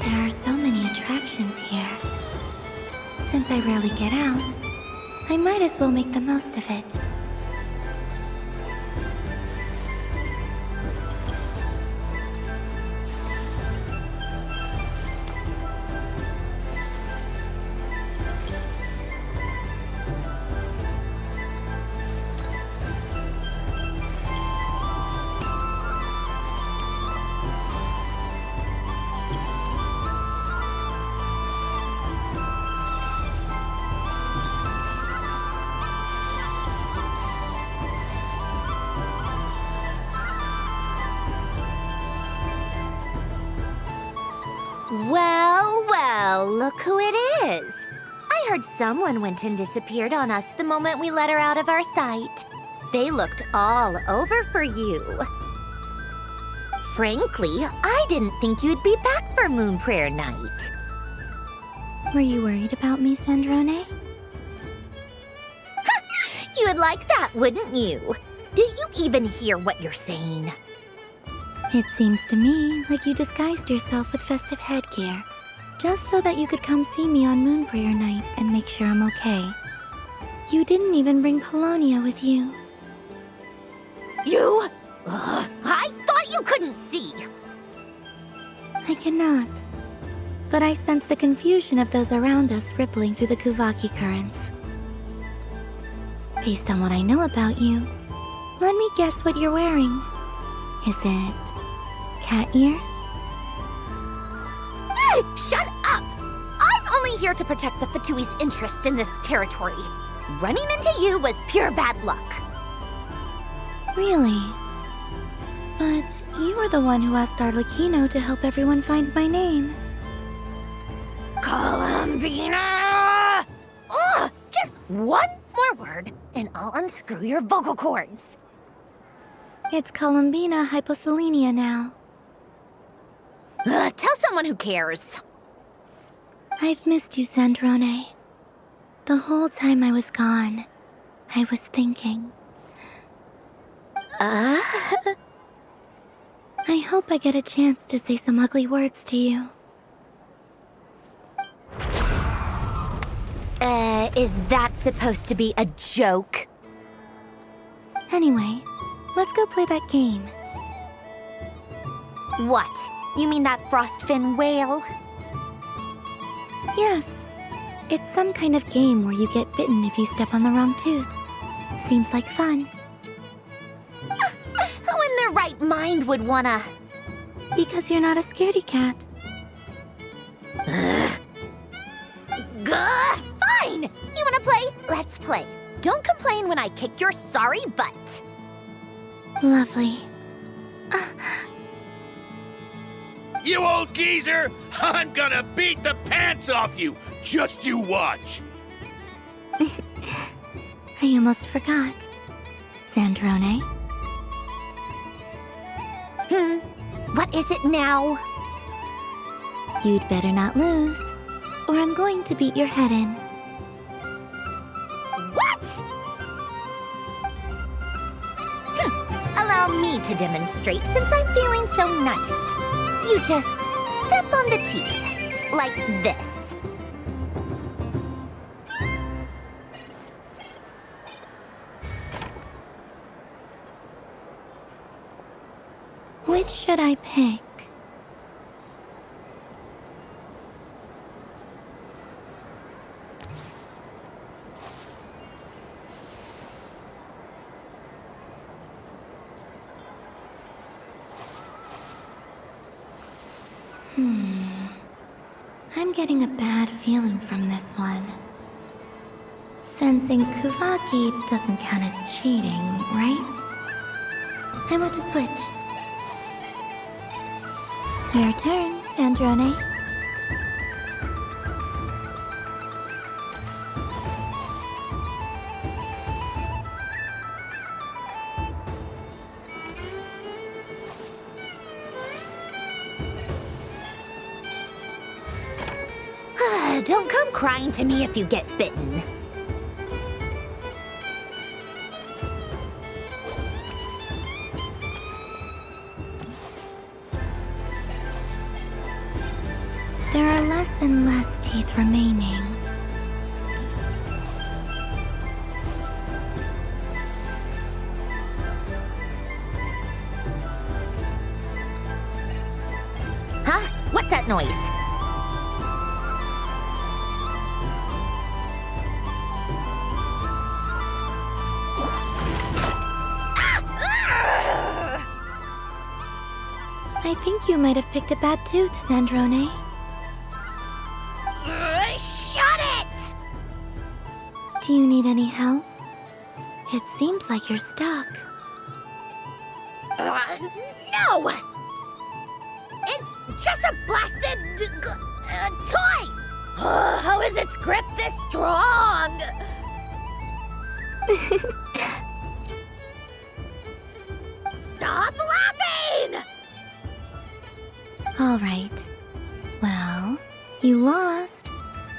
There are so many attractions here. Since I rarely get out, I might as well make the most of it. Well, well, look who it is. I heard someone went and disappeared on us the moment we let her out of our sight. They looked all over for you. Frankly, I didn't think you'd be back for Moon Prayer Night. Were you worried about me, Sandrone? You would like that, wouldn't you? Do you even hear what you're saying? It seems to me like you disguised yourself with festive headgear, just so that you could come see me on Moon Prayer Night and make sure I'm okay. You didn't even bring Polonia with you. You? Ugh, I thought you couldn't see. I cannot. But I sense the confusion of those around us rippling through the Kuvaki currents. Based on what I know about you, let me guess what you're wearing. Is it cat ears? Hey, shut up! I'm only here to protect the Fatui's interest in this territory. Running into you was pure bad luck. Really? But you were the one who asked Arlecchino to help everyone find my name. Columbina! Ugh! Just one more word, and I'll unscrew your vocal cords. It's Columbina hyposelenia now. Tell someone who cares. I've missed you, Sandrone. The whole time I was gone, I was thinking. I hope I get a chance to say some ugly words to you. Is that supposed to be a joke? Anyway, let's go play that game. What? You mean that frostfin whale? Yes. It's some kind of game where you get bitten if you step on the wrong tooth. Seems like fun. Who in their right mind would wanna... Because you're not a scaredy cat. Gah! Fine! You wanna play? Let's play. Don't complain when I kick your sorry butt. Lovely. You old geezer! I'm gonna beat the pants off you! Just you watch! I almost forgot. Sandrone? What is it now? You'd better not lose, or I'm going to beat your head in. What? Allow me to demonstrate since I'm feeling so nice. You just step on the teeth, like this. Which should I pick? I'm getting a bad feeling from this one. Sensing Kuvaki doesn't count as cheating, right? I want to switch. Your turn, Sandrone. Don't come crying to me if you get bitten. less and less teeth remaining. Huh? What's that noise? I think you might have picked a bad tooth, Sandrone. Shut it! Do you need any help? It seems like you're stuck. No! It's just a blasted toy! How is its grip this strong? Stop laughing! All right. Well, you lost.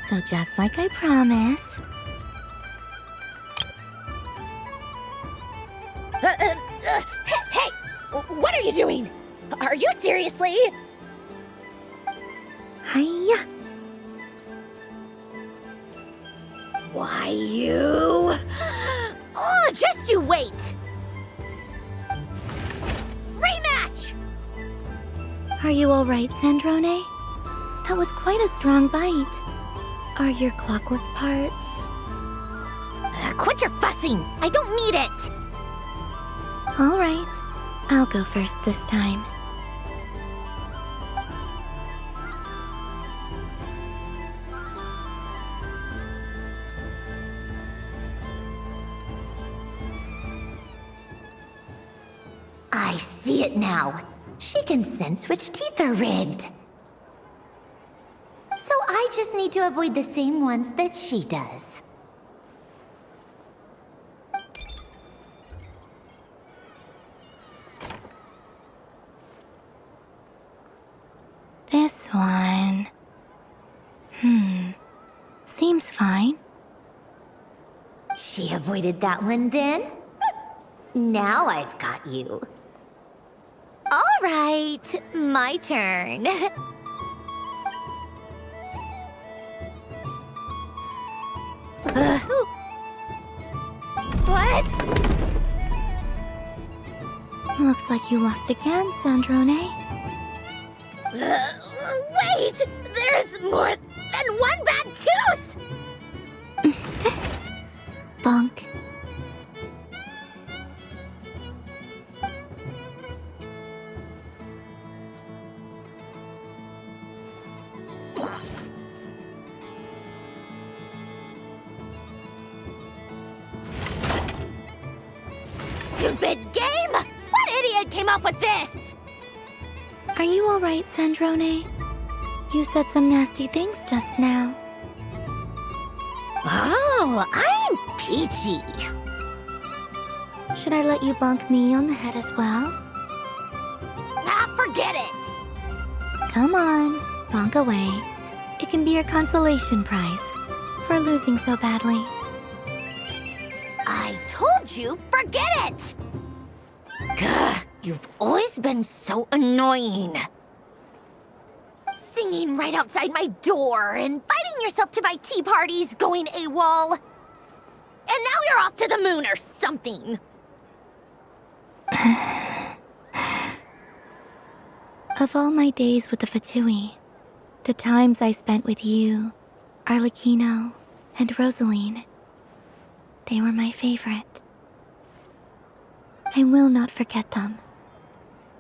So just like I promised. Hey! What are you doing? Are you seriously? Hiya! Why, you... Oh, just you wait! Rematch! Are you all right, Sandrone? That was quite a strong bite. Are your clockwork parts? Quit your fussing! I don't need it! All right. I'll go first this time. I see it now. She can sense which teeth are rigged. So I just need to avoid the same ones that she does. This one... Seems fine. She avoided that one then? Now I've got you. All right, my turn. What? Looks like you lost again, Sandrone. Wait! There's more than one bad tooth! Bonk. Stupid game! What idiot came up with this? Are you all right, Sandrone? You said some nasty things just now. Oh, I'm peachy. Should I let you bonk me on the head as well? Ah, forget it! Come on, bonk away. It can be your consolation prize for losing so badly. I told you, forget it! Gah, you've always been so annoying. Singing right outside my door, inviting yourself to my tea parties, going AWOL. And now you're off to the moon or something. Of all my days with the Fatui, the times I spent with you, Arlecchino, and Rosaline, they were my favorite. I will not forget them,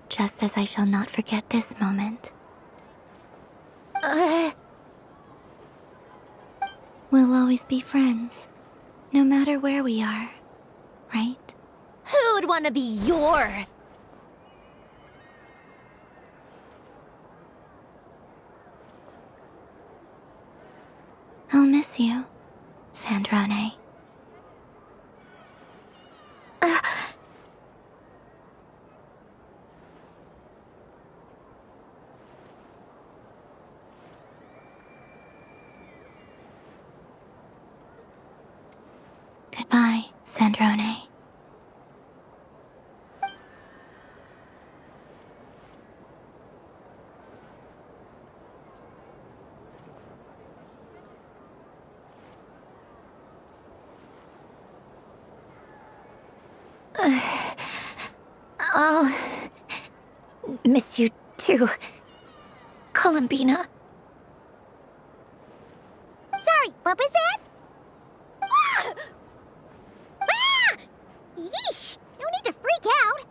just as I shall not forget this moment. We'll always be friends, no matter where we are, right? Who'd want to be your... I'll miss you, Sandrone. Goodbye, Sandrone. I'll miss you too, Columbina. Sorry, what was that? Ah! Ah! Yeesh! No need to freak out.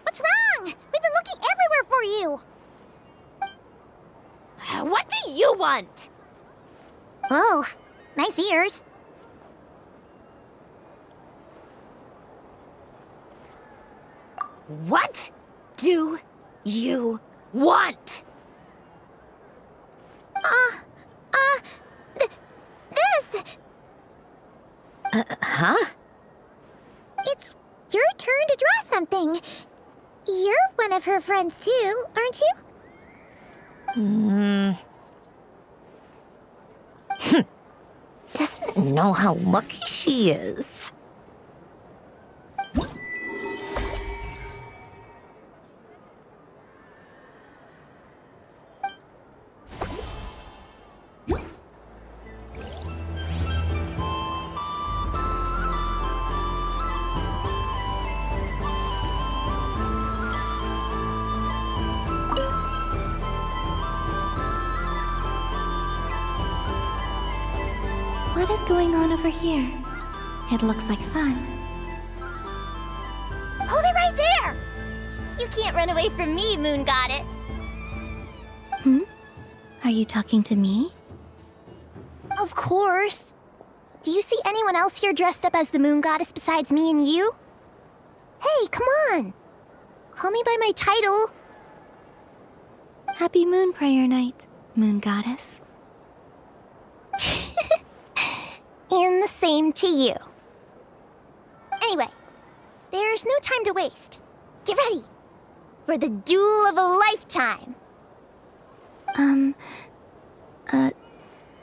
What's wrong? We've been looking everywhere for you. What do you want? Oh, nice ears. What do you want? This! Huh? It's your turn to draw something. You're one of her friends too, aren't you? Doesn't know how lucky she is. What is going on over here? It looks like fun. Hold it right there! You can't run away from me, Moon Goddess. Are you talking to me? Of course. Do you see anyone else here dressed up as the Moon Goddess besides me and you? Hey, come on! Call me by my title. Happy Moon Prayer Night, Moon Goddess. And the same to you. Anyway, there's no time to waste. Get ready for the duel of a lifetime.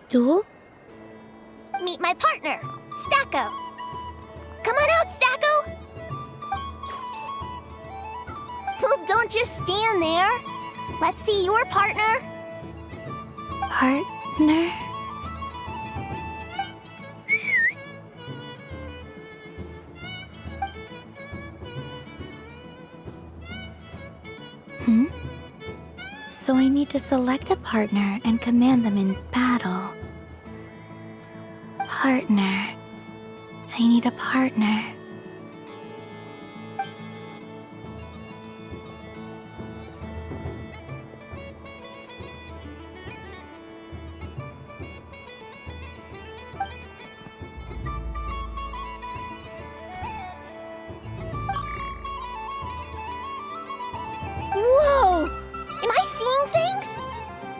Duel? Meet my partner, Stacko. Come on out, Stacko! Well, don't just stand there. Let's see your partner. Partner? So I need to select a partner and command them in battle. Partner. I need a partner. Whoa! Am I seeing things?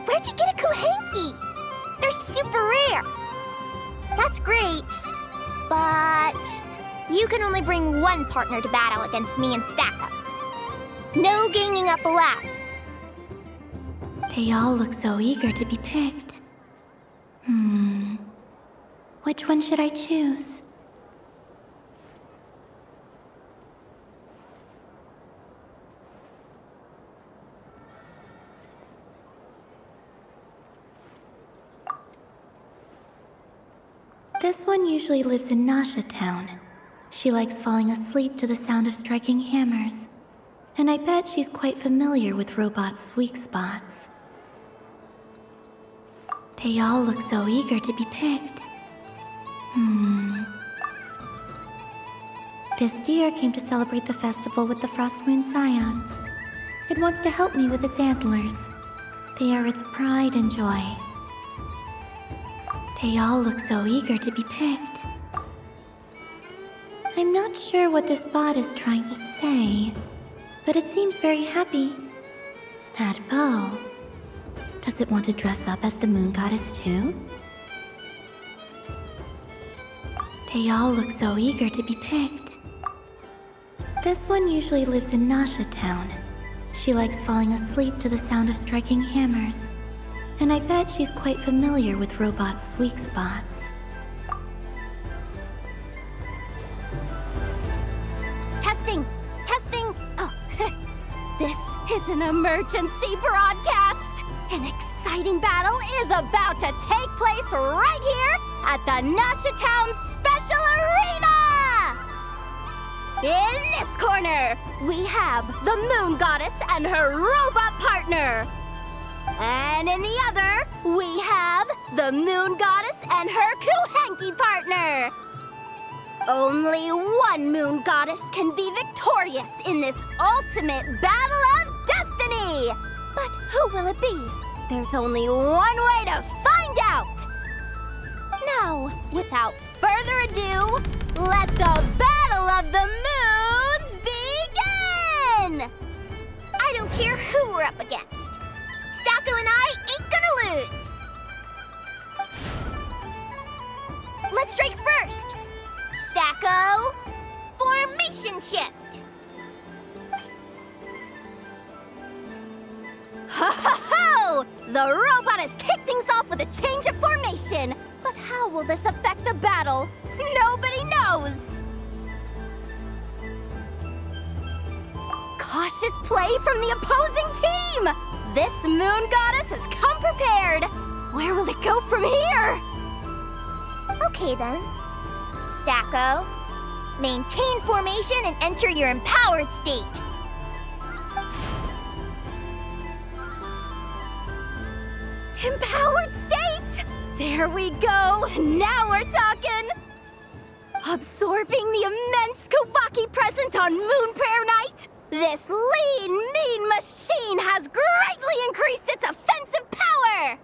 Where'd you get a Kuhenki? They're super rare. That's great. But you can only bring one partner to battle against me and Stacko. No ganging up allowed. They all look so eager to be picked. Which one should I choose? This one usually lives in Nasha Town. She likes falling asleep to the sound of striking hammers. And I bet she's quite familiar with robots' weak spots. They all look so eager to be picked. This deer came to celebrate the festival with the Frost Moon Scions. It wants to help me with its antlers. They are its pride and joy. They all look so eager to be picked. I'm not sure what this bot is trying to say, but it seems very happy. That bow. Does it want to dress up as the Moon Goddess too? They all look so eager to be picked. This one usually lives in Nasha Town. She likes falling asleep to the sound of striking hammers. And I bet she's quite familiar with robots' weak spots. Testing! Testing! Oh, this is an emergency broadcast! An exciting battle is about to take place right here at the Nasha Town Special Arena! In this corner, we have the Moon Goddess and her robot partner. And in the other, we have the Moon Goddess and her Kuhanki partner. Only one Moon Goddess can be victorious in this ultimate battle of destiny. But who will it be? There's only one way to find out. Now, without further ado, let the Battle of the Moons begin! I don't care who we're up against. Stacko and I ain't gonna lose. Let's strike first. Stacko, formation shift. Ho ho ho! The robot has kicked things off with a change of formation. But how will this affect the battle? Nobody knows! Cautious play from the opposing team! This Moon Goddess has come prepared! Where will it go from here? Okay then. Stacko, maintain formation and enter your empowered state. Empowered state! There we go! Now we're talking! Absorbing the immense Kuvaki present on Moon Prayer Night, this lean, mean machine has greatly increased its offensive power!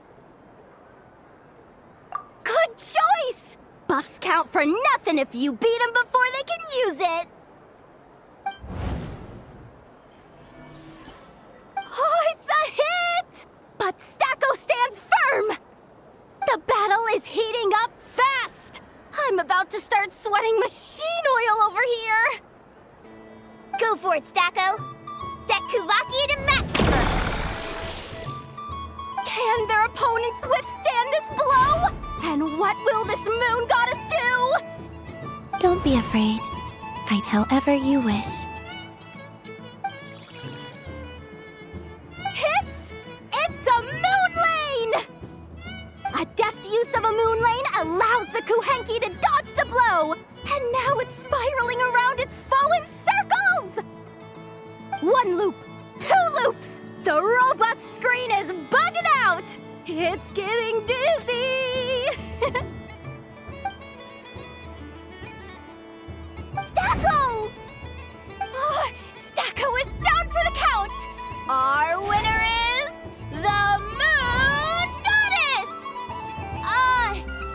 Good choice! Buffs count for nothing if you beat them before they can use it! Oh, it's a hit! But Stacko stands firm! The battle is heating up fast! I'm about to start sweating machine oil over here! Go for it, Stacko. Set Kuvaki to maximum. Can their opponents withstand this blow? And what will this Moon Goddess do? Don't be afraid. Fight however you wish. It's a Moon Lane! A deft use of a Moon Lane allows the Kuhanki to dodge the blow, and now it's spiraling around its foe in circles! One loop, two loops, the robot's screen is bugging out! It's getting dizzy! Stacko! Oh, Stacko is down for the count! Our winner is the Moon Goddess!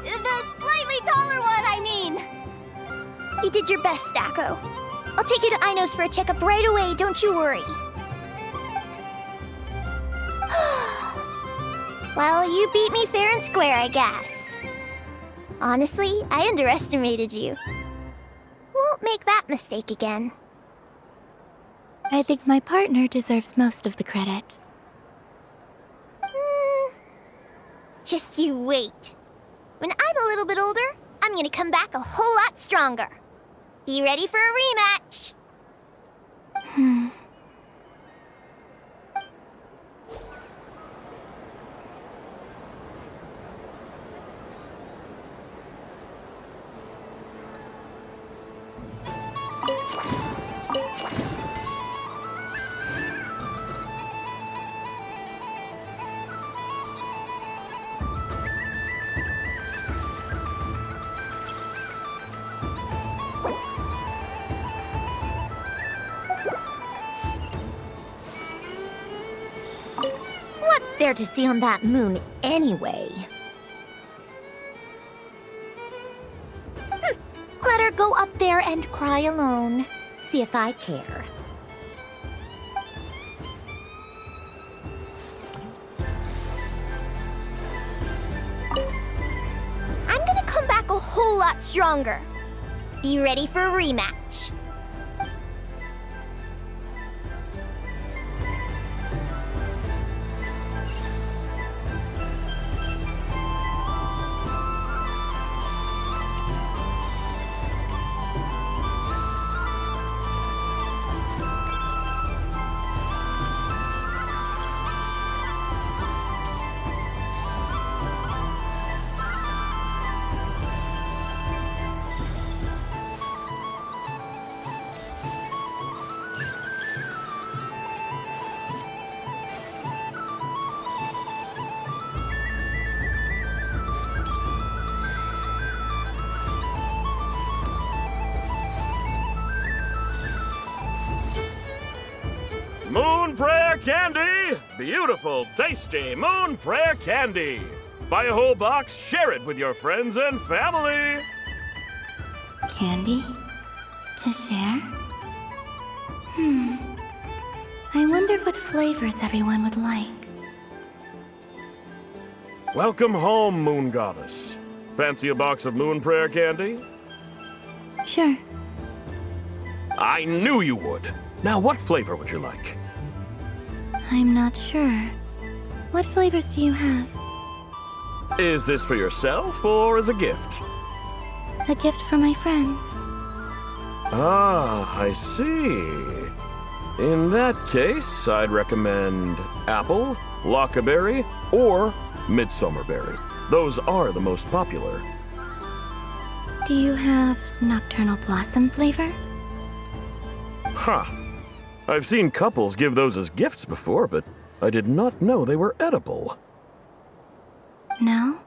The slightly taller one, I mean. You did your best, Stacko. I'll take you to Ainos for a checkup right away, don't you worry. Well, you beat me fair and square, I guess. Honestly, I underestimated you. Won't make that mistake again. I think my partner deserves most of the credit. Just you wait. When I'm a little bit older, I'm gonna come back a whole lot stronger. Be ready for a rematch. What's there to see on that moon anyway? Let her go up there and cry alone. See if I care. I'm gonna come back a whole lot stronger. Be ready for a rematch. Moon Prayer Candy! Beautiful, tasty Moon Prayer Candy! Buy a whole box, share it with your friends and family! Candy? To share? I wondered what flavors everyone would like. Welcome home, Moon Goddess. Fancy a box of Moon Prayer Candy? Sure. I knew you would. Now, what flavor would you like? I'm not sure. What flavors do you have? Is this for yourself or as a gift? A gift for my friends. Ah, I see. In that case, I'd recommend apple, lockaberry, or midsummerberry. Those are the most popular. Do you have nocturnal blossom flavor? Huh. I've seen couples give those as gifts before, but I did not know they were edible. No?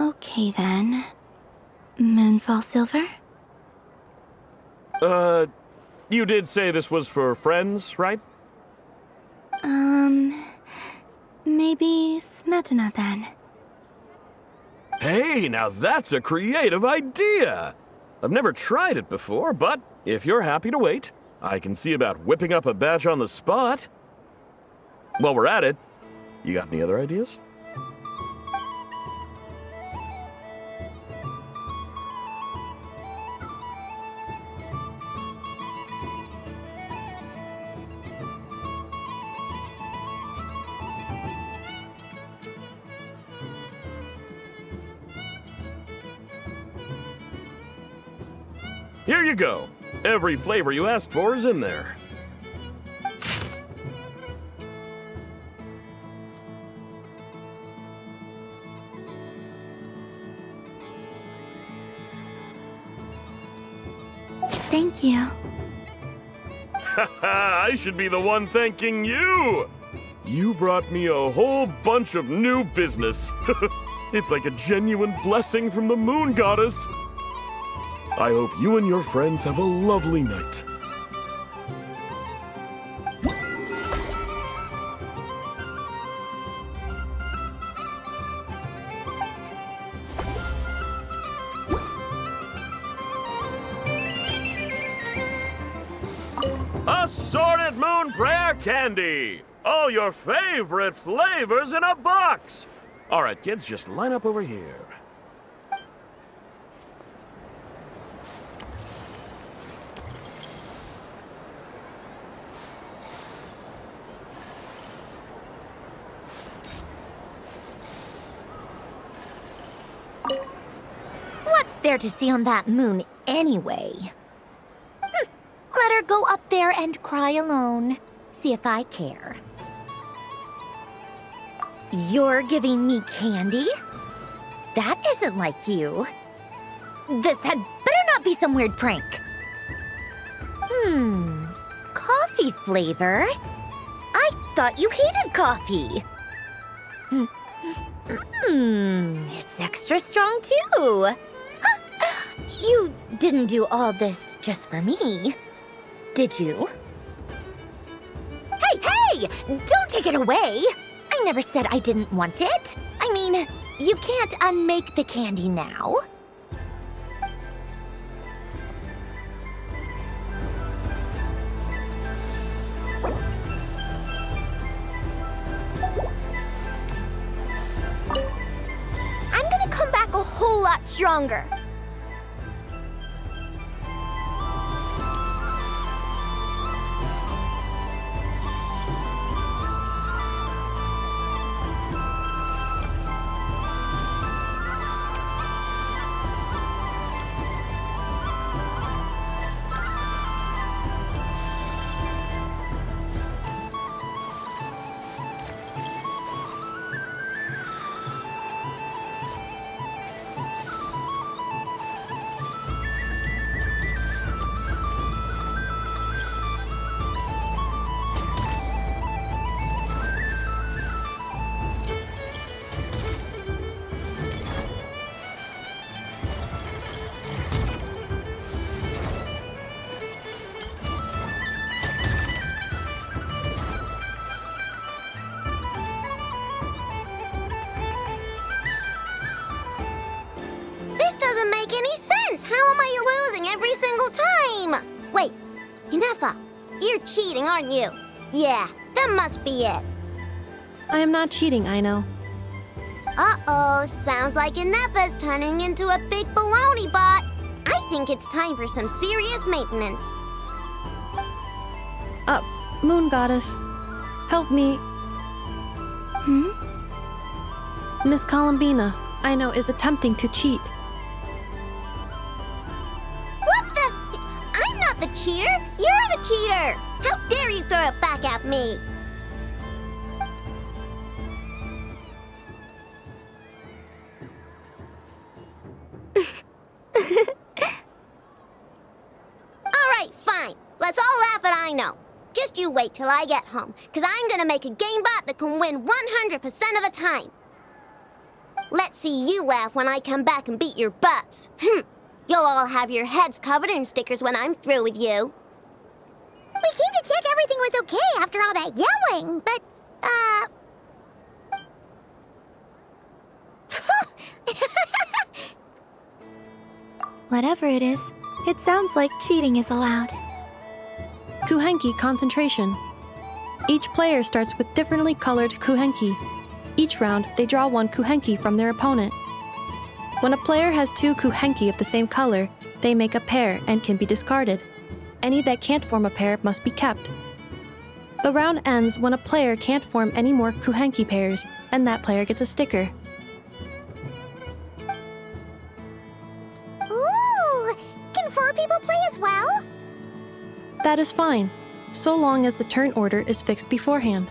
Okay then. Moonfall silver? You did say this was for friends, right? Maybe smetana then. Hey, now that's a creative idea! I've never tried it before, but if you're happy to wait, I can see about whipping up a batch on the spot. While we're at it, you got any other ideas? Here you go. Every flavor you asked for is in there. Thank you. Haha, I should be the one thanking you! You brought me a whole bunch of new business. It's like a genuine blessing from the Moon Goddess. I hope you and your friends have a lovely night. Assorted Moon Prayer Candy! All your favorite flavors in a box! All right, kids, just line up over here. What's there to see on that moon anyway? Let her go up there and cry alone. See if I care. You're giving me candy? That isn't like you. This had better not be some weird prank. Coffee flavor? I thought you hated coffee. It's extra strong too. You didn't do all this just for me, did you? Hey! Don't take it away! I never said I didn't want it. I mean, you can't unmake the candy now. I'm gonna come back a whole lot stronger. Wait, Inefa, you're cheating, aren't you? Yeah, that must be it. I am not cheating, Aino. Uh-oh, sounds like Inefa's turning into a big baloney bot. I think it's time for some serious maintenance. Moon Goddess, help me. Miss Columbina, Aino is attempting to cheat. What the? I'm not the cheater. You're the cheater. How dare you throw it back at me? All right, fine. Let's all laugh at Aino. Just you wait till I get home, because I'm gonna make a game bot that can win 100% of the time. Let's see you laugh when I come back and beat your butts. You'll all have your heads covered in stickers when I'm through with you. We came to check everything was okay after all that yelling, but, Whatever it is, it sounds like cheating is allowed. Kuhenki concentration. Each player starts with differently colored kuhenki. Each round, they draw one kuhenki from their opponent. When a player has two kuhenki of the same color, they make a pair and can be discarded. Any that can't form a pair must be kept. The round ends when a player can't form any more kuhenki pairs, and that player gets a sticker. ooh, can 4 people play as well? That is fine, so long as the turn order is fixed beforehand.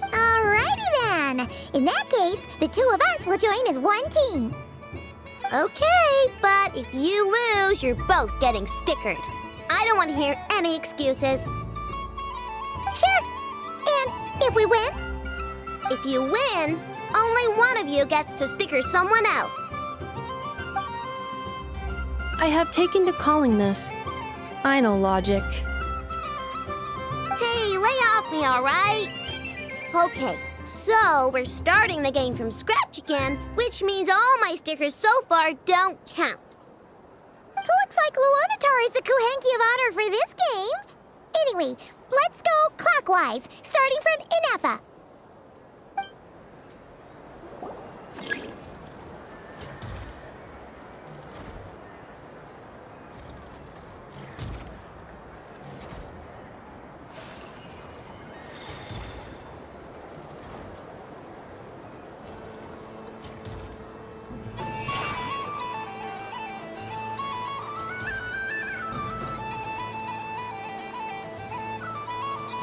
Alrighty then. In that case, the 2 of us will join as one team. Okay, but if you lose, you're both getting stickered. I don't want to hear any excuses. Sure. And if we win? If you win, only one of you gets to sticker someone else. I have taken to calling this. I know logic. Hey, lay off me, all right? Okay, so we're starting the game from scratch again, which means all my stickers so far don't count. Looks like Luonatar is the Kuhenki of honor for this game. Anyway, let's go clockwise, starting from Inefa.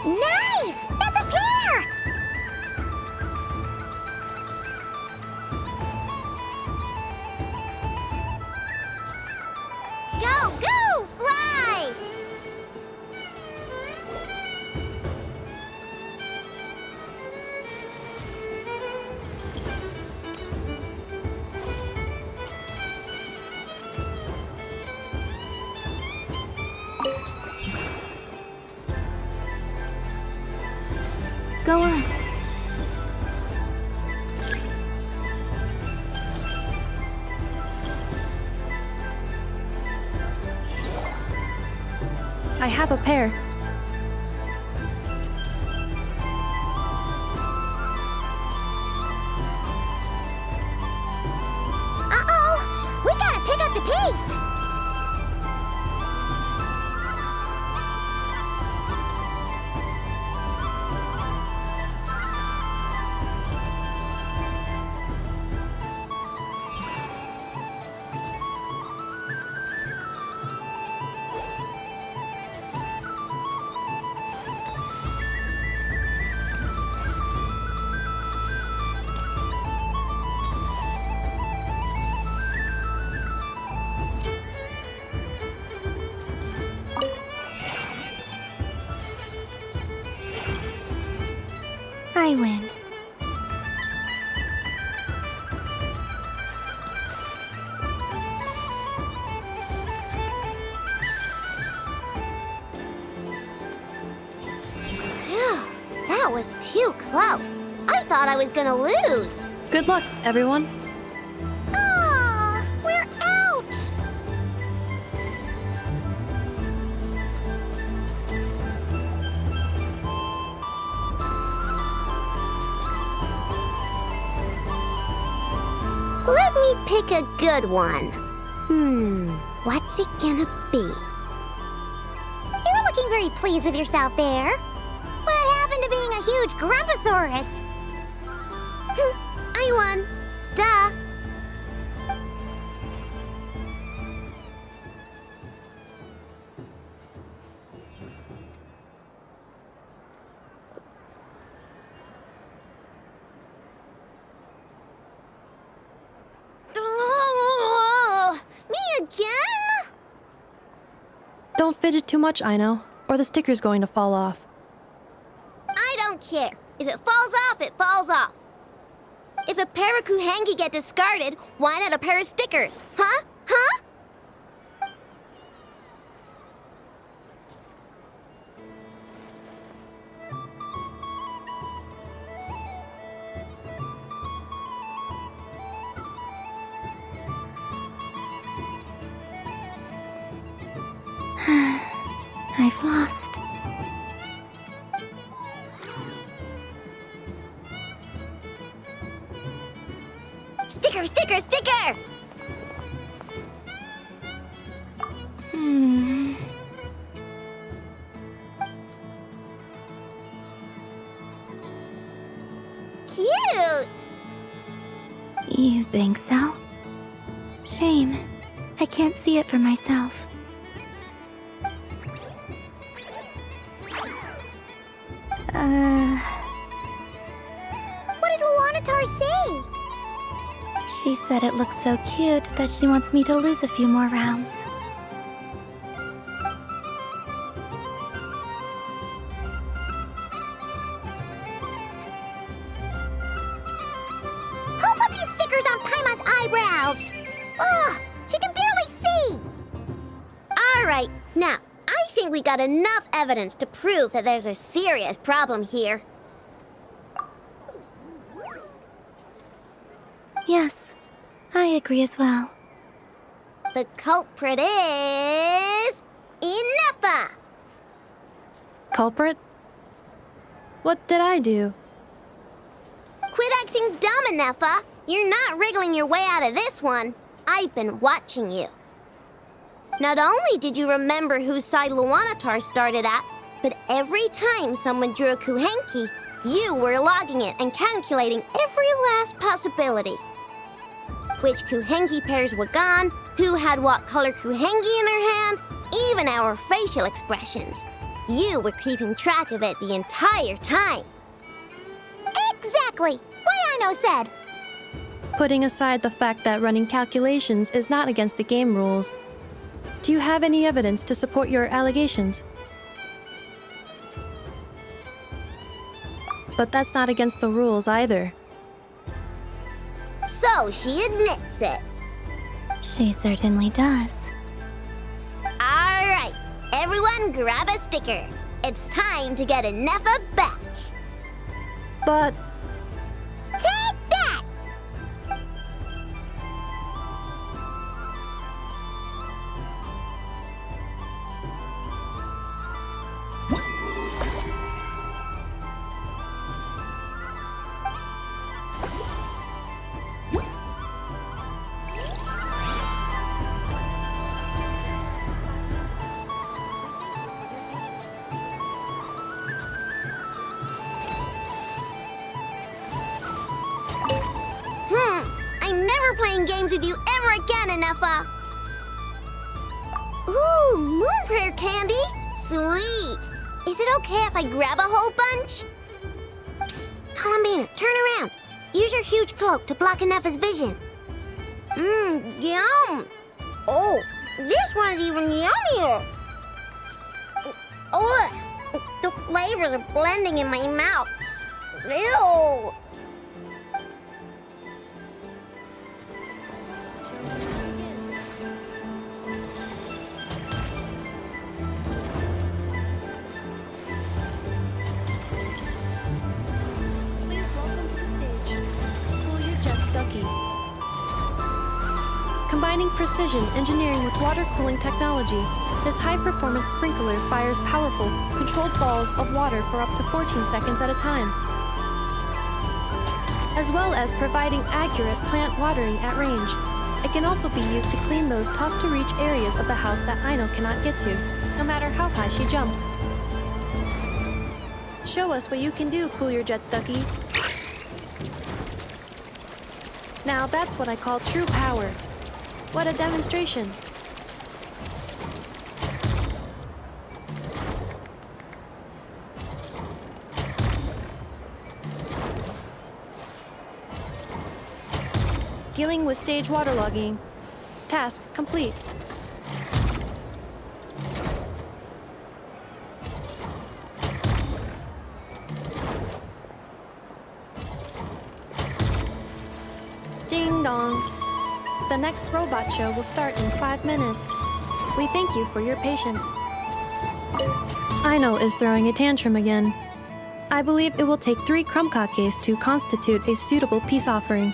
Nice! That's a pair! Go, go! Fly! Go on. I have a pair. Uh-oh! We gotta pick up the pace! I win. Phew, that was too close. I thought I was gonna lose. Good luck, everyone. Aw, we're out! Let me pick a good one. What's it gonna be? You're looking very pleased with yourself there. What happened to being a huge Grumposaurus? I won. Duh. Oh, me again? Don't fidget too much, Ino, or the sticker's going to fall off. I don't care. If it falls off, it falls off. If a pair of Kuhengi get discarded, why not a pair of stickers? Huh? Huh? I've lost. Sticker, sticker, sticker! Cute! You think so? Shame. I can't see it for myself. What did Luanatar say? She said it looks so cute that she wants me to lose a few more rounds. Who put these stickers on Paimon's eyebrows? Ugh, she can barely see. All right, now, I think we got enough evidence to prove that there's a serious problem here. Yes, I agree as well. The culprit is... Ineffa! Culprit? What did I do? Quit acting dumb, Ineffa! You're not wriggling your way out of this one. I've been watching you. Not only did you remember whose side Luanatar started at, but every time someone drew a Kuhenki, you were logging it and calculating every last possibility. Which Kuhenki pairs were gone, who had what color Kuhenki in their hand, even our facial expressions. You were keeping track of it the entire time. Exactly! What Ino said! Putting aside the fact that running calculations is not against the game rules, do you have any evidence to support your allegations? But that's not against the rules either. So she admits it. She certainly does. All right, everyone grab a sticker. It's time to get Ineffa back. But Take that! I'm never playing games with you ever again, Ineffa. Ooh, moon prayer candy. Sweet. Is it okay if I grab a whole bunch? Psst, Columbina, turn around. Use your huge cloak to block Ineffa's vision. Yum. Oh, this one's even yummier. Ugh, the flavors are blending in my mouth. Ew. please welcome to the stage, Cool Your Jets Ducky. Combining precision engineering with water cooling technology, this high-performance sprinkler fires powerful, controlled balls of water for up to 14 seconds at a time. as well as providing accurate plant watering at range. It can also be used to clean those tough-to-reach areas of the house that Aino cannot get to, no matter how high she jumps. Show us what you can do, Cool Your Jets Ducky. Now that's what I call true power. What a demonstration. Dealing with stage waterlogging. Task complete. Ding dong. The next robot show will start in 5 minutes. We thank you for your patience. Aino is throwing a tantrum again. I believe it will take 3 crumb-kakes to constitute a suitable peace offering.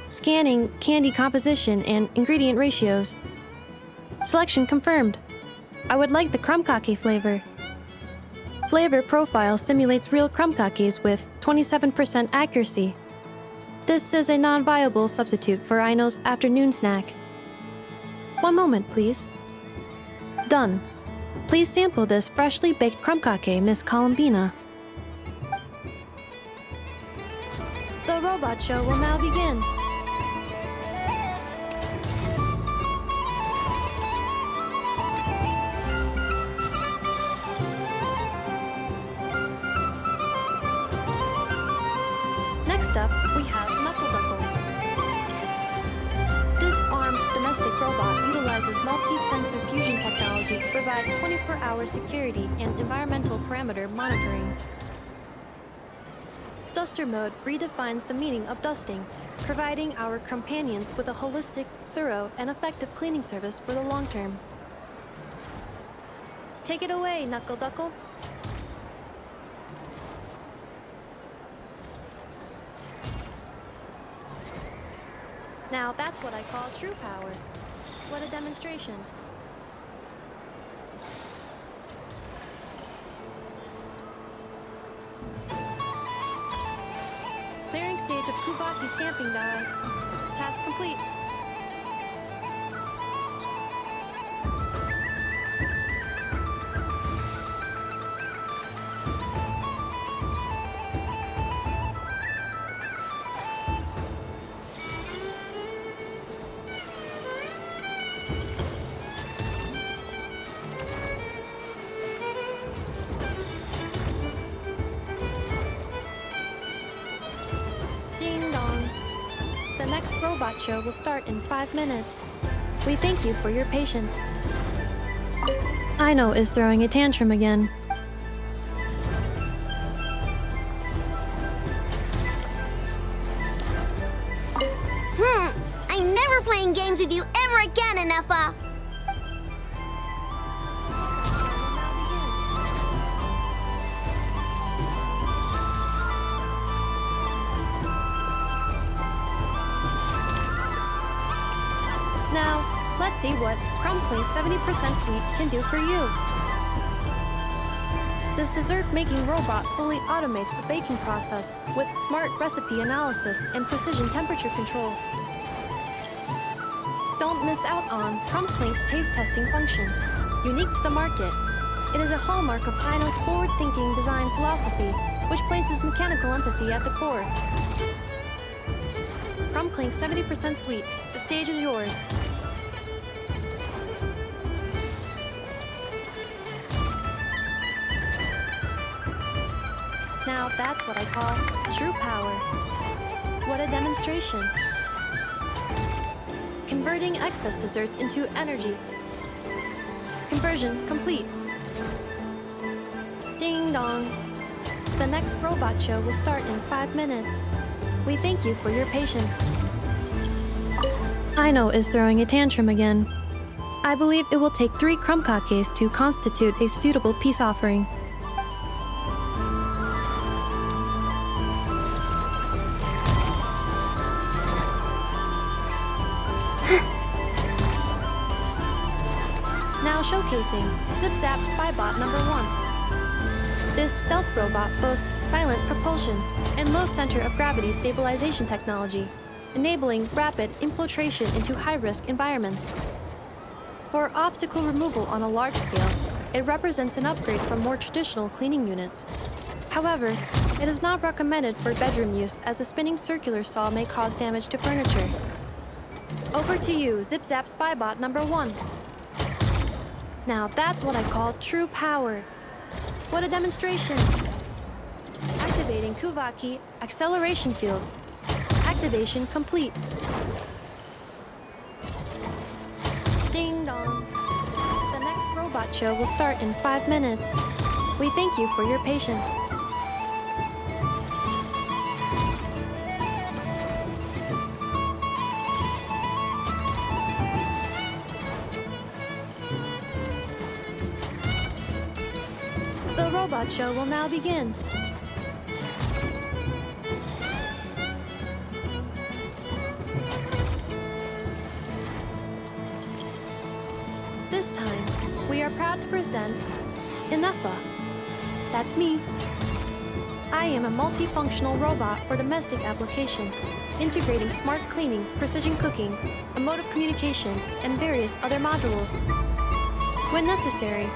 Scanning candy composition and ingredient ratios. Selection confirmed. I would like the crumb-kake flavor. Flavor profile simulates real crumb-kakes with 27% accuracy. This is a non-viable substitute for Aino's afternoon snack. 1 moment, please. Done. Please sample this freshly baked crumb-kake, Miss Columbina. The robot show will now begin. Next up, we have Knuckle. This armed domestic robot utilizes multi-sensor fusion technology to provide 24-hour security and environmental parameter monitoring. Duster mode redefines the meaning of dusting, providing our companions with a holistic, thorough, and effective cleaning service for the long term. Take it away, Knuckle. Now that's what I call true power. What a demonstration. Clearing stage of Kubaki stamping die. Task complete. The next robot show will start in 5 minutes. We thank you for your patience. Aino is throwing a tantrum again. I'm never playing games with you ever again, Anefa. Now, let's see what Crumbling 70% Sweet can do for you. This dessert-making robot fully automates the baking process with smart recipe analysis and precision temperature control. Don't miss out on Crumblink's taste testing function, unique to the market. It is a hallmark of Aino's forward-thinking design philosophy, which places mechanical empathy at the core. Crumbling 70% Sweet, the stage is yours. Now that's what I call true power. What a demonstration. Converting excess desserts into energy. Conversion complete. Ding dong. The next robot show will start in 5 minutes. We thank you for your patience. Aino is throwing a tantrum again. I believe it will take 3 crumb-kakes to constitute a suitable peace offering. Now showcasing Zip Zap Spybot number 1. This stealth robot boasts silent propulsion and low center of gravity stabilization technology, enabling rapid infiltration into high-risk environments. For obstacle removal on a large scale, it represents an upgrade from more traditional cleaning units. However, it is not recommended for bedroom use as the spinning circular saw may cause damage to furniture. Over to you, Zip Zap Spybot number 1. Now that's what I call true power. What a demonstration! Activating Kuvaki acceleration field. Activation complete. Ding dong. The next robot show will start in 5 minutes. We thank you for your patience. The robot show will now begin. This time, we are proud to present Inefa. That's me. I am a multifunctional robot for domestic application, integrating smart cleaning, precision cooking, emotive communication, and various other modules. When necessary,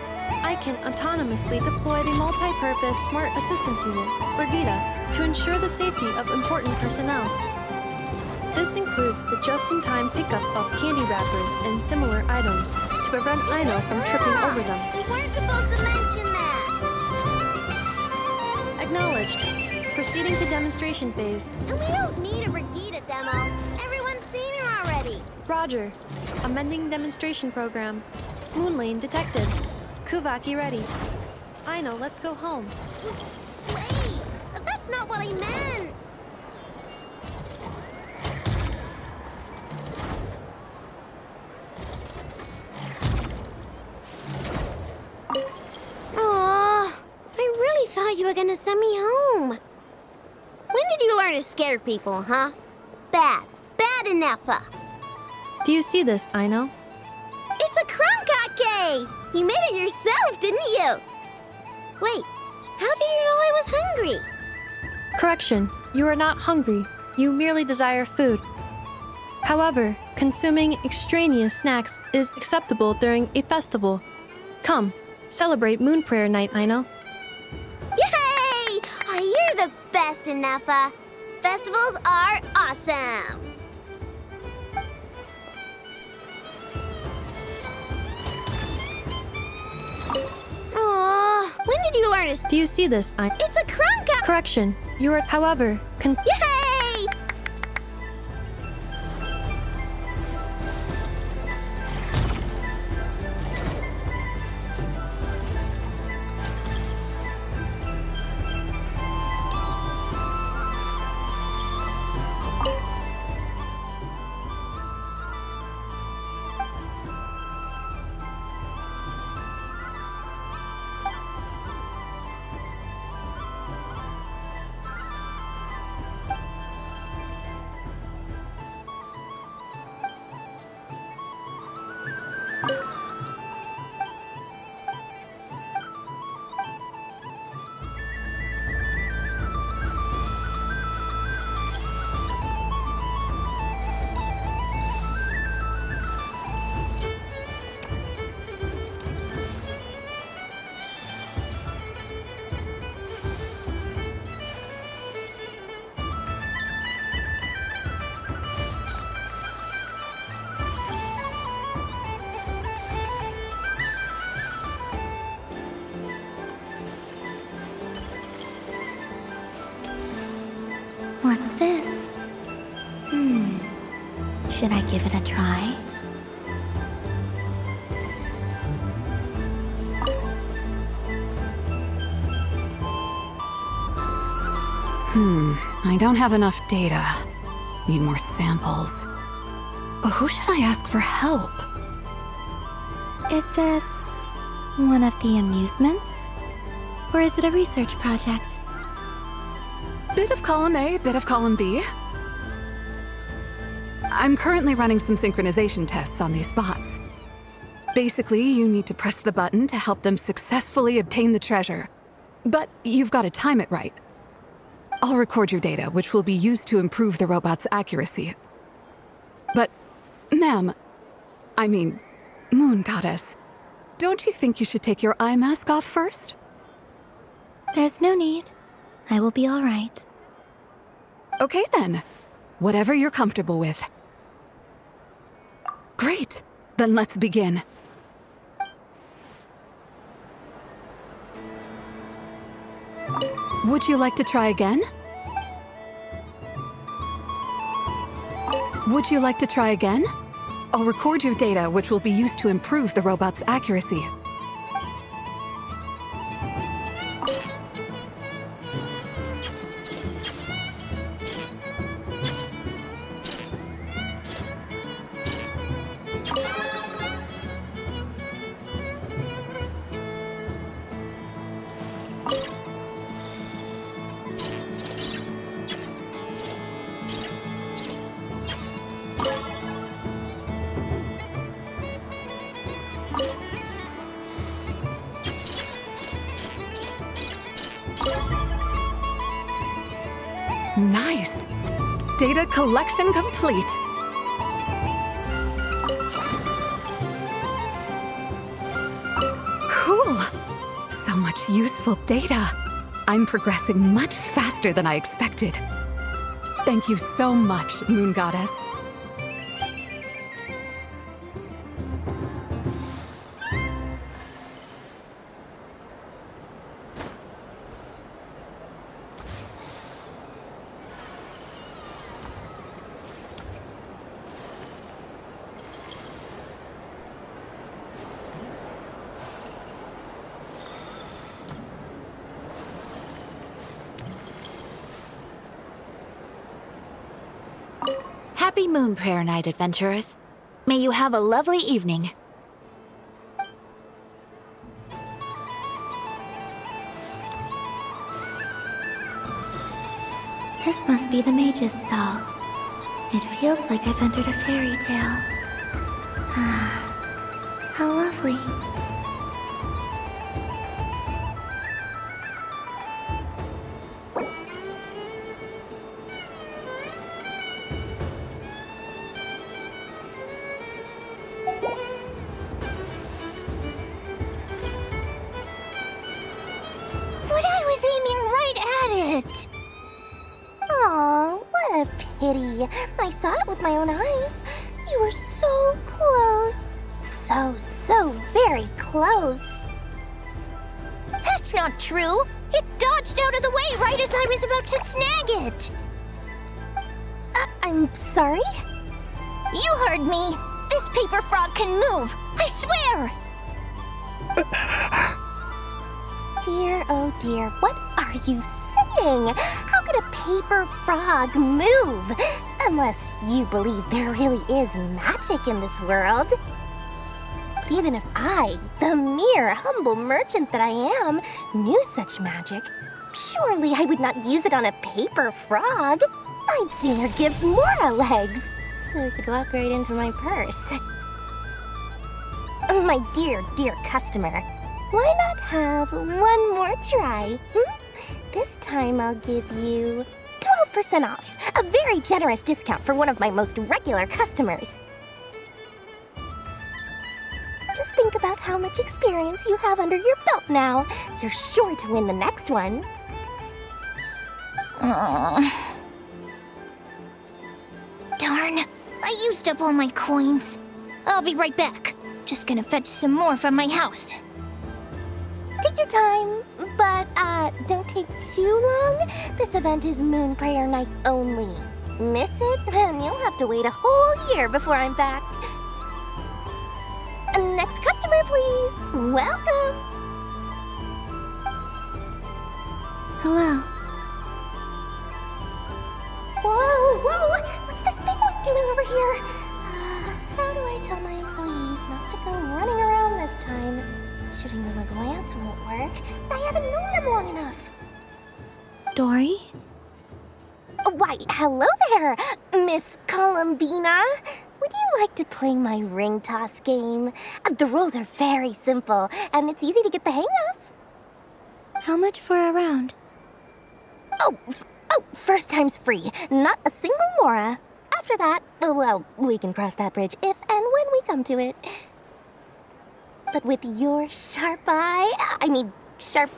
I can autonomously deploy the multi-purpose Smart Assistance Unit, Brigida, to ensure the safety of important personnel. This includes the just-in-time pickup of candy wrappers and similar items to prevent Aino from tripping over them. We weren't supposed to mention that. Acknowledged. Proceeding to demonstration phase. And we don't need a Brigida demo. Everyone's seen her already. Roger. Amending demonstration program. Moonlight detected. Kuvaki ready. Aino, let's go home. Wait, that's not what I meant. Aw, I really thought you were gonna send me home. When did you learn to scare people, huh? Bad enough. Do you see this, Aino? It's a crunkake! You made it yourself, didn't you? Wait, how do you know I was hungry? Correction. You are not hungry. You merely desire food. However, consuming extraneous snacks is acceptable during a festival. Come, celebrate Moon Prayer Night, Aino. Yay! You're the best, Inefa. Festivals are awesome. Aw, when did you learn to... Do you see this, Aino? It's a crunkake! Correction. You are, however, Yay! What's this? Should I give it a try? I don't have enough data. Need more samples. But who should I ask for help? Is this one of the amusements? Or is it a research project? Bit of column A, bit of column B. I'm currently running some synchronization tests on these bots. Basically, you need to press the button to help them successfully obtain the treasure. But you've got to time it right. I'll record your data, which will be used to improve the robot's accuracy. But, ma'am, I mean, Moon Goddess, don't you think you should take your eye mask off first? There's no need. I will be all right. Okay then. Whatever you're comfortable with. Great. Then let's begin. Would you like to try again? Would you like to try again? I'll record your data, which will be used to improve the robot's accuracy. Nice! Data collection complete. Cool! So much useful data. I'm progressing much faster than I expected. Thank you so much, Moon Goddess. Happy Moon Prayer Night, adventurers. May you have a lovely evening. This must be the mage's stall. It feels like I've entered a fairy tale. Ah, how lovely. Aw, what a pity. I saw it with my own eyes. You were so close. So very close. That's not true. It dodged out of the way right as I was about to snag it. I'm sorry? You heard me. This paper frog can move. I swear. Dear, oh dear, what are you saying? How could a paper frog move? Unless you believe there really is magic in this world. But even if I, the mere humble merchant that I am, knew such magic, surely I would not use it on a paper frog. I'd sooner give Mora legs, so it could walk right into my purse. My dear, dear customer, why not have one more try? This time I'll give you 12% off, a very generous discount for one of my most regular customers. Just think about how much experience you have under your belt now. You're sure to win the next one. Darn, I used up all my coins. I'll be right back. Just gonna fetch some more from my house. Take your time, but don't take too long. This event is Moon Prayer Night only. Miss it, and you'll have to wait a whole year before I'm back. Next customer, please. Welcome. Hello. Whoa! What's this big one doing over here? How do I tell my employees not to go running around this time? Shooting them a glance won't work. I haven't known them long enough. Dory? Why, hello there, Miss Columbina. Would you like to play my ring toss game? The rules are very simple, and it's easy to get the hang of. How much for a round? Oh, first time's free. Not a single mora. After that, well, we can cross that bridge if and when we come to it. But with your sharp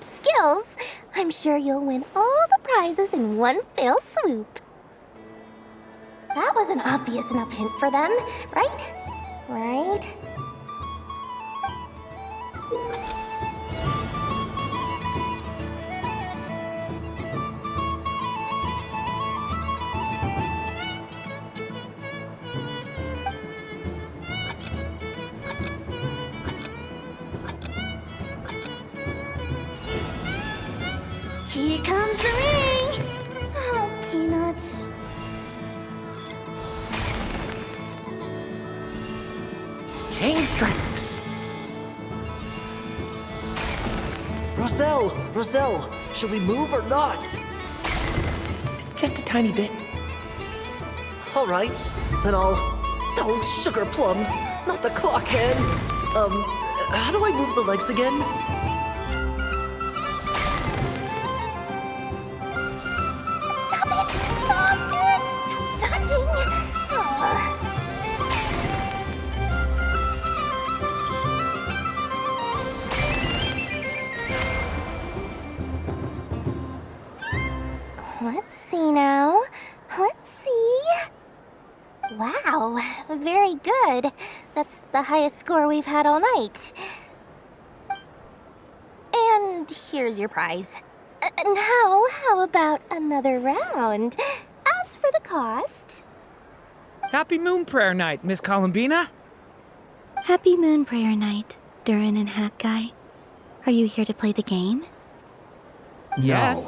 skills, I'm sure you'll win all the prizes in one fell swoop. That was an obvious enough hint for them, right? Right? Here comes the ring! Oh, Peanuts. Change tracks. Roselle, should we move or not? Just a tiny bit. All right, then I'll... Oh, sugar plums, not the clock hands. How do I move the legs again? Stop dodging! Let's see now. Let's see. Wow, very good. That's the highest score we've had all night. And here's your prize. Now, how about another round? As for the cost... Happy Moon Prayer Night, Miss Columbina. Happy Moon Prayer Night, Durin and Hat Guy. Are you here to play the game? Yes.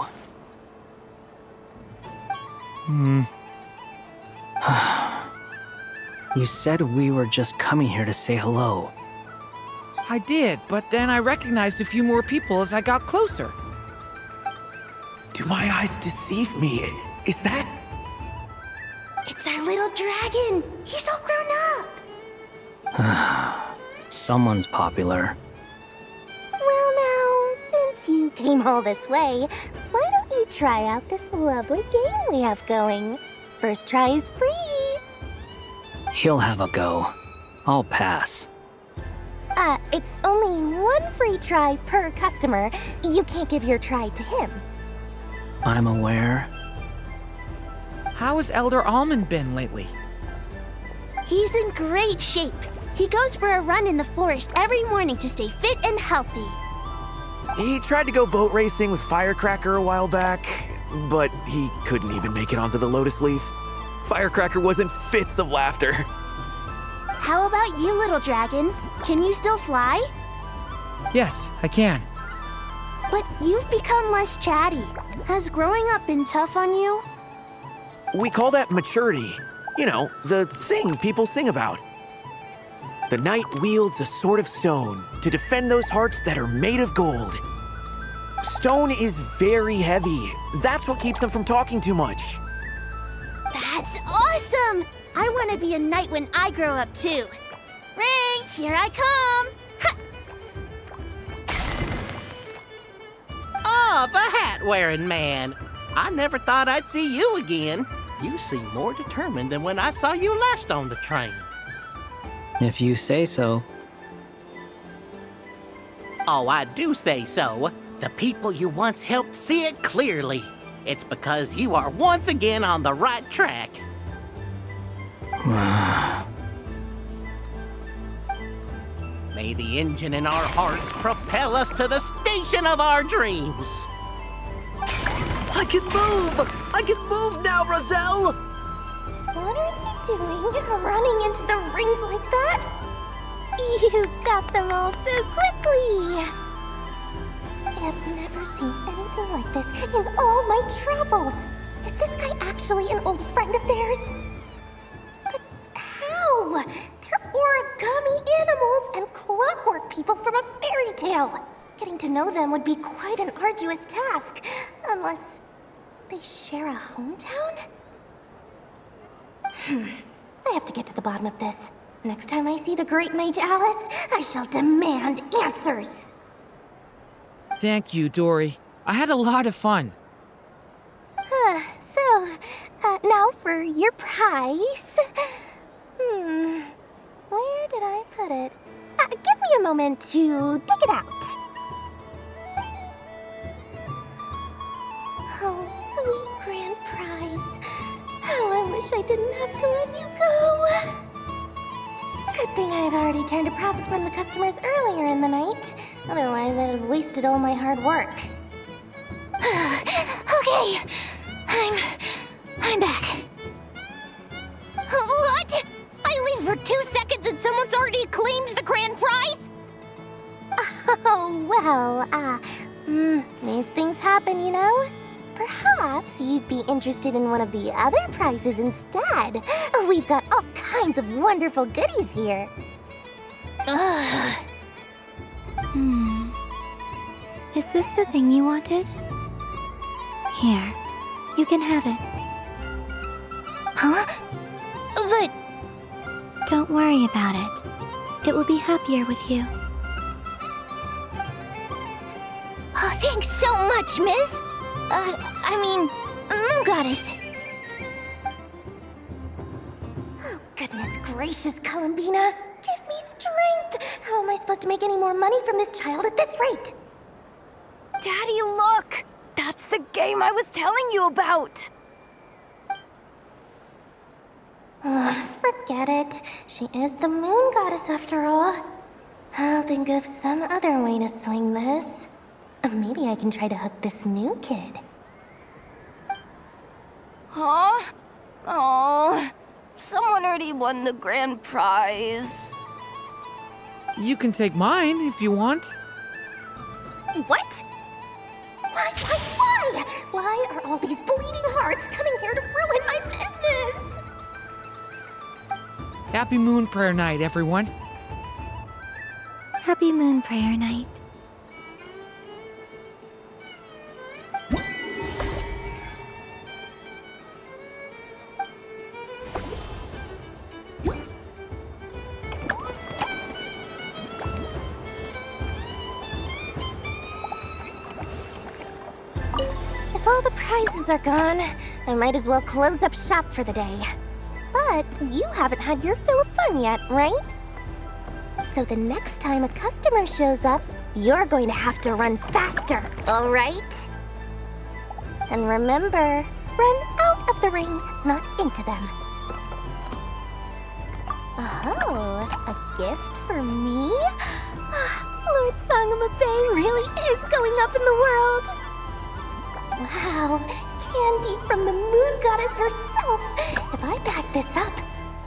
You said we were just coming here to say hello. I did, but then I recognized a few more people as I got closer. Do my eyes deceive me? Is that... It's our little dragon! He's all grown up! Someone's popular. Well now, since you came all this way, why don't you try out this lovely game we have going? First try is free! He'll have a go. I'll pass. It's only one free try per customer. You can't give your try to him. I'm aware. How has Elder Almond been lately? He's in great shape. He goes for a run in the forest every morning to stay fit and healthy. He tried to go boat racing with Firecracker a while back, but he couldn't even make it onto the Lotus Leaf. Firecracker was in fits of laughter. How about you, little dragon? Can you still fly? Yes, I can. But you've become less chatty. Has growing up been tough on you? We call that maturity. You know, the thing people sing about. The knight wields a sword of stone to defend those hearts that are made of gold. Stone is very heavy. That's what keeps him from talking too much. That's awesome! I want to be a knight when I grow up too. Ring, here I come! Ha! Ah, the hat-wearing man. I never thought I'd see you again. You seem more determined than when I saw you last on the train. If you say so. Oh, I do say so. The people you once helped see it clearly. It's because you are once again on the right track. May the engine in our hearts propel us to the station of our dreams. I can move! I can move now, Roselle! What are you doing, running into the rings like that? You got them all so quickly! I've never seen anything like this in all my travels. Is this guy actually an old friend of theirs? But how? They're origami animals and clockwork people from a fairy tale. Getting to know them would be quite an arduous task, unless they share a hometown? I have to get to the bottom of this. Next time I see the Great Mage Alice, I shall demand answers. Thank you, Dory. I had a lot of fun. So, now for your prize. Where did I put it? Give me a moment to dig it out. Oh, sweet grand prize. How I wish I didn't have to let you go. Good thing I've already turned a profit from the customers earlier in the night. Otherwise, I'd have wasted all my hard work. Okay, I'm back. What? I leave for 2 seconds and someone's already claimed the grand prize? Oh, well, these things happen, you know? Perhaps you'd be interested in one of the other prizes instead. We've got all kinds of wonderful goodies here. Is this the thing you wanted? Here, you can have it. Huh? But... Don't worry about it. It will be happier with you. Oh, thanks so much, miss. Moon Goddess. Oh, goodness gracious, Columbina. Give me strength. How am I supposed to make any more money from this child at this rate? Daddy, look! That's the game I was telling you about! Forget it. She is the Moon Goddess after all. I'll think of some other way to swing this. Maybe I can try to hook this new kid. Huh? Oh, someone already won the grand prize. You can take mine if you want. What? Why? Why are all these bleeding hearts coming here to ruin my business? Happy Moon Prayer Night, everyone. Happy Moon Prayer Night. If all the prizes are gone, I might as well close up shop for the day. But you haven't had your fill of fun yet, right? So the next time a customer shows up, you're going to have to run faster, all right? And remember, run out of the rings, not into them. Oh, a gift for me? Lord Sangama Bay really is going up in the world. Wow, candy from the Moon Goddess herself. If I back this up...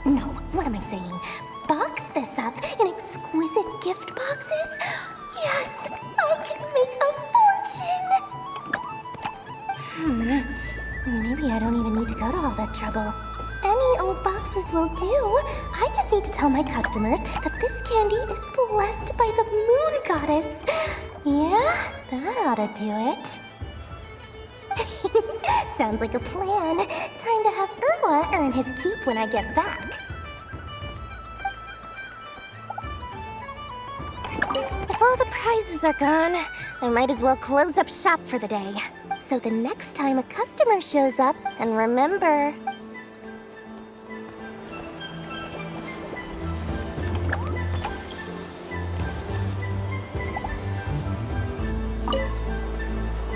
No, what am I saying? Box this up in exquisite gift boxes? Yes, I can make a fortune! Maybe I don't even need to go to all that trouble. Any old boxes will do. I just need to tell my customers that this candy is blessed by the Moon Goddess. Yeah, that ought to do it. Sounds like a plan. Time to have Urwa earn his keep when I get back. If all the prizes are gone, I might as well close up shop for the day. So the next time a customer shows up, and remember...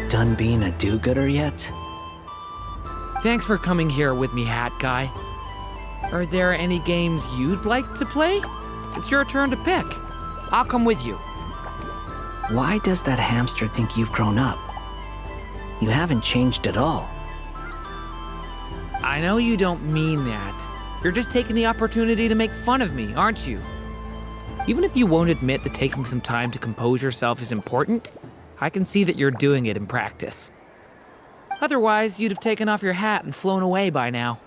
Done being a do-gooder yet? Thanks for coming here with me, Hat Guy. Are there any games you'd like to play? It's your turn to pick. I'll come with you. Why does that hamster think you've grown up? You haven't changed at all. I know you don't mean that. You're just taking the opportunity to make fun of me, aren't you? Even if you won't admit that taking some time to compose yourself is important, I can see that you're doing it in practice. Otherwise, you'd have taken off your hat and flown away by now.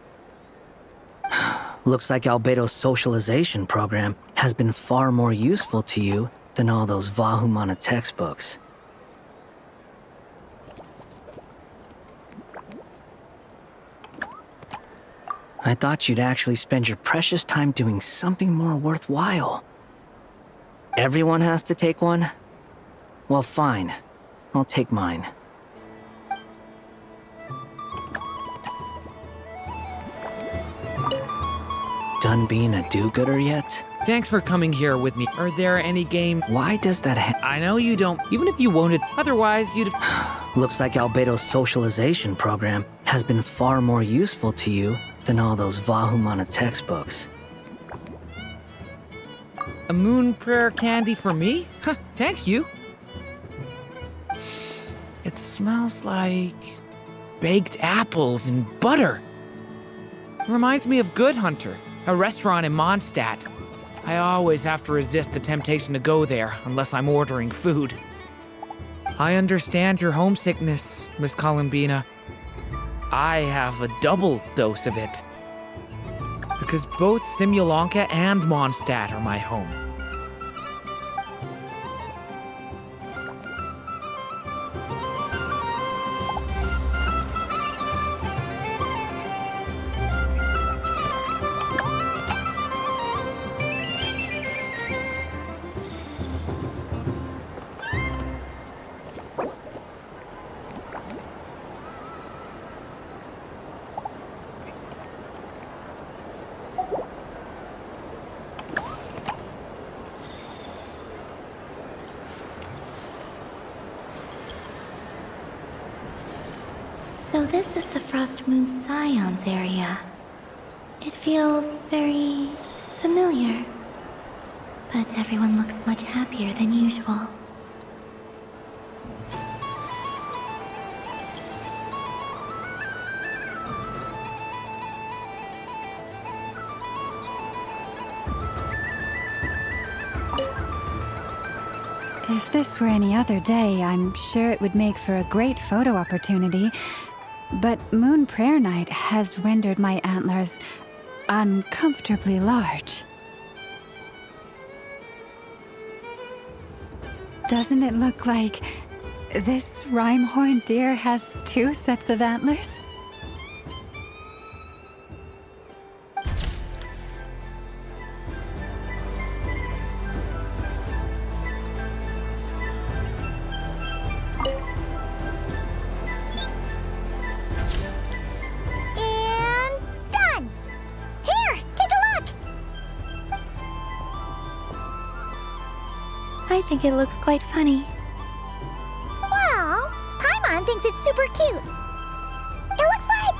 Looks like Albedo's socialization program has been far more useful to you than all those Vahumana textbooks. I thought you'd actually spend your precious time doing something more worthwhile. Everyone has to take one? Well, fine. I'll take mine. done being a do-gooder yet? Thanks for coming here with me. Are there any game? Why does that I know you don't. Even if you won't, otherwise you'd. Looks like Albedo's socialization program has been far more useful to you than all those Vahumana textbooks. A moon prayer candy for me? Huh, thank you. It smells like baked apples and butter. Reminds me of Good Hunter, a restaurant in Mondstadt. I always have to resist the temptation to go there unless I'm ordering food. I understand your homesickness, Miss Columbina. I have a double dose of it. Because both Simulanka and Mondstadt are my home. So this is the Frost Moon Scions area. It feels very familiar. But everyone looks much happier than usual. If this were any other day, I'm sure it would make for a great photo opportunity. But Moon Prayer Night has rendered my antlers uncomfortably large. Doesn't it look like this rhyme-horned deer has 2 sets of antlers? I think it looks quite funny. Well, Paimon thinks it's super cute. It looks like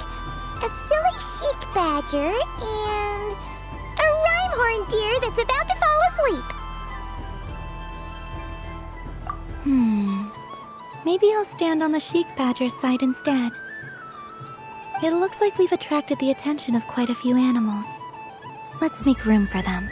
a silly chic badger and a rhyme-horned deer that's about to fall asleep. Maybe I'll stand on the chic badger's side instead. It looks like we've attracted the attention of quite a few animals. Let's make room for them.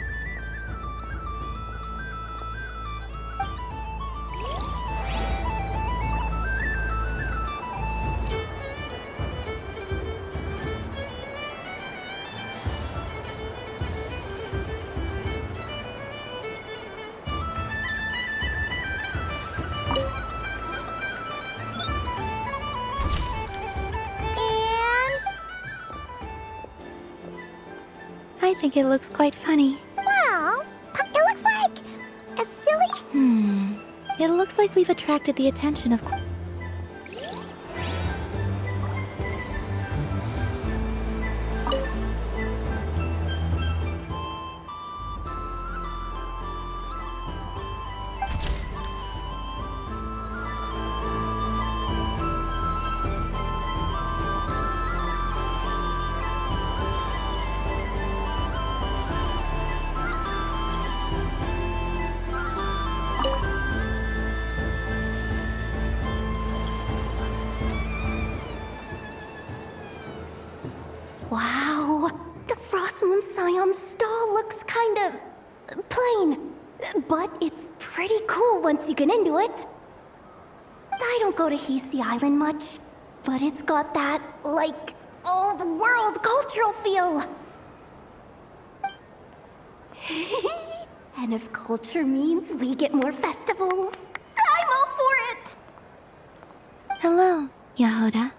I think it looks quite funny. Well, it looks like a silly... It looks like we've attracted the attention of... Wow, the Frost Moon Scion stall looks kind of plain, but it's pretty cool once you get into it. I don't go to Hisi Island much, but it's got that, like, old world cultural feel. And if culture means we get more festivals, I'm all for it! Hello, Yahoda.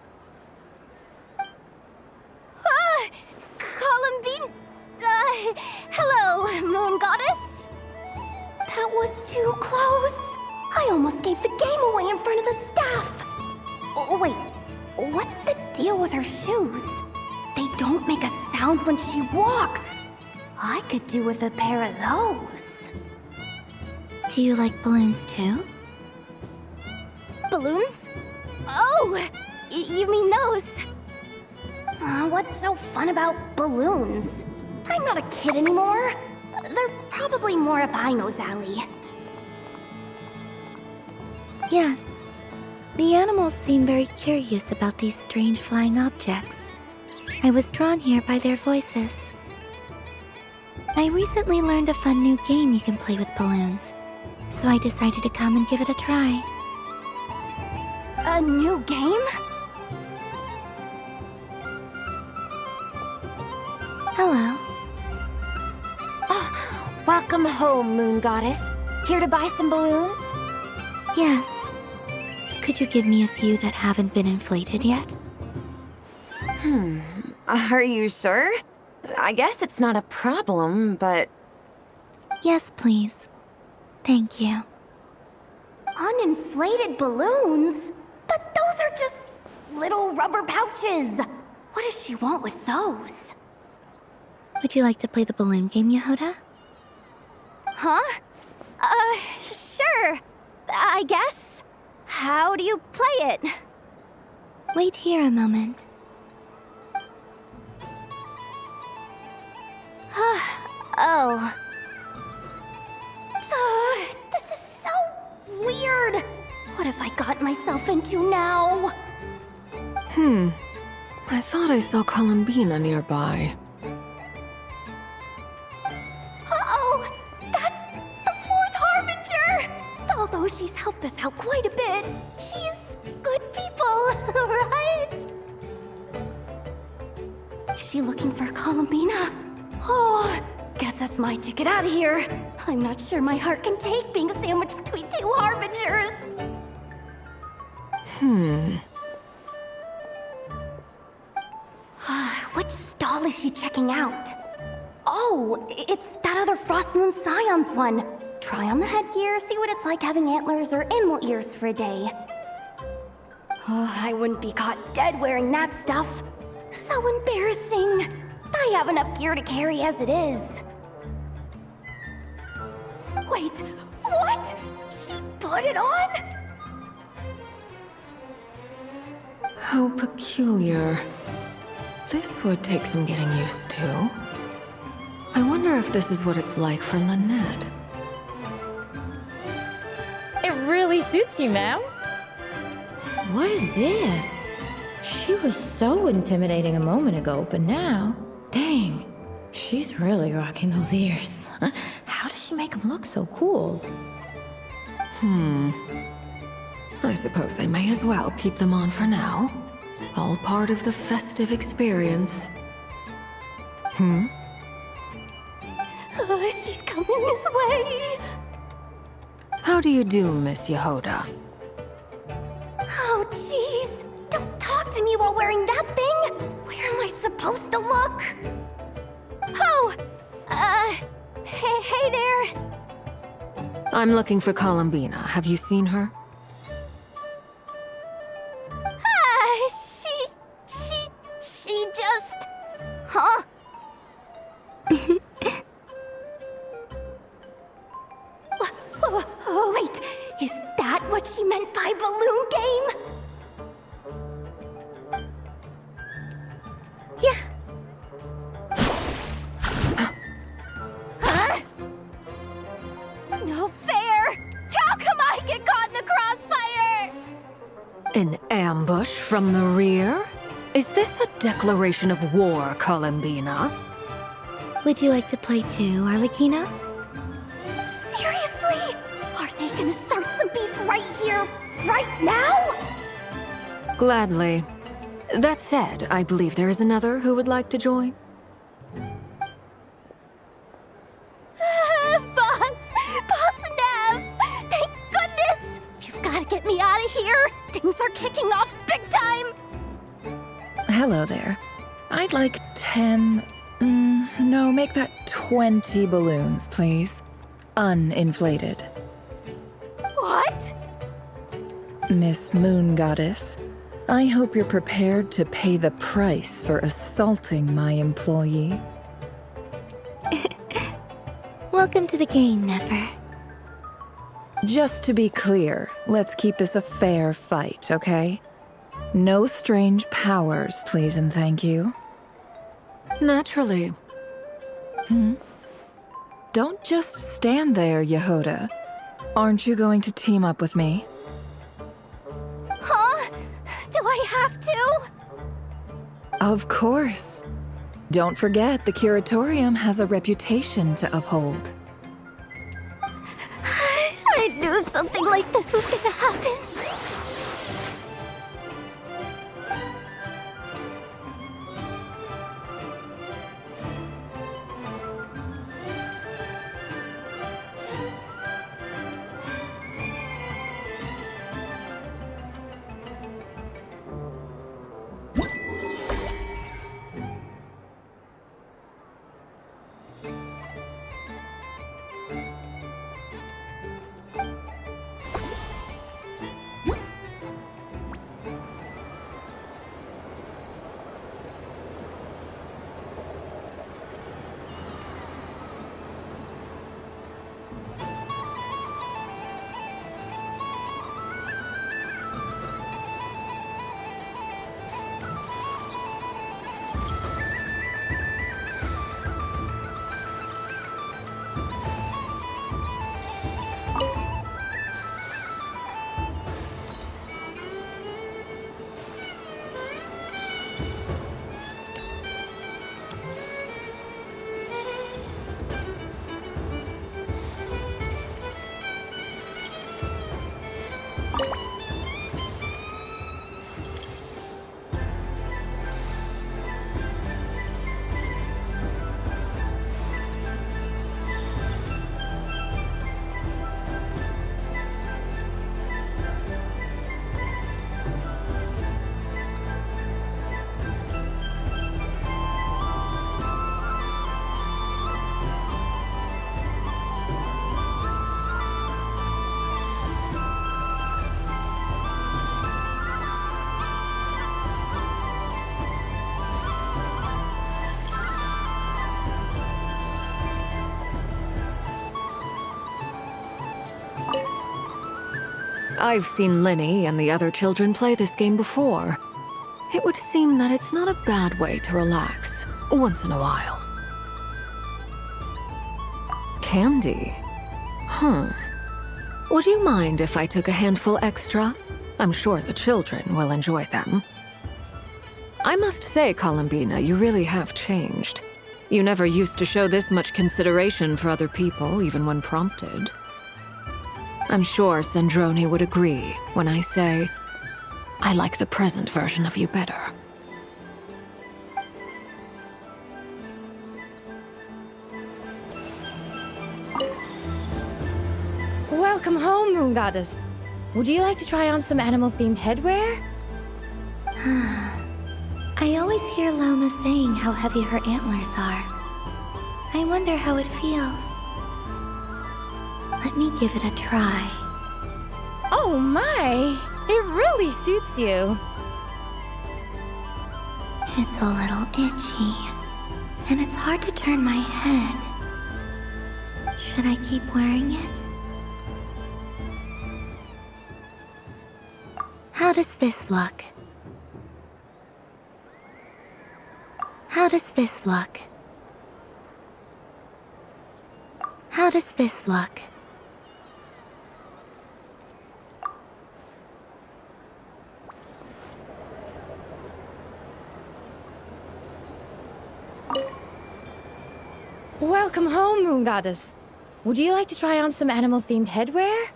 Hello, Moon Goddess. That was too close. I almost gave the game away in front of the staff. Oh, wait, what's the deal with her shoes? They don't make a sound when she walks. I could do with a pair of those. Do you like balloons too? Balloons? Oh, you mean those? What's so fun about balloons? I'm not a kid anymore. They're probably more up Aino's alley. Yes. The animals seem very curious about these strange flying objects. I was drawn here by their voices. I recently learned a fun new game you can play with balloons, so I decided to come and give it a try. A new game? Hello. Welcome home, Moon Goddess. Here to buy some balloons? Yes. Could you give me a few that haven't been inflated yet? Are you sure? I guess it's not a problem, but... Yes, please. Thank you. Uninflated balloons? But those are just little rubber pouches. What does she want with those? Would you like to play the balloon game, Yehoda? Huh? Sure. I guess. How do you play it? Wait here a moment. Oh. This is so weird. What have I got myself into now? I thought I saw Columbina nearby. Uh-oh! That's the fourth Harbinger! Although she's helped us out quite a bit, she's good people, right? Is she looking for Columbina? Oh, guess that's my ticket out of here. I'm not sure my heart can take being sandwiched between two Harbingers. Which stall is she checking out? Oh, it's that other Frost Moon Scions one. Try on the headgear, see what it's like having antlers or animal ears for a day. Oh, I wouldn't be caught dead wearing that stuff. So embarrassing. I have enough gear to carry as it is. Wait, what? She put it on? How peculiar. This would take some getting used to. I wonder if this is what it's like for Lynette. It really suits you, ma'am. What is this? She was so intimidating a moment ago, but now, dang, she's really rocking those ears. How does she make them look so cool? I suppose I may as well keep them on for now. All part of the festive experience. She's coming this way. How do you do, Miss Yehoda? Oh, jeez. Don't talk to me while wearing that thing. Where am I supposed to look? Oh, hey there. I'm looking for Columbina. Have you seen her? She just... Huh? Wait, is that what she meant by balloon game? Yeah. Huh? No fair! How come I get caught in the crossfire? An ambush from the rear? Is this a declaration of war, Columbina? Would you like to play too, Arlecchino? Seriously? Are they gonna start some beef right here, right now? Gladly. That said, I believe there is another who would like to join. Boss Nev! Thank goodness! You've gotta get me out of here! Things are kicking off big time! Hello there. I'd like 10... no, make that 20 balloons, please. Uninflated. What? Miss Moon Goddess, I hope you're prepared to pay the price for assaulting my employee. Welcome to the game, Nefer. Just to be clear, let's keep this a fair fight, okay? No strange powers, please and thank you. Naturally. Don't just stand there, Yehoda. Aren't you going to team up with me? Huh? Do I have to? Of course. Don't forget, the Curatorium has a reputation to uphold. I knew something like this was gonna happen. I've seen Linny and the other children play this game before. It would seem that it's not a bad way to relax, once in a while. Candy? Would you mind if I took a handful extra? I'm sure the children will enjoy them. I must say, Columbina, you really have changed. You never used to show this much consideration for other people, even when prompted. I'm sure Sandrone would agree when I say, I like the present version of you better. Welcome home, Moon Goddess. Would you like to try on some animal-themed headwear? I always hear Lauma saying how heavy her antlers are. I wonder how it feels. Let me give it a try. Oh my! It really suits you. It's a little itchy, and it's hard to turn my head. Should I keep wearing it? How does this look? How does this look? How does this look? Welcome home, Moon Goddess. Would you like to try on some animal-themed headwear?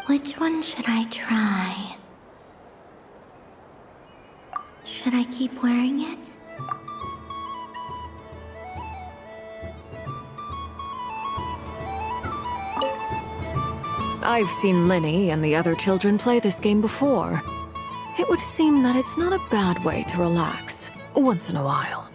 Which one should I try? Should I keep wearing it? I've seen Linny and the other children play this game before. It would seem that it's not a bad way to relax, once in a while.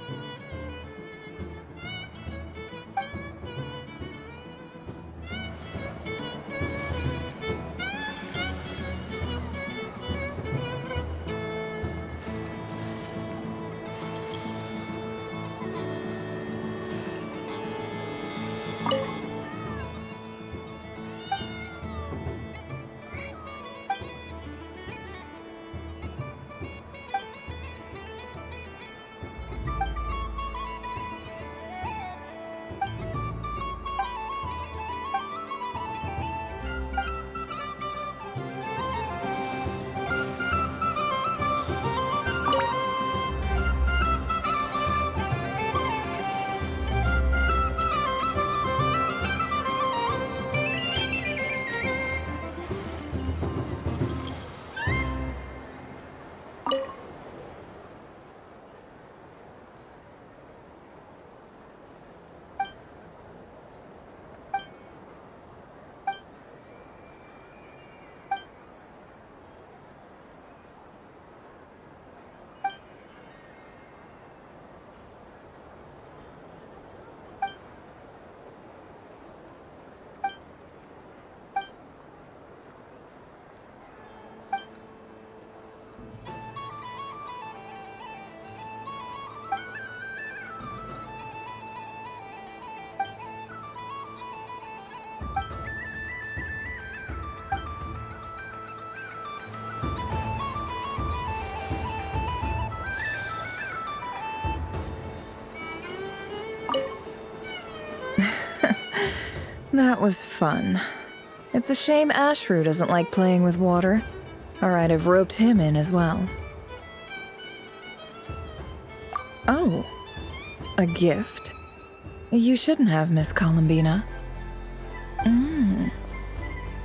That was fun. It's a shame Ashru doesn't like playing with water. Or I'd have roped him in as well. Oh. A gift? You shouldn't have, Miss Columbina.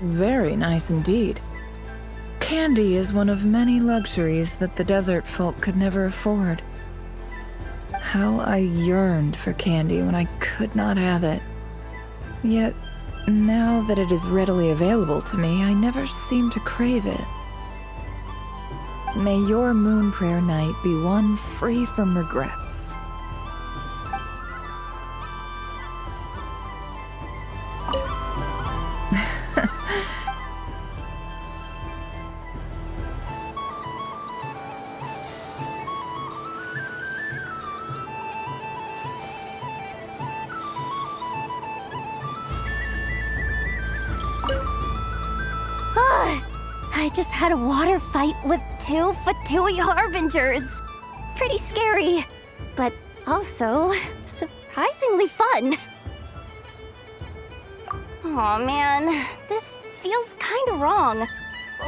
Very nice indeed. Candy is one of many luxuries that the desert folk could never afford. How I yearned for candy when I could not have it. Yet, now that it is readily available to me, I never seem to crave it. May your moon prayer night be one free from regrets. I just had a water fight with 2 Fatui Harbingers. Pretty scary, but also surprisingly fun. Aw, man, this feels kinda wrong.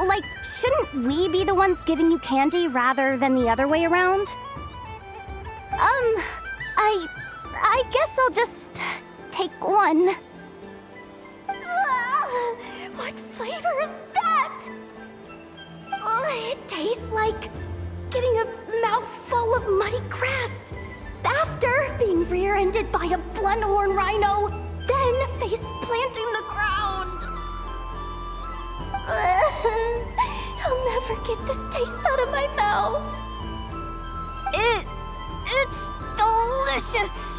Like, shouldn't we be the ones giving you candy rather than the other way around? I guess I'll just take one. What flavor is that? It tastes like getting a mouthful of muddy grass after being rear-ended by a blunt-horn rhino, then face-planting the ground. I'll never get this taste out of my mouth. It's delicious.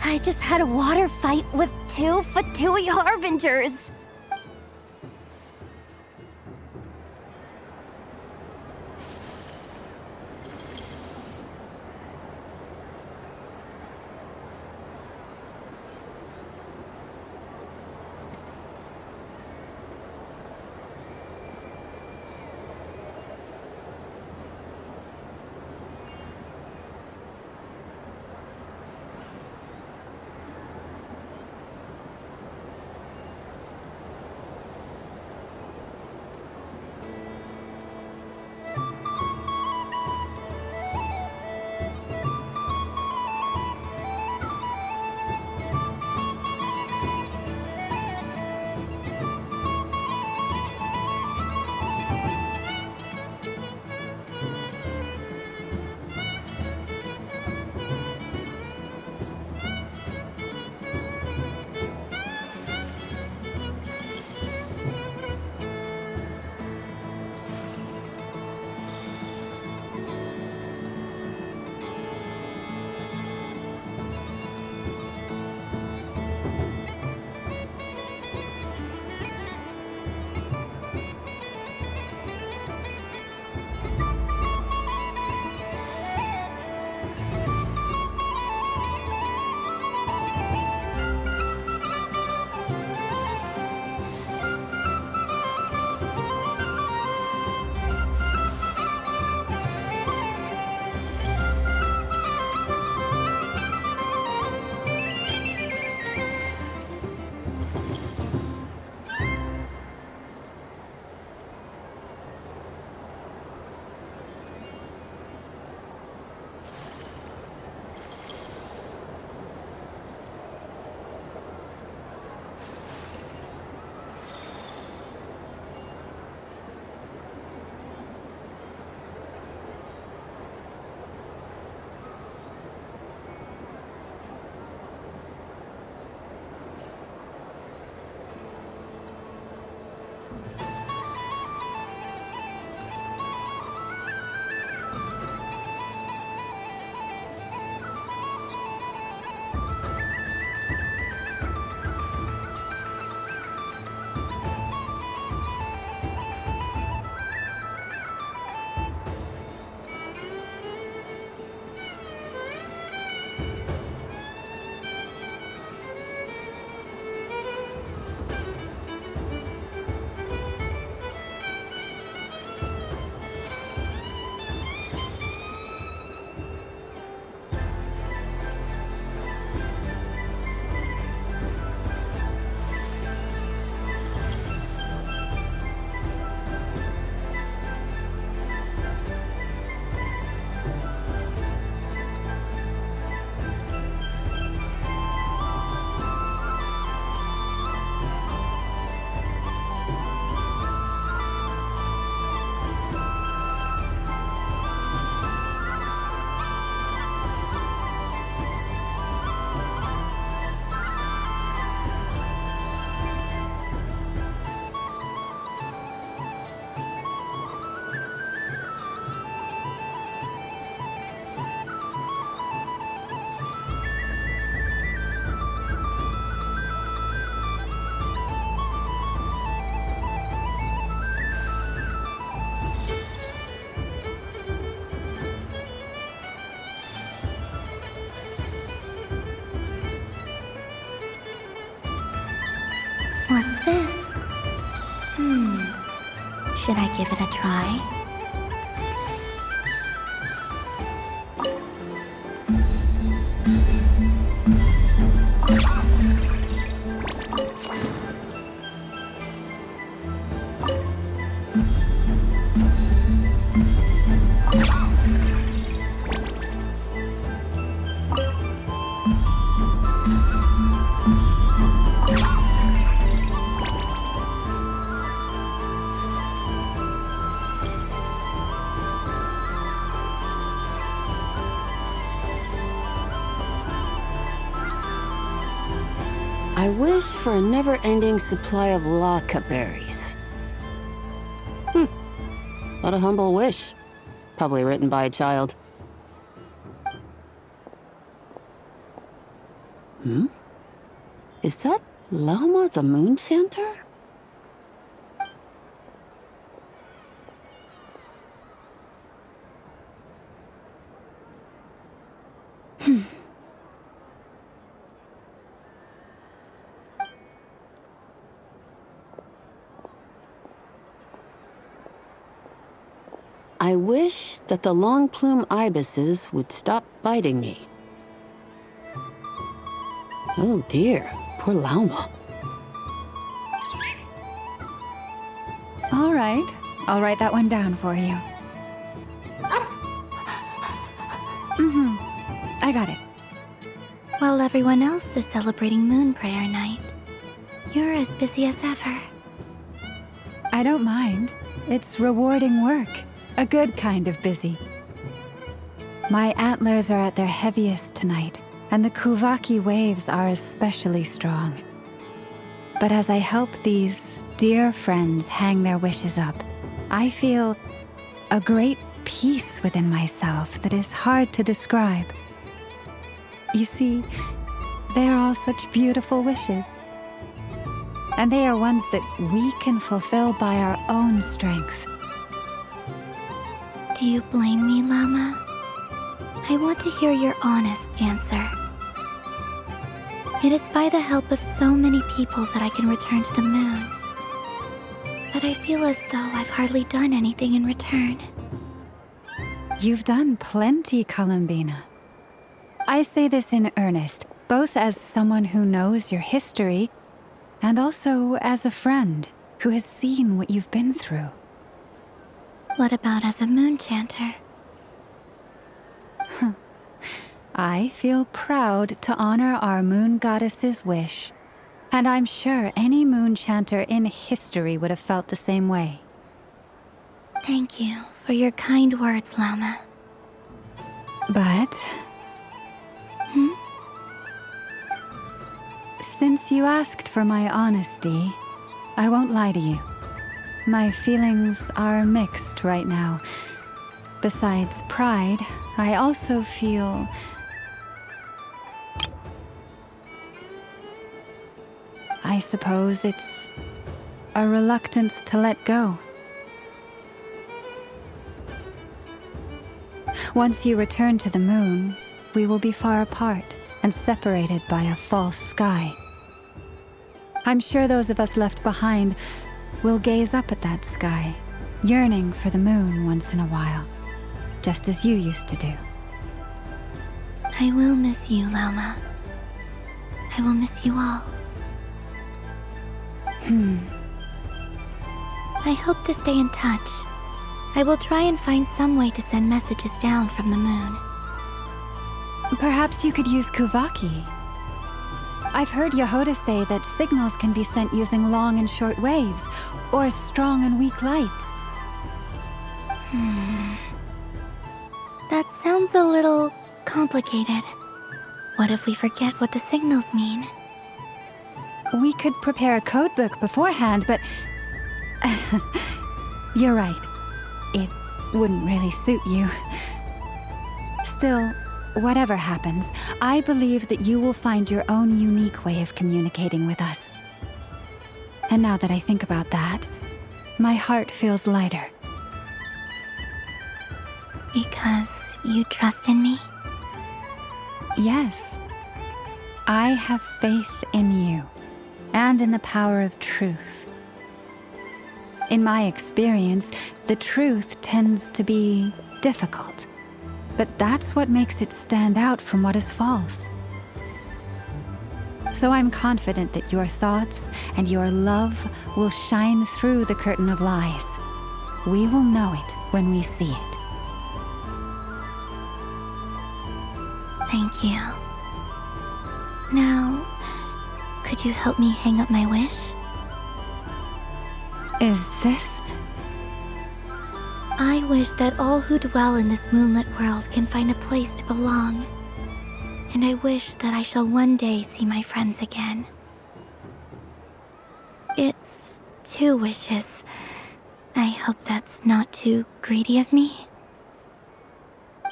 I just had a water fight with 2 Fatui Harbingers. Should I give it a try? I wish for a never-ending supply of laka berries. What a humble wish. Probably written by a child. Is that Llama the Moon Chanter? I wish that the long plume ibises would stop biting me. Oh dear, poor Llama. All right, I'll write that one down for you. I got it. While everyone else is celebrating Moon Prayer Night, you're as busy as ever. I don't mind. It's rewarding work. A good kind of busy. My antlers are at their heaviest tonight, and the Kuvaki waves are especially strong. But as I help these dear friends hang their wishes up, I feel a great peace within myself that is hard to describe. You see, they are all such beautiful wishes. And they are ones that we can fulfill by our own strength. Do you blame me, Llama? I want to hear your honest answer. It is by the help of so many people that I can return to the moon. But I feel as though I've hardly done anything in return. You've done plenty, Columbina. I say this in earnest, both as someone who knows your history, and also as a friend who has seen what you've been through. What about as a moon chanter? I feel proud to honor our moon goddess's wish, and I'm sure any moon chanter in history would have felt the same way. Thank you for your kind words, Llama. But... Since you asked for my honesty, I won't lie to you. My feelings are mixed right now. Besides pride, I also feel... I suppose it's a reluctance to let go. Once you return to the moon, we will be far apart and separated by a false sky. I'm sure those of us left behind will gaze up at that sky, yearning for the moon once in a while, just as you used to do. I will miss you, Llama. I will miss you all. I hope to stay in touch. I will try and find some way to send messages down from the moon. Perhaps you could use Kuvaki. I've heard Yehoda say that signals can be sent using long and short waves, or strong and weak lights. That sounds a little complicated. What if we forget what the signals mean? We could prepare a codebook beforehand, but... You're right. It wouldn't really suit you. Still, whatever happens, I believe that you will find your own unique way of communicating with us. And now that I think about that, my heart feels lighter. Because you trust in me? Yes. I have faith in you, and in the power of truth. In my experience, the truth tends to be difficult. But that's what makes it stand out from what is false. So I'm confident that your thoughts and your love will shine through the curtain of lies. We will know it when we see it. Thank you. Now, could you help me hang up my wish? Is this? I wish that all who dwell in this moonlit world can find a place to belong. And I wish that I shall one day see my friends again. It's 2 wishes. I hope that's not too greedy of me.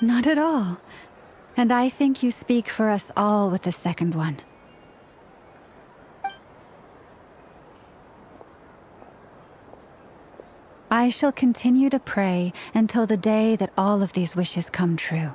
Not at all. And I think you speak for us all with the second one. I shall continue to pray until the day that all of these wishes come true.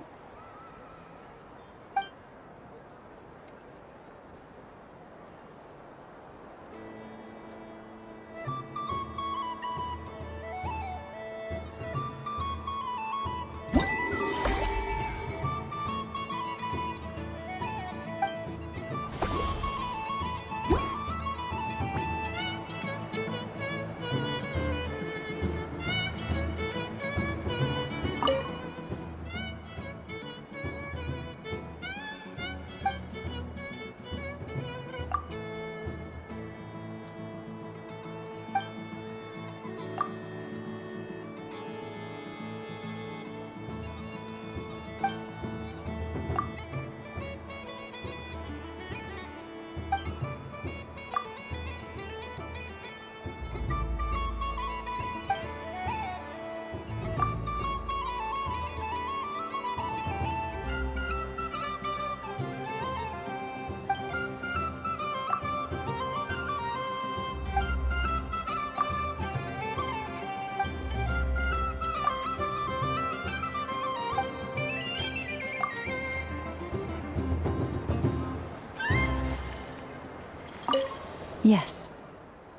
Yes.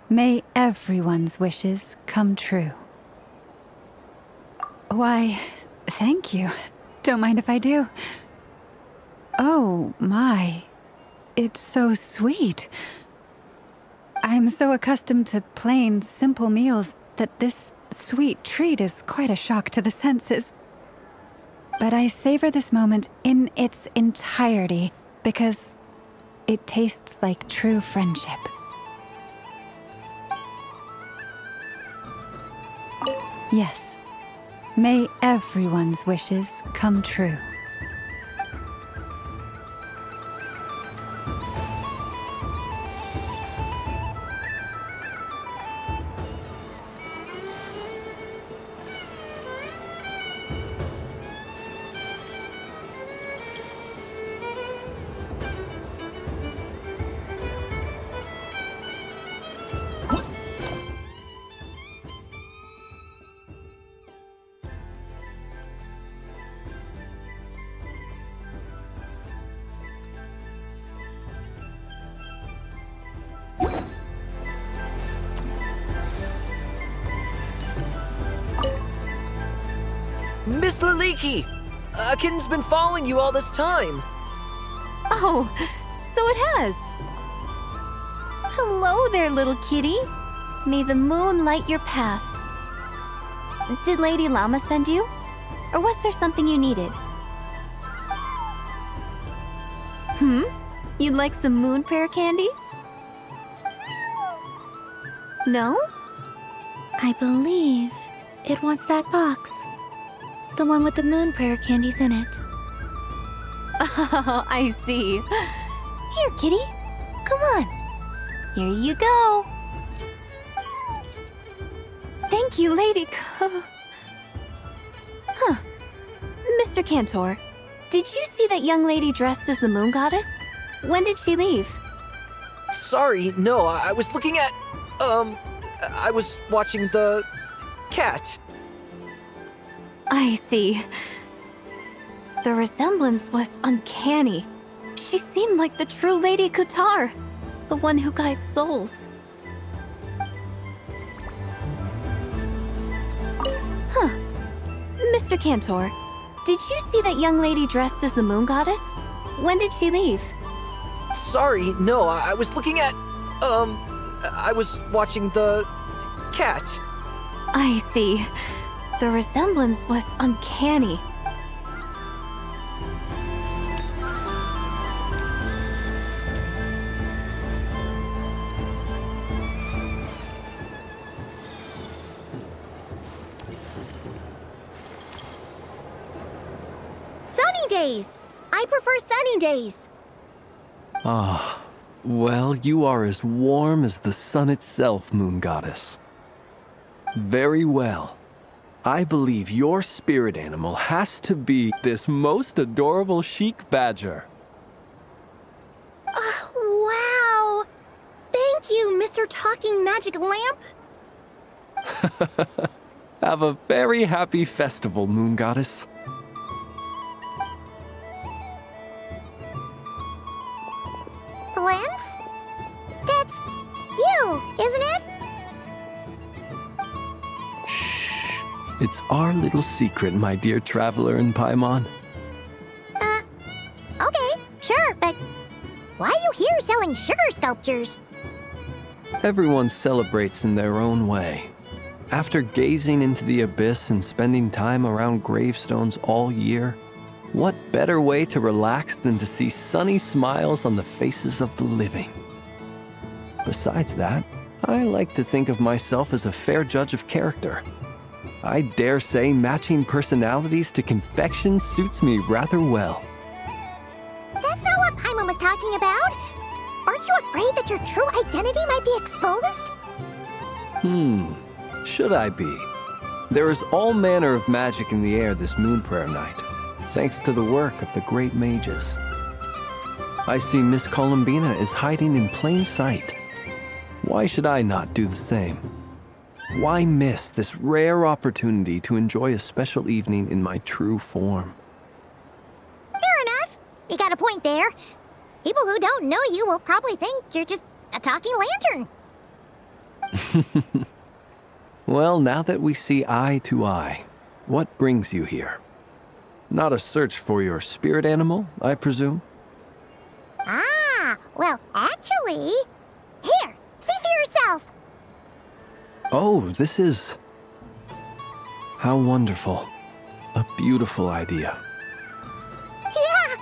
May everyone's wishes come true. Why, thank you. Don't mind if I do. Oh, my. It's so sweet. I'm so accustomed to plain, simple meals that this sweet treat is quite a shock to the senses. But I savor this moment in its entirety because it tastes like true friendship. Yes. May everyone's wishes come true. Miss Laliki! A kitten's been following you all this time. Oh, so it has. Hello there, little kitty. May the moon light your path. Did Lady Llama send you? Or was there something you needed? You'd like some moon prayer candies? No? I believe it wants that box. The one with the moon prayer candies in it. Oh, I see. Here, kitty. Come on. Here you go. Thank you, Lady Mr. Cantor, did you see that young lady dressed as the moon goddess? When did she leave? Sorry, no, I was looking at... I was watching the... cat. I see. The resemblance was uncanny. She seemed like the true Lady Kutar, the one who guides souls. Mr. Cantor, did you see that young lady dressed as the moon goddess? When did she leave? Sorry, no, I was looking at. I was watching the cat. I see. The resemblance was uncanny. Sunny days! I prefer sunny days. Ah, well, you are as warm as the sun itself, Moon Goddess. Very well. I believe your spirit animal has to be this most adorable chic badger. Wow! Thank you, Mr. Talking Magic Lamp. Have a very happy festival, Moon Goddess. Lance? That's you, isn't it? It's our little secret, my dear traveler in Paimon. Okay, sure, but why are you here selling sugar sculptures? Everyone celebrates in their own way. After gazing into the abyss and spending time around gravestones all year, what better way to relax than to see sunny smiles on the faces of the living? Besides that, I like to think of myself as a fair judge of character. I dare say matching personalities to confection suits me rather well. That's not what Paimon was talking about. Aren't you afraid that your true identity might be exposed? Should I be? There is all manner of magic in the air this moon prayer night, thanks to the work of the great mages. I see Miss Columbina is hiding in plain sight. Why should I not do the same? Why miss this rare opportunity to enjoy a special evening in my true form? Fair enough. You got a point there. People who don't know you will probably think you're just a talking lantern. Well, now that we see eye to eye, what brings you here? Not a search for your spirit animal, I presume? Ah, well, actually... Here, see for yourself. Oh, this is... How wonderful. A beautiful idea. Yeah,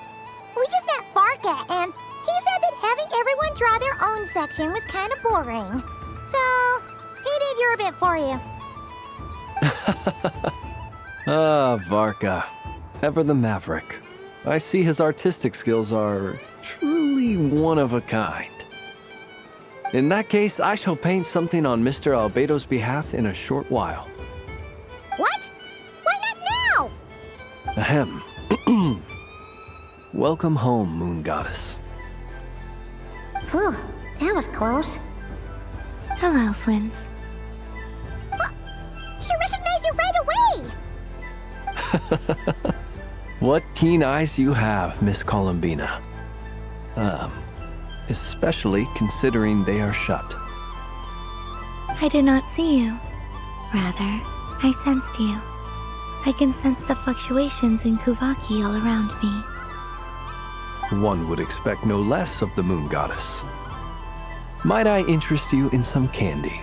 we just met Barca, and he said that having everyone draw their own section was kind of boring. So, he did your bit for you. Ah, Varka. Ever the maverick. I see his artistic skills are truly one of a kind. In that case, I shall paint something on Mr. Albedo's behalf in a short while. What? Why not now? Ahem. Welcome home, Moon Goddess. Phew, that was close. Hello, Flins. She recognized you right away! What keen eyes you have, Miss Columbina. Especially considering they are shut. I did not see you. Rather, I sensed you. I can sense the fluctuations in Kuvaki all around me. One would expect no less of the Moon Goddess. Might I interest you in some candy?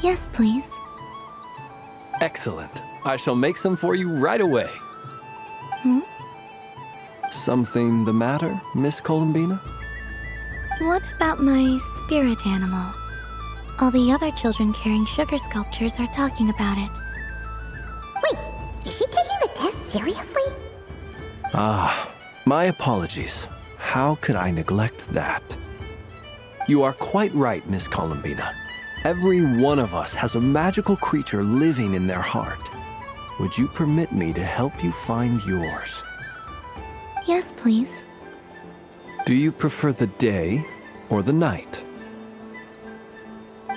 Yes, please. Excellent. I shall make some for you right away. Something the matter, Miss Columbina? What about my spirit animal? All the other children carrying sugar sculptures are talking about it. Wait, is she taking the test seriously? Ah, my apologies. How could I neglect that? You are quite right, Miss Columbina. Every one of us has a magical creature living in their heart. Would you permit me to help you find yours? Yes, please. Do you prefer the day or the night?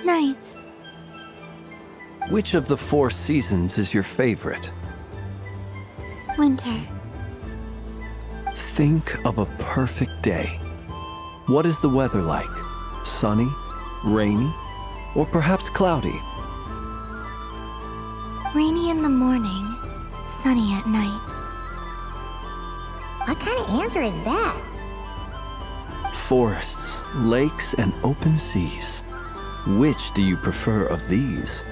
Night. Which of the 4 seasons is your favorite? Winter. Think of a perfect day. What is the weather like? Sunny, rainy, or perhaps cloudy? Rainy in the morning, sunny at night. What kind of answer is that? Forests, lakes, and open seas. Which do you prefer of these?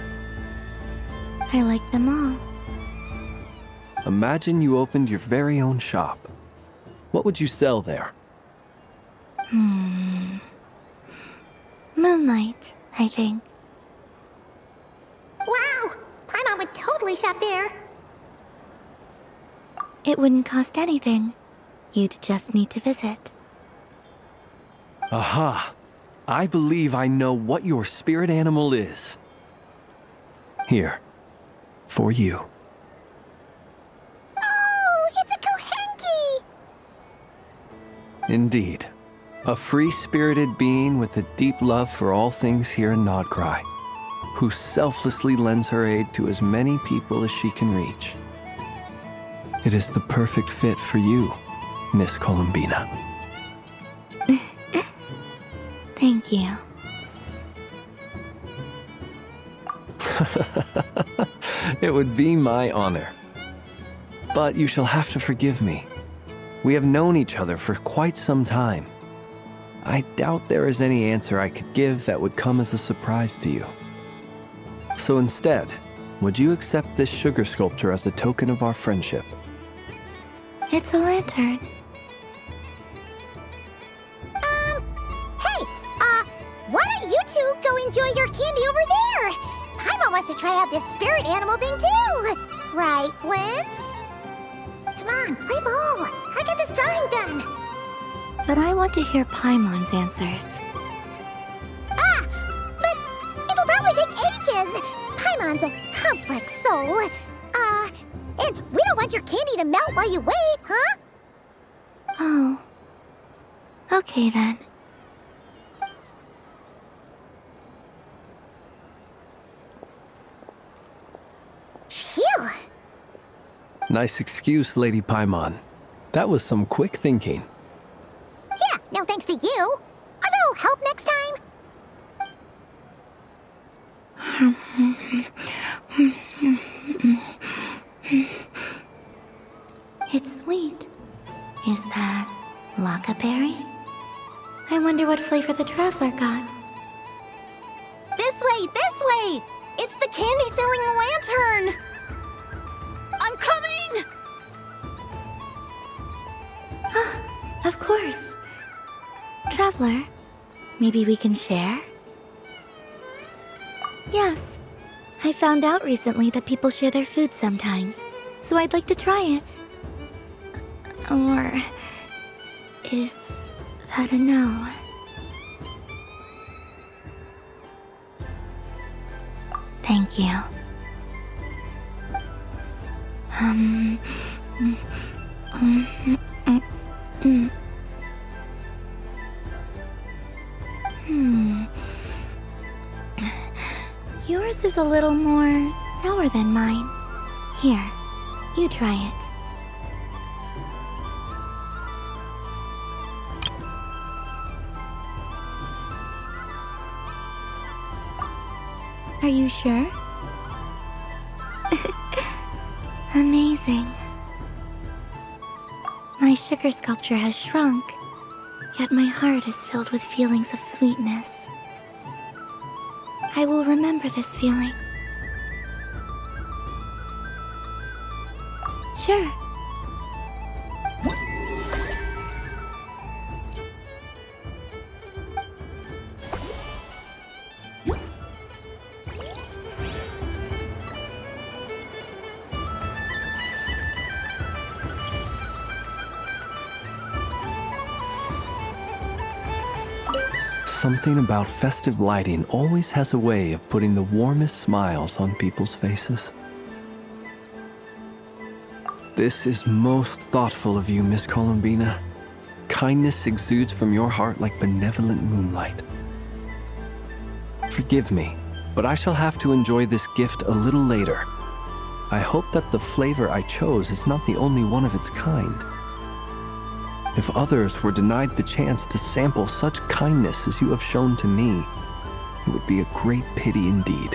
I like them all. Imagine you opened your very own shop. What would you sell there? Moonlight, I think. Wow! Paimon would totally shop there. It wouldn't cost anything. You'd just need to visit. Aha! I believe I know what your spirit animal is. Here, for you. Oh, it's a Kohenki! Indeed. A free-spirited being with a deep love for all things here in Nodcry, who selflessly lends her aid to as many people as she can reach. It is the perfect fit for you, Miss Columbina. Thank you. It would be my honor. But you shall have to forgive me. We have known each other for quite some time. I doubt there is any answer I could give that would come as a surprise to you. So instead, would you accept this sugar sculpture as a token of our friendship? It's a lantern. Hey, why don't you two go enjoy your candy over there? Paimon wants to try out this spirit animal thing too. Right, Flint's? Come on, play ball. I get this drawing done. But I want to hear Paimon's answers. But it will probably take ages. Paimon's a complex soul. And we don't want your candy to melt while you wait, huh? Oh. Okay then. Phew. Nice excuse, Lady Paimon. That was some quick thinking. Yeah, no thanks to you. A little help next time. It's sweet. Is that Lockaberry? I wonder what flavor the traveler got. This way, this way! It's the candy-selling lantern! I'm coming! Of course. Traveler, maybe we can share? Yes. I found out recently that people share their food sometimes, so I'd like to try it. Or is that a no? Thank you. Yours is a little more sour than mine. Here, you try it. Are you sure? Amazing. My sugar sculpture has shrunk, yet my heart is filled with feelings of sweetness. I will remember this feeling. Sure. Something about festive lighting always has a way of putting the warmest smiles on people's faces. This is most thoughtful of you, Miss Columbina. Kindness exudes from your heart like benevolent moonlight. Forgive me, but I shall have to enjoy this gift a little later. I hope that the flavor I chose is not the only one of its kind. If others were denied the chance to sample such kindness as you have shown to me, it would be a great pity indeed.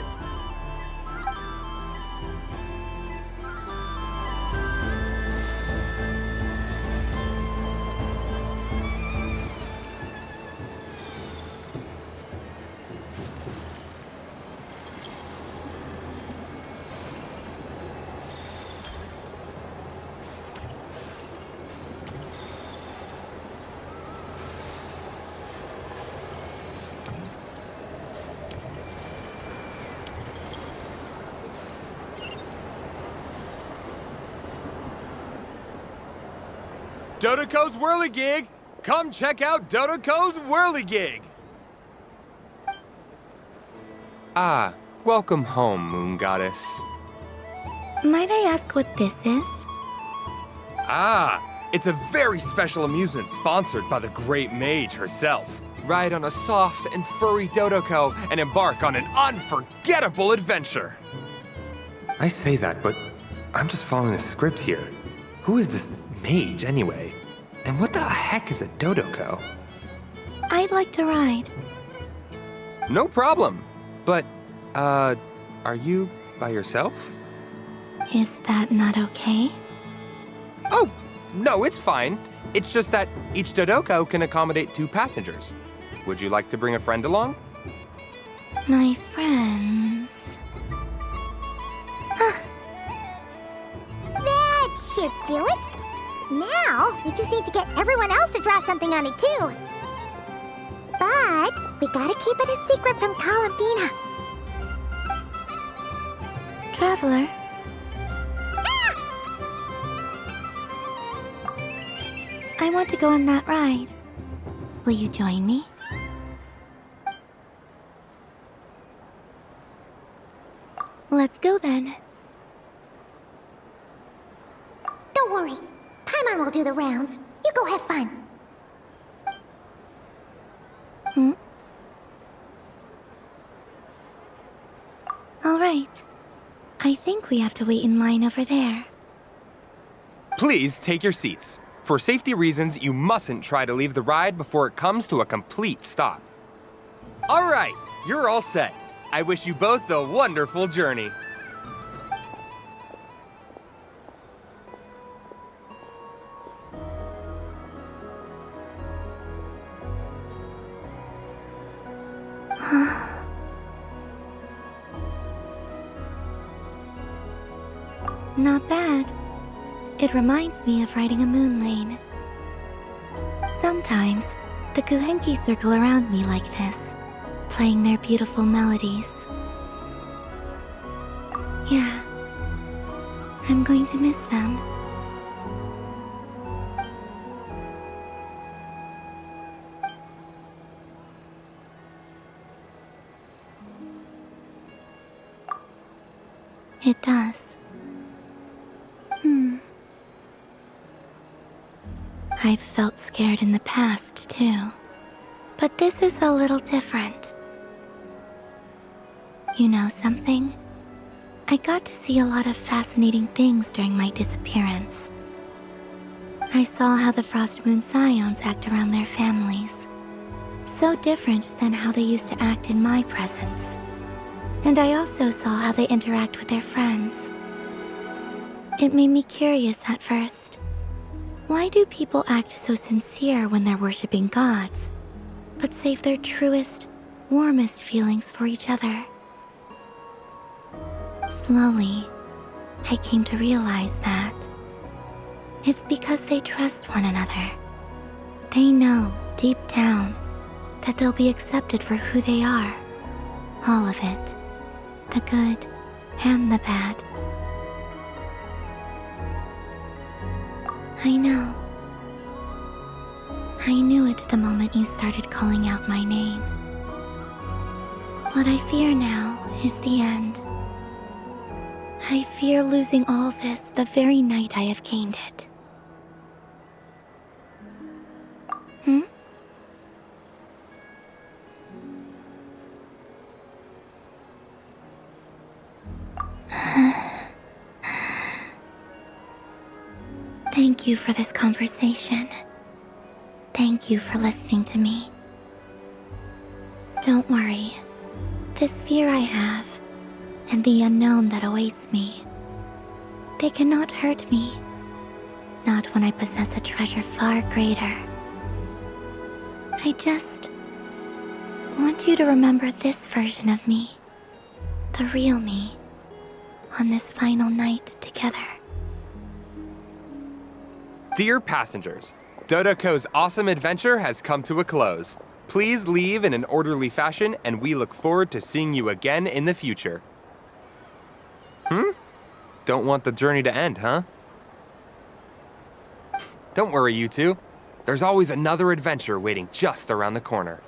Dodoko's Whirligig! Come check out Dodoko's Whirligig! Ah, welcome home, Moon Goddess. Might I ask what this is? Ah, it's a very special amusement sponsored by the great mage herself. Ride on a soft and furry Dodoko and embark on an unforgettable adventure. I say that, but I'm just following a script here. Who is this mage, anyway? And what the heck is a Dodoko? I'd like to ride. No problem. But, are you by yourself? Is that not okay? Oh, no, it's fine. It's just that each Dodoko can accommodate 2 passengers. Would you like to bring a friend along? My friends. That should do it. Now, we just need to get everyone else to draw something on it, too. But we gotta keep it a secret from Columbina. Traveler. I want to go on that ride. Will you join me? Let's go then. Don't worry. Paimon will do the rounds. You go have fun. All right. I think we have to wait in line over there. Please take your seats. For safety reasons, you mustn't try to leave the ride before it comes to a complete stop. All right, you're all set. I wish you both a wonderful journey. Not bad. It reminds me of riding a moon lane. Sometimes, the Kuhenki circle around me like this, playing their beautiful melodies. Yeah, I'm going to miss them. It does. I've felt scared in the past, too. But this is a little different. You know something? I got to see a lot of fascinating things during my disappearance. I saw how the Frost Moon Scions act around their families. So different than how they used to act in my presence. And I also saw how they interact with their friends. It made me curious at first. Why do people act so sincere when they're worshipping gods, but save their truest, warmest feelings for each other? Slowly, I came to realize that it's because they trust one another. They know, deep down, that they'll be accepted for who they are. All of it. The good and the bad. I know. I knew it the moment you started calling out my name. What I fear now is the end. I fear losing all this the very night I have gained it. Thank you for this conversation. Thank you for listening to me. Don't worry. This fear I have, and the unknown that awaits me, they cannot hurt me. Not when I possess a treasure far greater. I just want you to remember this version of me, the real me, on this final night together. Dear passengers, Dodoko's awesome adventure has come to a close. Please leave in an orderly fashion, and we look forward to seeing you again in the future. Don't want the journey to end, huh? Don't worry, you two. There's always another adventure waiting just around the corner.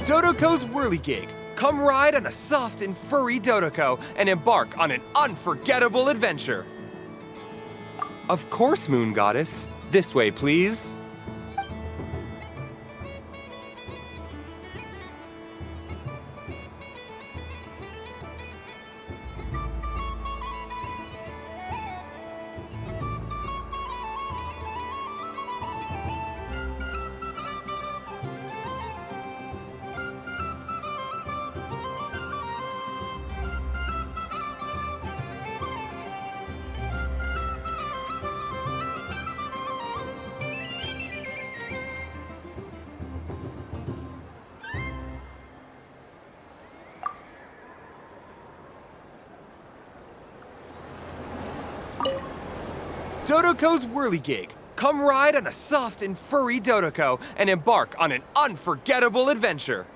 Dodoko's Whirligig. Come ride on a soft and furry Dodoko and embark on an unforgettable adventure. Of course, Moon Goddess. This way, please. Dodoko's Whirligig. Come ride on a soft and furry Dodoko and embark on an unforgettable adventure.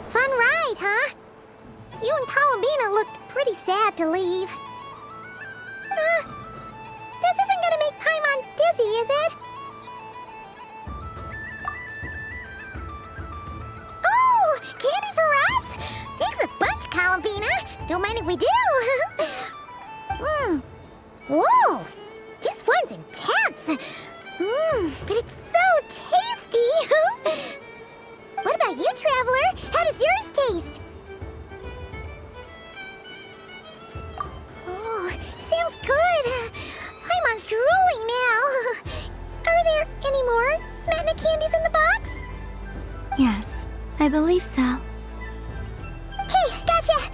Fun ride, huh? You and Columbina looked pretty sad to leave. This isn't gonna make Paimon dizzy, is it? Oh, candy for us? Thanks a bunch, Columbina. Don't mind if we do. Whoa, this one's intense. But it's so tasty. What about you, Traveler? How does yours taste? Oh, sounds good. Paimon's drooling now. Are there any more Smatna candies in the box? Yes, I believe so. Okay, gotcha.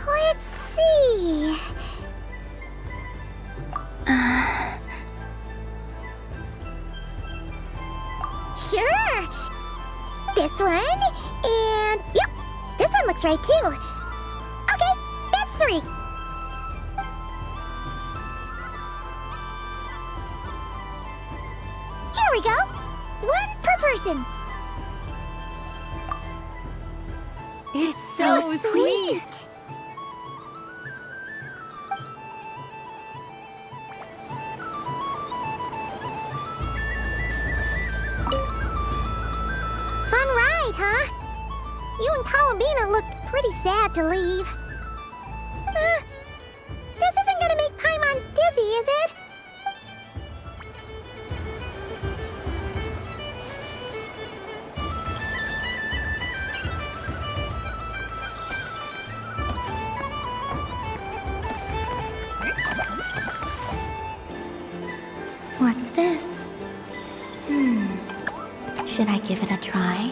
Let's see. Sure. This one, and yep, this one looks right too. Okay, that's 3. Here we go. 1 per person. It's so sweet. Fun ride, huh? You and Columbina looked pretty sad to leave. This isn't gonna make Paimon dizzy, is it? What's this? Should I give it a try?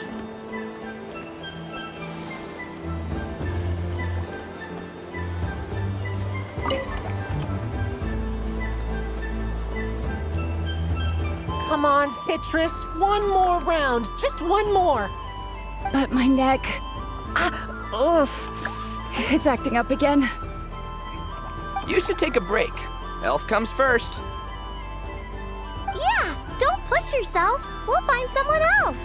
Come on, Citrus. One more round. Just one more. But my neck. It's acting up again. You should take a break. Health comes first. Yeah, don't push yourself. We'll find someone else.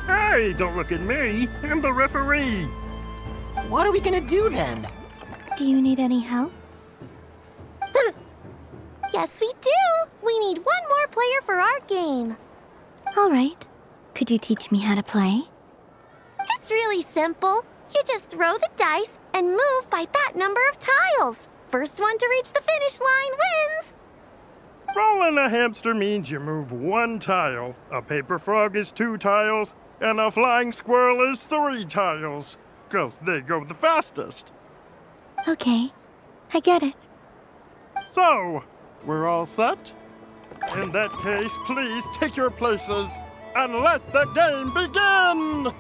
Hey, don't look at me. I'm the referee. What are we gonna do then? Do you need any help? Yes, we do. We need one more player for our game. All right. Could you teach me how to play? It's really simple. You just throw the dice and move by that number of tiles. First one to reach the finish line wins. Rolling a hamster means you move 1 tile. A paper frog is 2 tiles, and a flying squirrel is 3 tiles. 'Cause they go the fastest. Okay, I get it. So, we're all set? In that case, please take your places and let the game begin!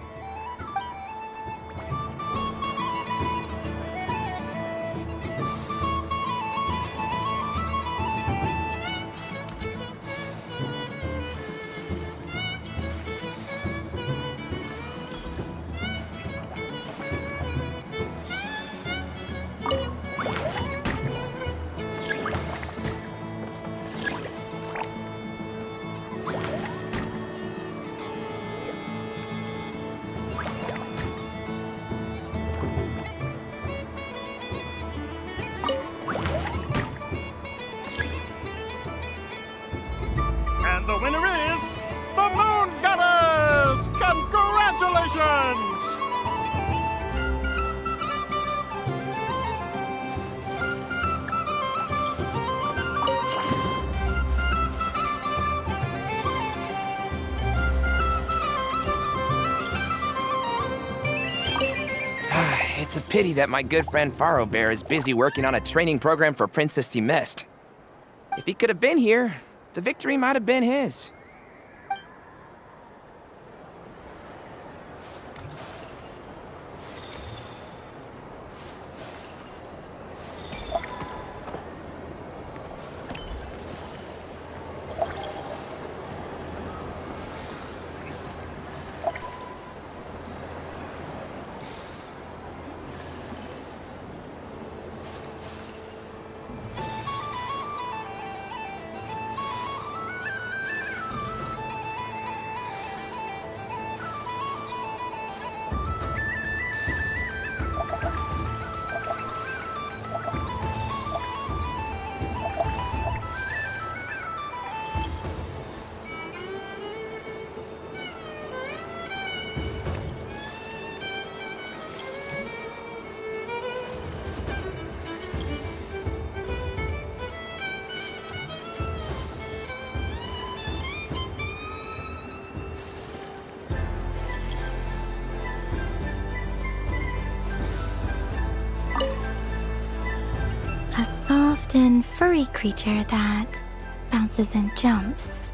Congratulations! It's a pity that my good friend Faro Bear is busy working on a training program for Princess Mist. If he could have been here, the victory might have been his. A soft and furry creature that bounces and jumps.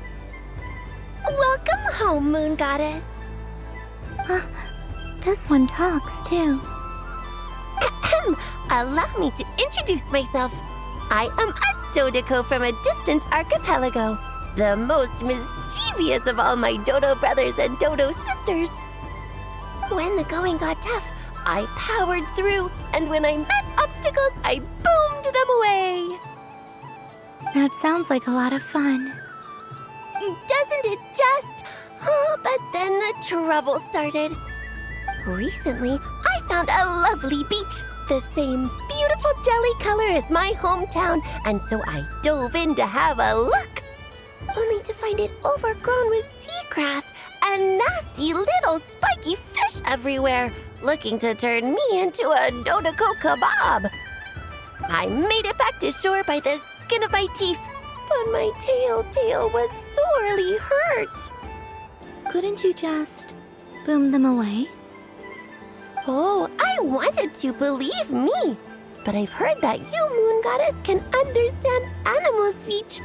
Welcome home, Moon Goddess. This one talks too. Allow me to introduce myself. I am a Dodoco from a distant archipelago, the most mischievous of all my Dodo brothers and Dodo sisters. When the going got tough, I powered through, and when I met obstacles, I boomed them away. That sounds like a lot of fun. Doesn't it just? Oh, but then the trouble started. Recently, I found a lovely beach, the same beautiful jelly color as my hometown, and so I dove in to have a look. Only to find it overgrown with seagrass and nasty little spiky fish everywhere, looking to turn me into a Dodoco kebab. I made it back to shore by the skin of my teeth, but my tail was sorely hurt. Couldn't you just boom them away? Oh, I wanted to, believe me. But I've heard that you, Moon Goddess, can understand animal speech.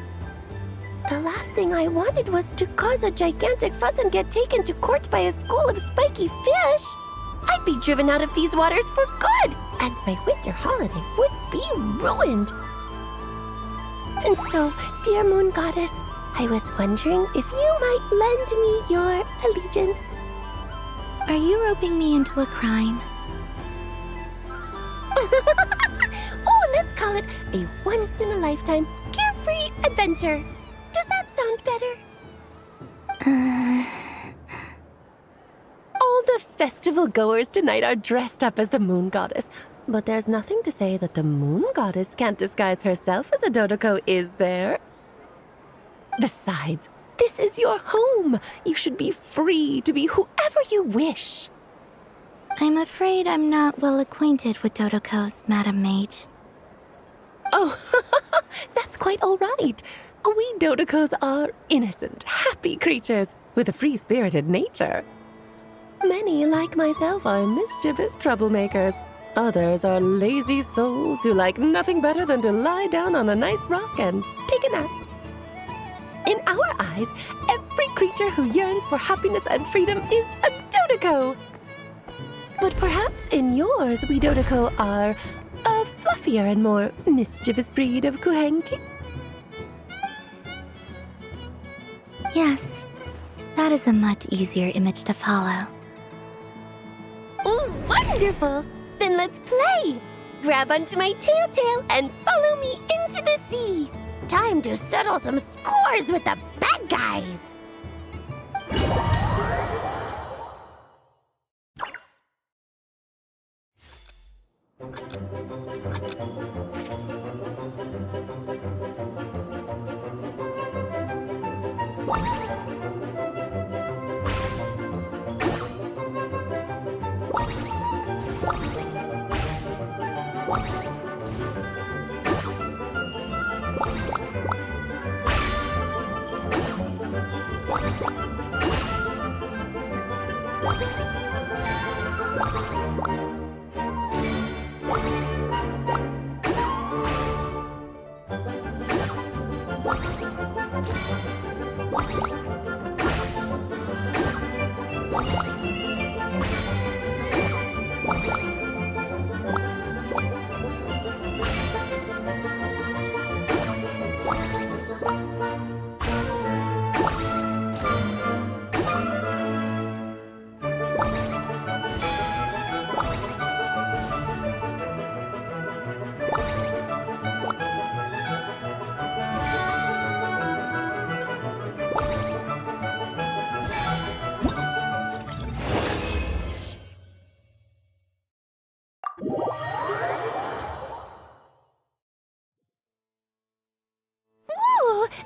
The last thing I wanted was to cause a gigantic fuss and get taken to court by a school of spiky fish. I'd be driven out of these waters for good, and my winter holiday would be ruined. And so, dear Moon Goddess, I was wondering if you might lend me your allegiance. Are you roping me into a crime? Oh, let's call it a once-in-a-lifetime carefree adventure. Does that sound better? All the festival goers tonight are dressed up as the Moon Goddess, but there's nothing to say that the Moon Goddess can't disguise herself as a Dodoco, is there? Besides, this is your home. You should be free to be whoever you wish. I'm afraid I'm not well acquainted with Dodocos, Madam Mage. Oh, that's quite all right. We Dodocos are innocent, happy creatures with a free-spirited nature. Many, like myself, are mischievous troublemakers. Others are lazy souls who like nothing better than to lie down on a nice rock and take a nap. In our eyes, every creature who yearns for happiness and freedom is a Dodoco. But perhaps in yours, we Dodoco are a fluffier and more mischievous breed of Kuhenki. Yes, that is a much easier image to follow. Oh, wonderful! Then let's play! Grab onto my tail and follow me into the sea! Time to settle some scores with the bad guys! Ooh,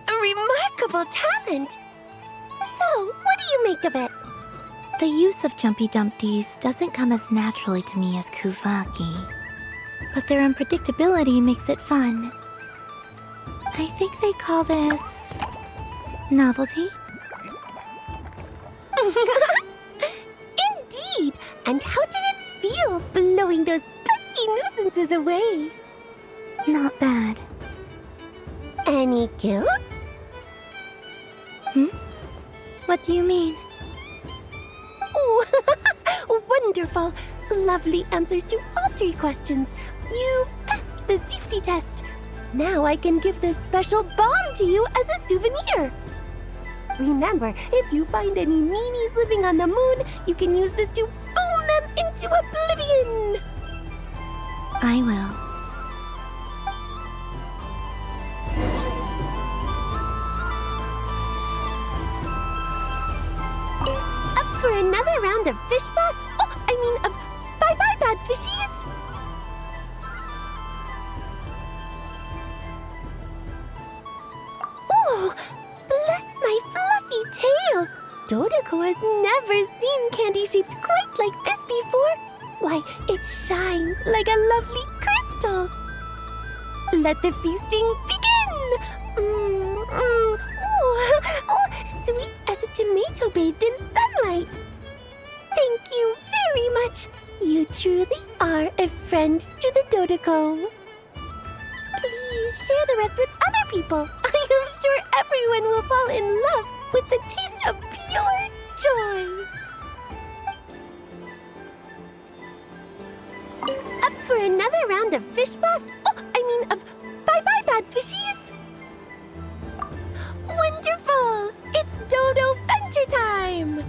a remarkable talent! So, what do you make of it? The use of Jumpy Dumpties doesn't come as naturally to me as Kuvaki, but their unpredictability makes it fun. I think they call this novelty. Indeed! And how did it feel blowing those pesky nuisances away? Not bad. Any guilt? What do you mean? Oh, wonderful! Lovely answers to all 3 questions. You've passed the safety test. Now I can give this special bomb to you as a souvenir. Remember, if you find any meanies living on the moon, you can use this to boom them into oblivion. I will. Up for another round of fish blast? Oh, I mean of bye-bye bad fishies. Oh, bless my fluffy tail. Dodoko has never seen candy shaped quite like this before. Why, it shines like a lovely crystal. Let the feasting begin. Oh, sweet as a tomato bathed in sunlight. Thank you very much. You truly are a friend to the Dodoko. Please share the rest with other people. I am sure everyone will fall in love with the taste of pure joy. Up for another round of fish blast? Oh, I mean of bye-bye bad fishies. Wonderful! It's Dodo Venture Time!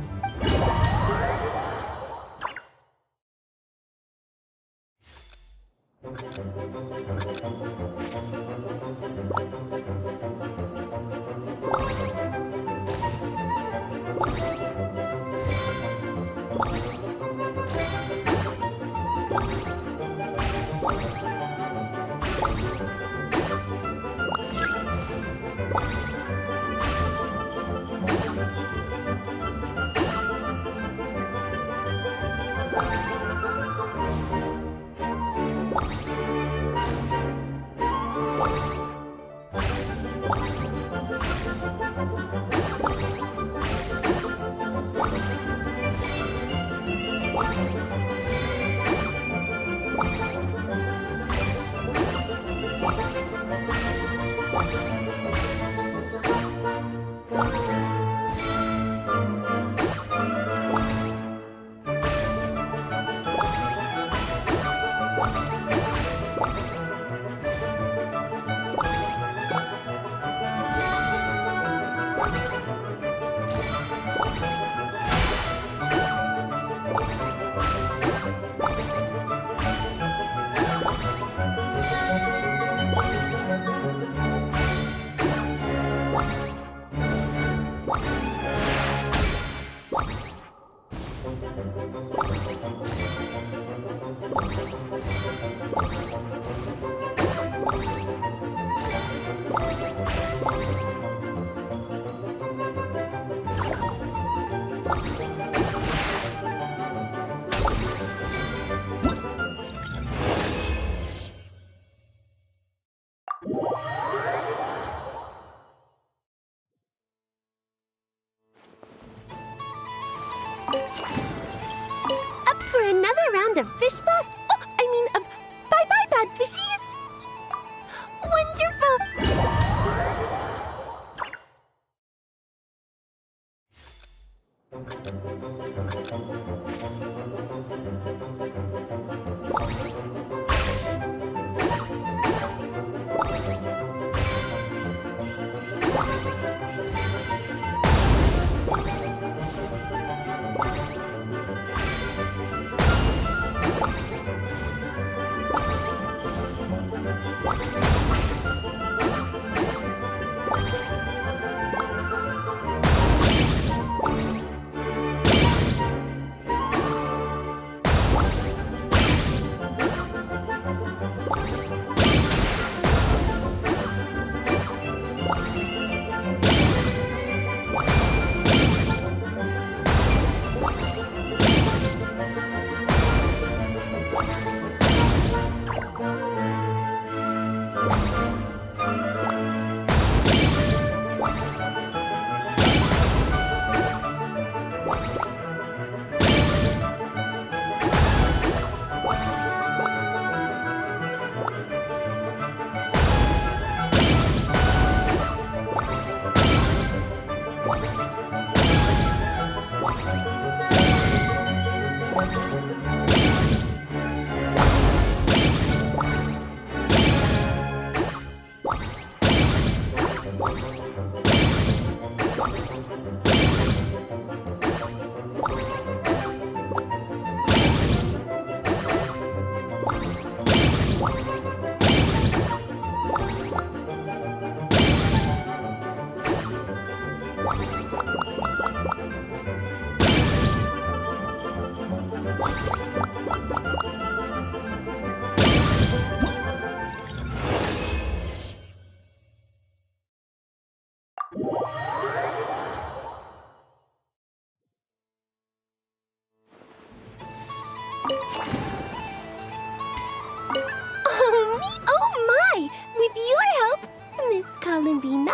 Columbina.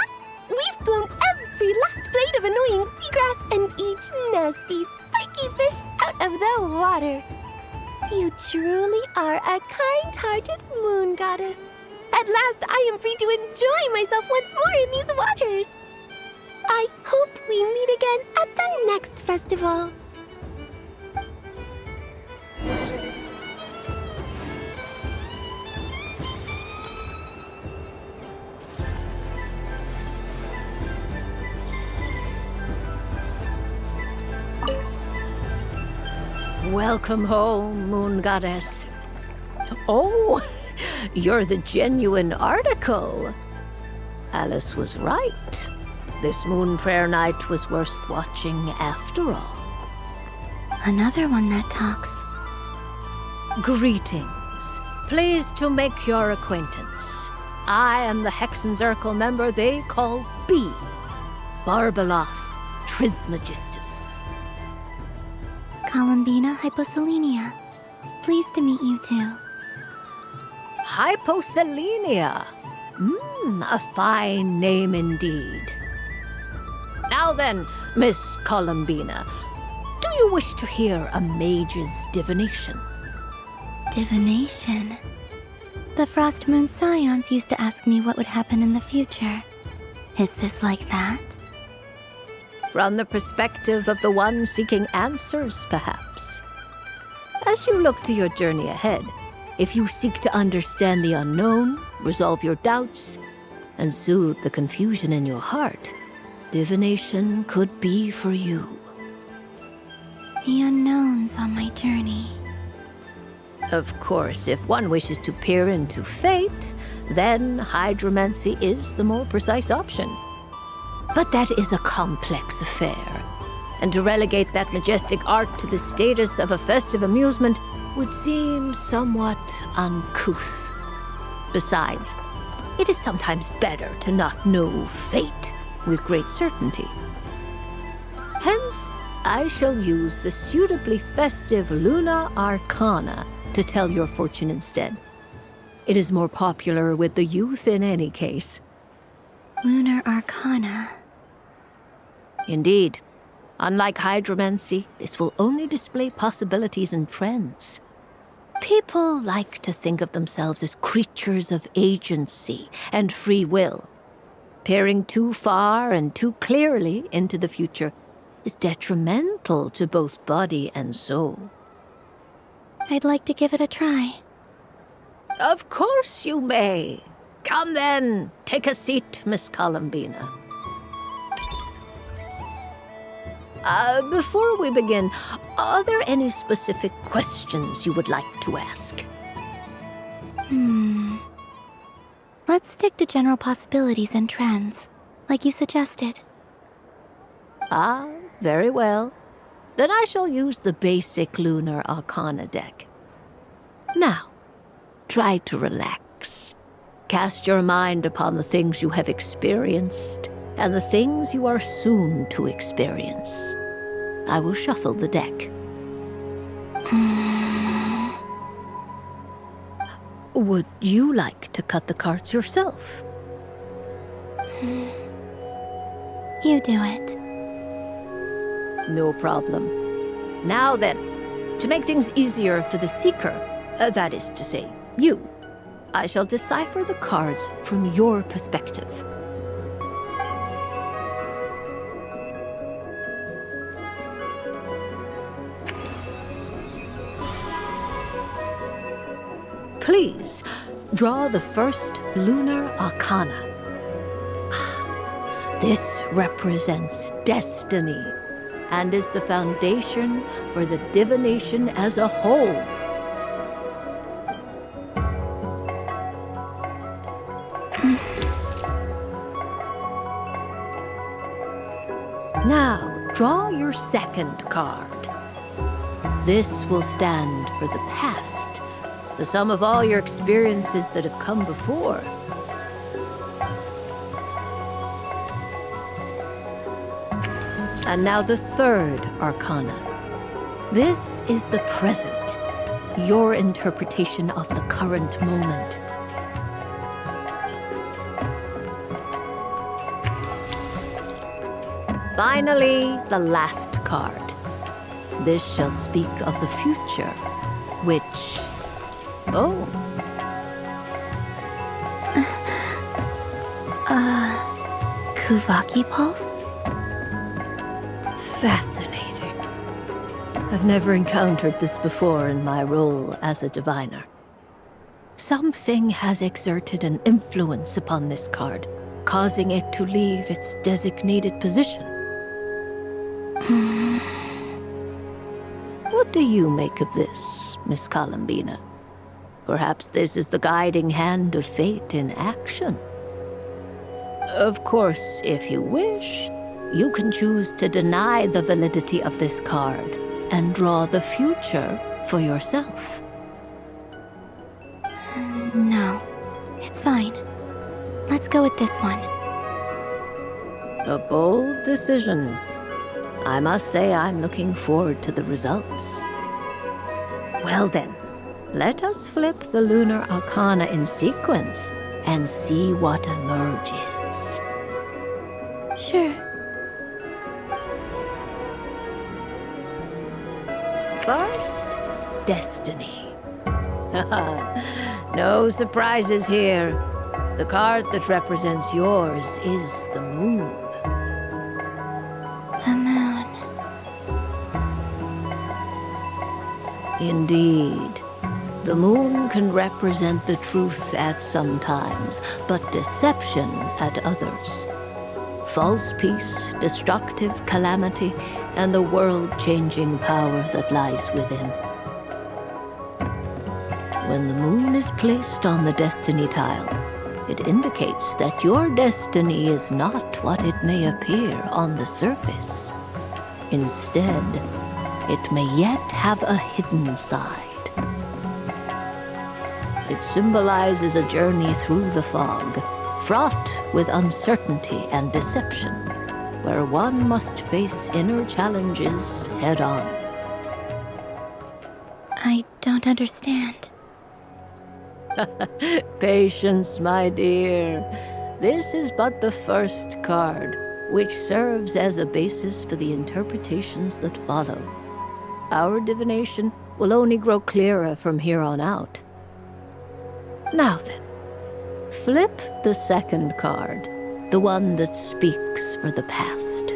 We've blown every last blade of annoying seagrass and each nasty, spiky fish out of the water. You truly are a kind-hearted moon goddess. At last, I am free to enjoy myself once more in these waters. I hope we meet again at the next festival. Welcome home, Moon Goddess. Oh, you're the genuine article. Alice was right. This Moon Prayer Night was worth watching after all. Another one that talks. Greetings. Pleased to make your acquaintance. I am the Hexenzirkel member they call B. Barbeloth Trismegistus. Columbina Hyposelenia. Pleased to meet you too. Hyposelenia. A fine name indeed. Now then, Miss Columbina, do you wish to hear a mage's divination? Divination? The Frost Moon Scions used to ask me what would happen in the future. Is this like that? From the perspective of the one seeking answers, perhaps. As you look to your journey ahead, if you seek to understand the unknown, resolve your doubts, and soothe the confusion in your heart, divination could be for you. The unknowns on my journey. Of course, if one wishes to peer into fate, then hydromancy is the more precise option. But that is a complex affair, and to relegate that majestic art to the status of a festive amusement would seem somewhat uncouth. Besides, it is sometimes better to not know fate with great certainty. Hence, I shall use the suitably festive Luna Arcana to tell your fortune instead. It is more popular with the youth in any case. Lunar Arcana. Indeed. Unlike hydromancy, this will only display possibilities and trends. People like to think of themselves as creatures of agency and free will. Peering too far and too clearly into the future is detrimental to both body and soul. I'd like to give it a try. Of course you may. Come then, take a seat, Miss Columbina. Before we begin, are there any specific questions you would like to ask? Let's stick to general possibilities and trends, like you suggested. Ah, very well. Then I shall use the basic Lunar Arcana deck. Now, try to relax. Cast your mind upon the things you have experienced and the things you are soon to experience. I will shuffle the deck. Would you like to cut the cards yourself? You do it. No problem. Now then, to make things easier for the seeker, that is to say, you, I shall decipher the cards from your perspective. Please, draw the first Lunar Arcana. This represents destiny and is the foundation for the divination as a whole. Now, draw your second card. This will stand for the past, the sum of all your experiences that have come before. And now the third Arcana. This is the present, your interpretation of the current moment. finally, the last card. This shall speak of the future, which... Oh. Kuvaki Pulse? Fascinating. I've never encountered this before in my role as a diviner. Something has exerted an influence upon this card, causing it to leave its designated position. What do you make of this, Miss Columbina? Perhaps this is the guiding hand of fate in action. Of course, if you wish, you can choose to deny the validity of this card and draw the future for yourself. No, it's fine. Let's go with this one. A bold decision. I must say I'm looking forward to the results. Well then, let us flip the lunar arcana in sequence and see what emerges. Sure. First, Destiny. No surprises here. The card that represents yours is the moon. The moon. Indeed. The moon can represent the truth at some times, but deception at others. False peace, destructive calamity, and the world-changing power that lies within. When the moon is placed on the destiny tile, it indicates that your destiny is not what it may appear on the surface. Instead, it may yet have a hidden side. It symbolizes a journey through the fog, fraught with uncertainty and deception, where one must face inner challenges head-on. I don't understand. Patience, my dear. This is but the first card, which serves as a basis for the interpretations that follow. Our divination will only grow clearer from here on out. Now then, flip the second card, the one that speaks for the past.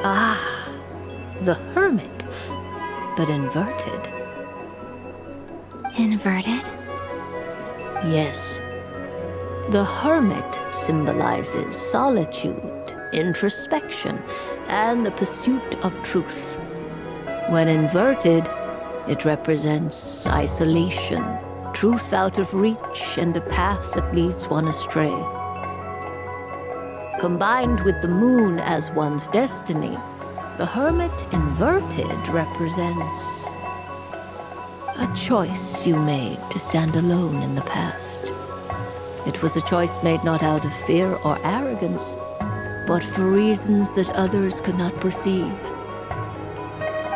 Ah, the Hermit, but inverted. Inverted? Yes. The Hermit symbolizes solitude, introspection, and the pursuit of truth. When inverted, it represents isolation, truth out of reach, and a path that leads one astray. Combined with the moon as one's destiny, the Hermit inverted represents a choice you made to stand alone in the past. It was a choice made not out of fear or arrogance, but for reasons that others could not perceive.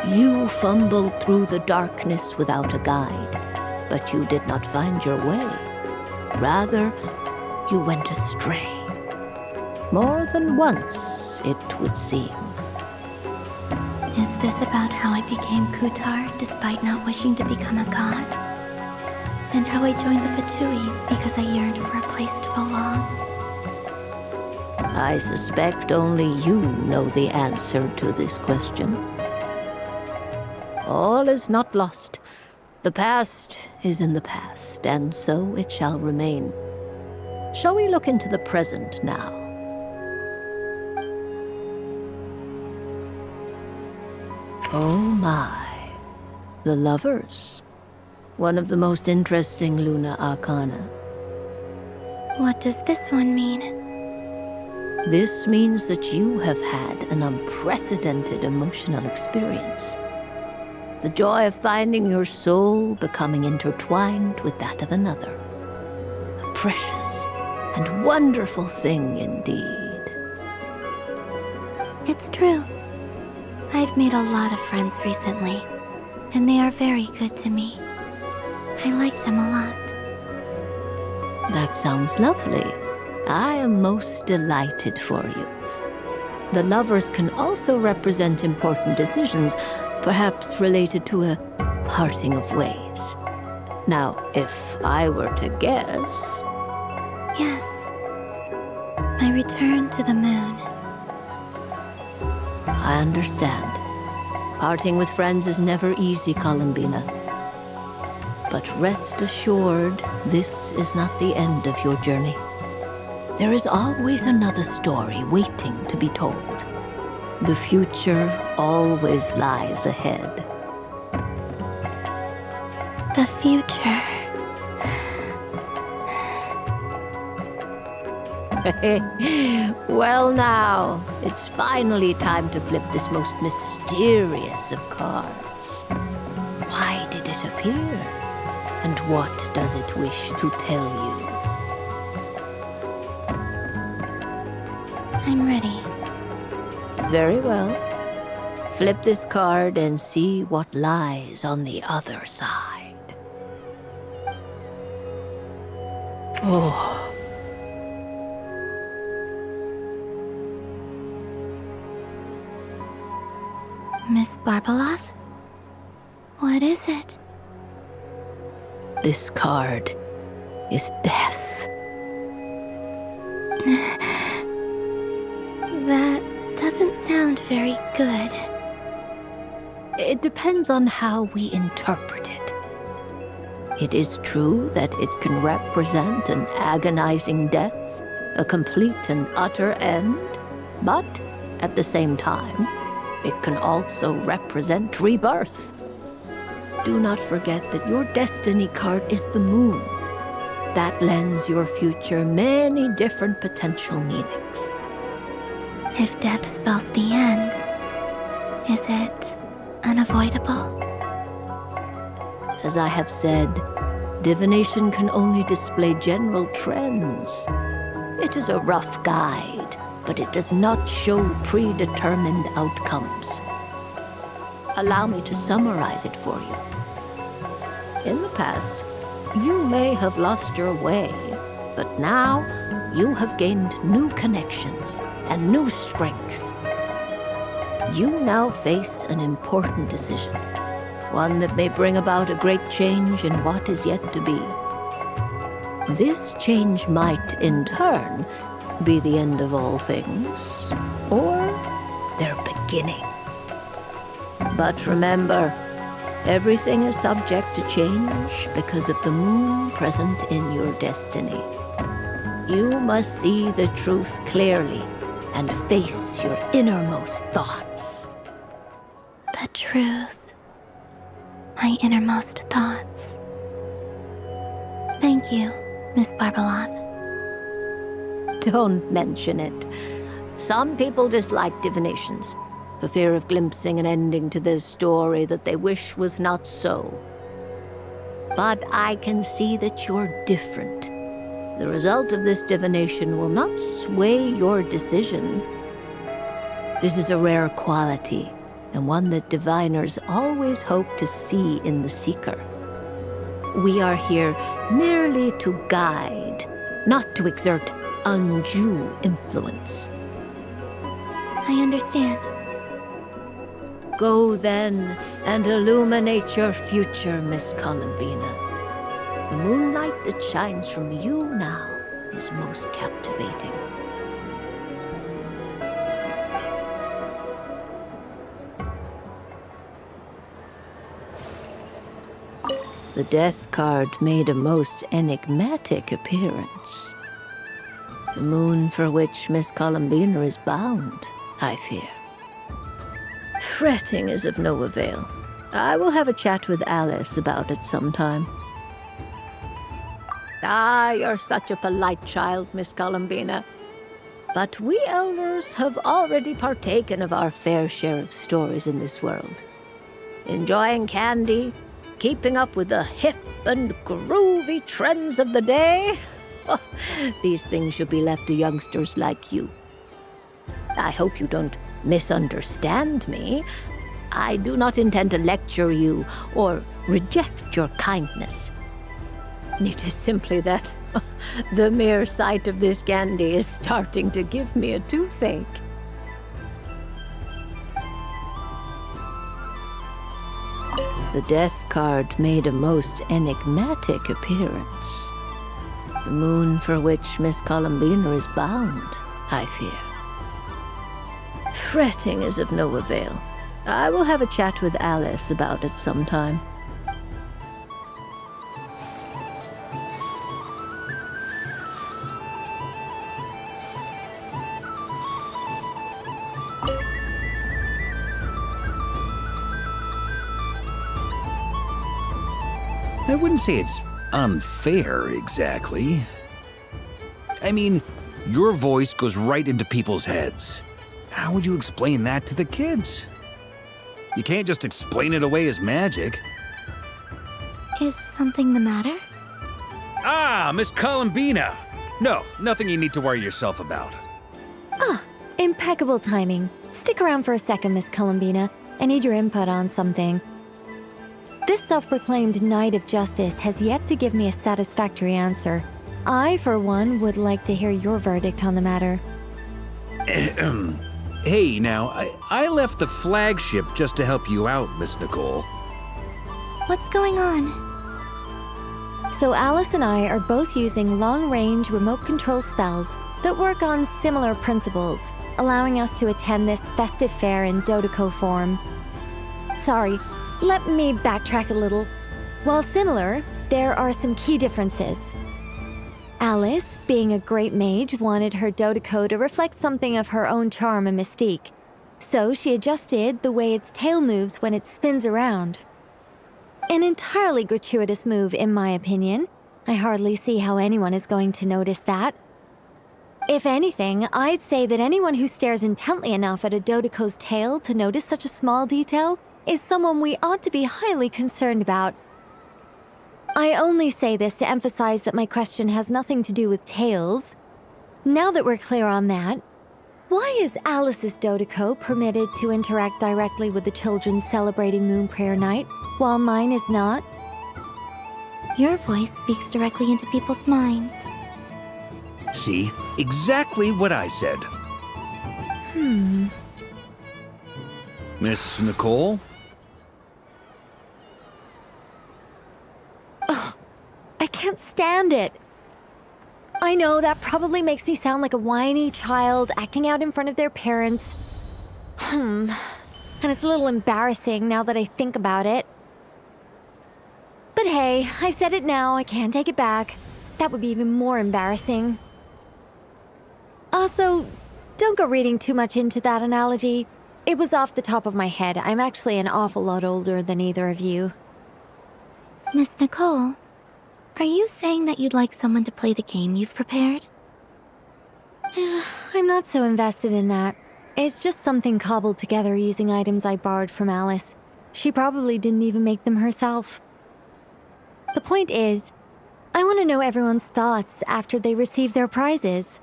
You fumbled through the darkness without a guide, but you did not find your way. Rather, you went astray. More than once, it would seem. Is this about how I became Kutar despite not wishing to become a god? And how I joined the Fatui because I yearned for a place to belong? I suspect only you know the answer to this question. All is not lost. The past is in the past, and so it shall remain. Shall we look into the present now? Oh my, the Lovers. One of the most interesting Luna Arcana. What does this one mean? This means that you have had an unprecedented emotional experience. The joy of finding your soul becoming intertwined with that of another. A precious and wonderful thing indeed. It's true. I've made a lot of friends recently, and they are very good to me. I like them a lot. That sounds lovely. I am most delighted for you. The lovers can also represent important decisions, perhaps related to a parting of ways. Now, if I were to guess... Yes. My return to the moon. I understand. Parting with friends is never easy, Columbina. But rest assured, this is not the end of your journey. There is always another story waiting to be told. The future always lies ahead. The future. Well now, it's finally time to flip this most mysterious of cards. Why did it appear? And what does it wish to tell you? I'm ready. Very well. Flip this card and see what lies on the other side. Oh. Miss Barbeloth? What is it? This card is death. That doesn't sound very good. It depends on how we interpret it. It is true that it can represent an agonizing death, a complete and utter end, but at the same time, it can also represent rebirth. Do not forget that your destiny card is the moon. That lends your future many different potential meanings. If death spells the end, is it unavoidable? As I have said, divination can only display general trends. It is a rough guide, but it does not show predetermined outcomes. Allow me to summarize it for you. In the past, you may have lost your way, but now you have gained new connections and new strength. You now face an important decision, one that may bring about a great change in what is yet to be. This change might, in turn, be the end of all things, or their beginning. But remember, everything is subject to change because of the moon present in your destiny. You must see the truth clearly and face your innermost thoughts. The truth. My innermost thoughts. Thank you, Miss Barbeloth. Don't mention it. Some people dislike divinations, for fear of glimpsing an ending to their story that they wish was not so. But I can see that you're different. The result of this divination will not sway your decision. This is a rare quality, and one that diviners always hope to see in the seeker. We are here merely to guide, not to exert undue influence. I understand. Go then and illuminate your future, Miss Columbina. The moonlight that shines from you now is most captivating. The death card made a most enigmatic appearance. The moon for which Miss Columbina is bound, I fear. Fretting is of no avail. I will have a chat with Alice about it sometime. Ah, you're such a polite child, Miss Columbina. But we elders have already partaken of our fair share of stories in this world. Enjoying candy, keeping up with the hip and groovy trends of the day. These things should be left to youngsters like you. I hope you don't misunderstand me. I do not intend to lecture you or reject your kindness. It is simply that the mere sight of this candy is starting to give me a toothache. The death card made a most enigmatic appearance. The moon for which Miss Columbina is bound, I fear. Fretting is of no avail. I will have a chat with Alice about it sometime. I wouldn't say it's unfair, exactly. I mean, your voice goes right into people's heads. How would you explain that to the kids? You can't just explain it away as magic. Is something the matter? Ah, Miss Columbina! No, nothing you need to worry yourself about. Ah, impeccable timing. Stick around for a second, Miss Columbina. I need your input on something. This self-proclaimed Knight of Justice has yet to give me a satisfactory answer. I, for one, would like to hear your verdict on the matter. Hey, now, I left the flagship just to help you out, Miss Nicole. What's going on? So Alice and I are both using long-range remote control spells that work on similar principles, allowing us to attend this festive fair in Dodoco form. Sorry, let me backtrack a little. While similar, there are some key differences. Alice, being a great mage, wanted her Dodoco to reflect something of her own charm and mystique, so she adjusted the way its tail moves when it spins around. An entirely gratuitous move, in my opinion. I hardly see how anyone is going to notice that. If anything, I'd say that anyone who stares intently enough at a Dodoco's tail to notice such a small detail is someone we ought to be highly concerned about. I only say this to emphasize that my question has nothing to do with tails. Now that we're clear on that, why is Alice's Dodoco permitted to interact directly with the children celebrating Moon Prayer Night, while mine is not? Your voice speaks directly into people's minds. See? Exactly what I said. Miss Nicole? I can't stand it. I know that probably makes me sound like a whiny child acting out in front of their parents. And it's a little embarrassing now that I think about it. But hey, I said it now, I can't take it back. That would be even more embarrassing. Also, don't go reading too much into that analogy. It was off the top of my head. I'm actually an awful lot older than either of you. Miss Nicole, are you saying that you'd like someone to play the game you've prepared? I'm not so invested in that. It's just something cobbled together using items I borrowed from Alice. She probably didn't even make them herself. The point is, I want to know everyone's thoughts after they receive their prizes.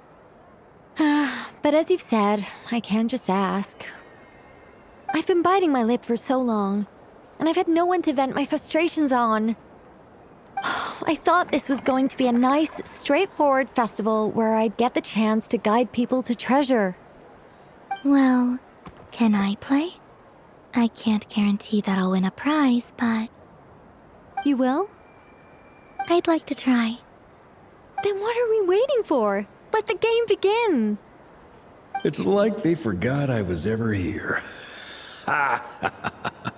But as you've said, I can't just ask. I've been biting my lip for so long, and I've had no one to vent my frustrations on. I thought this was going to be a nice, straightforward festival where I'd get the chance to guide people to treasure. Well, can I play? I can't guarantee that I'll win a prize, but... You will? I'd like to try. Then what are we waiting for? Let the game begin! It's like they forgot I was ever here. Ha ha ha ha.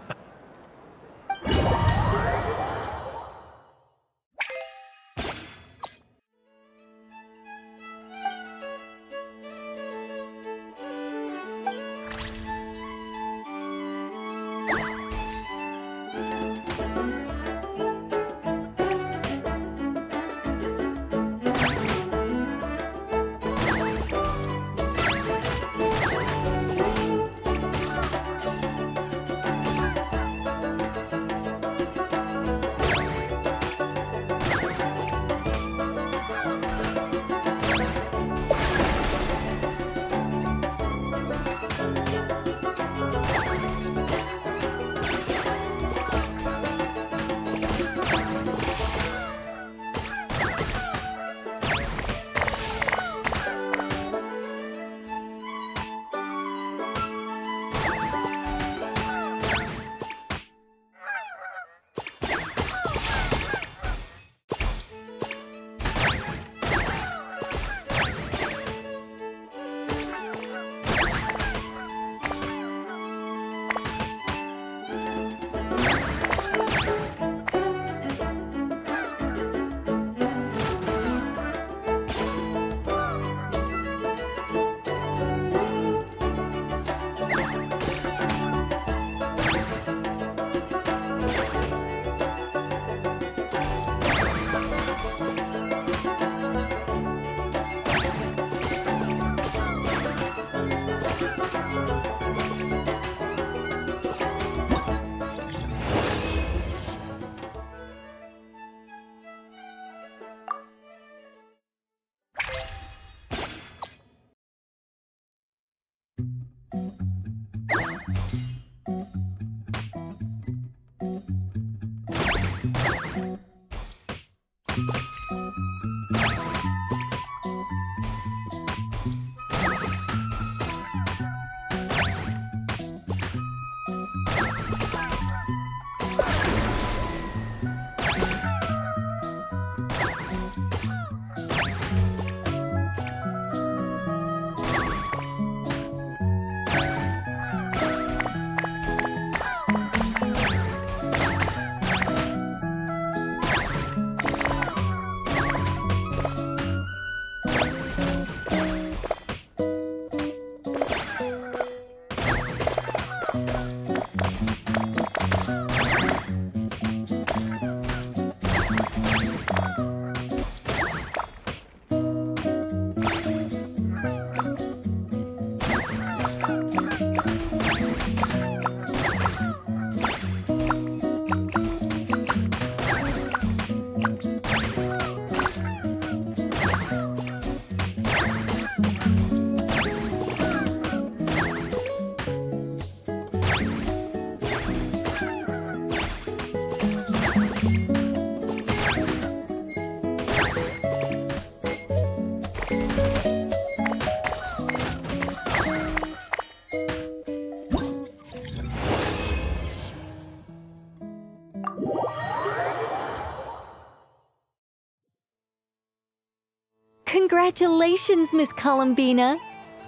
Congratulations, Miss Columbina!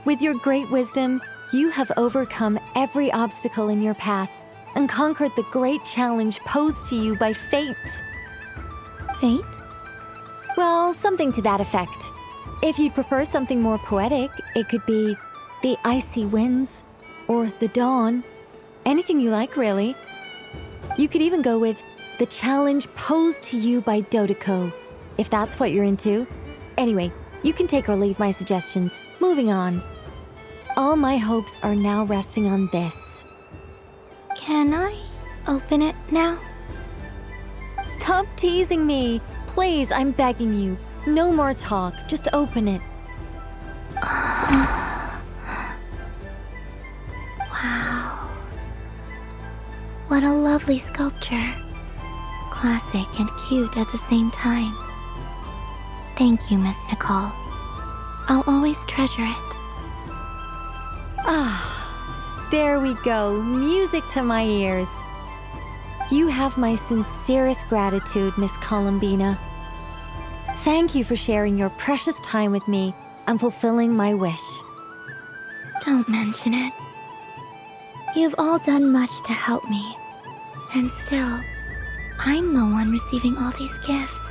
With your great wisdom, you have overcome every obstacle in your path and conquered the great challenge posed to you by fate. Fate? Well, something to that effect. If you'd prefer something more poetic, it could be the icy winds or the dawn. Anything you like, really. You could even go with the challenge posed to you by Dodoko, if that's what you're into. Anyway, you can take or leave my suggestions. Moving on. All my hopes are now resting on this. Can I open it now? Stop teasing me. Please, I'm begging you. No more talk. Just open it. Wow. What a lovely sculpture. Classic and cute at the same time. Thank you, Miss Nicole. I'll always treasure it. Ah, there we go. Music to my ears. You have my sincerest gratitude, Miss Columbina. Thank you for sharing your precious time with me and fulfilling my wish. Don't mention it. You've all done much to help me. And still, I'm the one receiving all these gifts.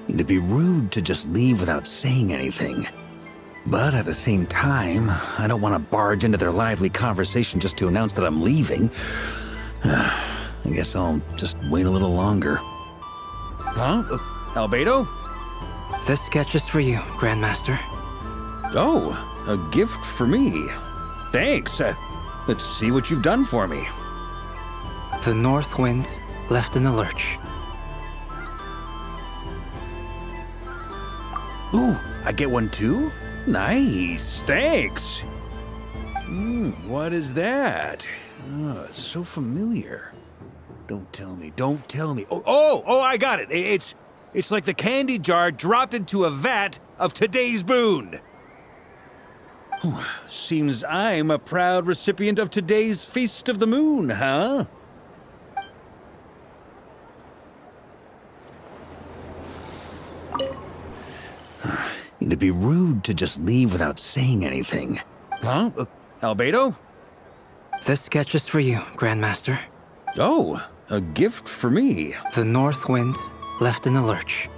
It'd be rude to just leave without saying anything. But at the same time, I don't want to barge into their lively conversation just to announce that I'm leaving. I guess I'll just wait a little longer. Huh? Albedo? This sketch is for you, Grandmaster. Oh, a gift for me. Thanks. Let's see what you've done for me. The north wind left in the lurch. Ooh, I get one too? Nice, thanks. What is that? Oh, it's so familiar. Don't tell me, don't tell me. Oh, I got it. It's like the candy jar dropped into a vat of today's boon. Seems I'm a proud recipient of today's Feast of the Moon, huh? It'd be rude to just leave without saying anything. Huh? Albedo? This sketch is for you, Grandmaster. Oh, a gift for me. The north wind left in the lurch.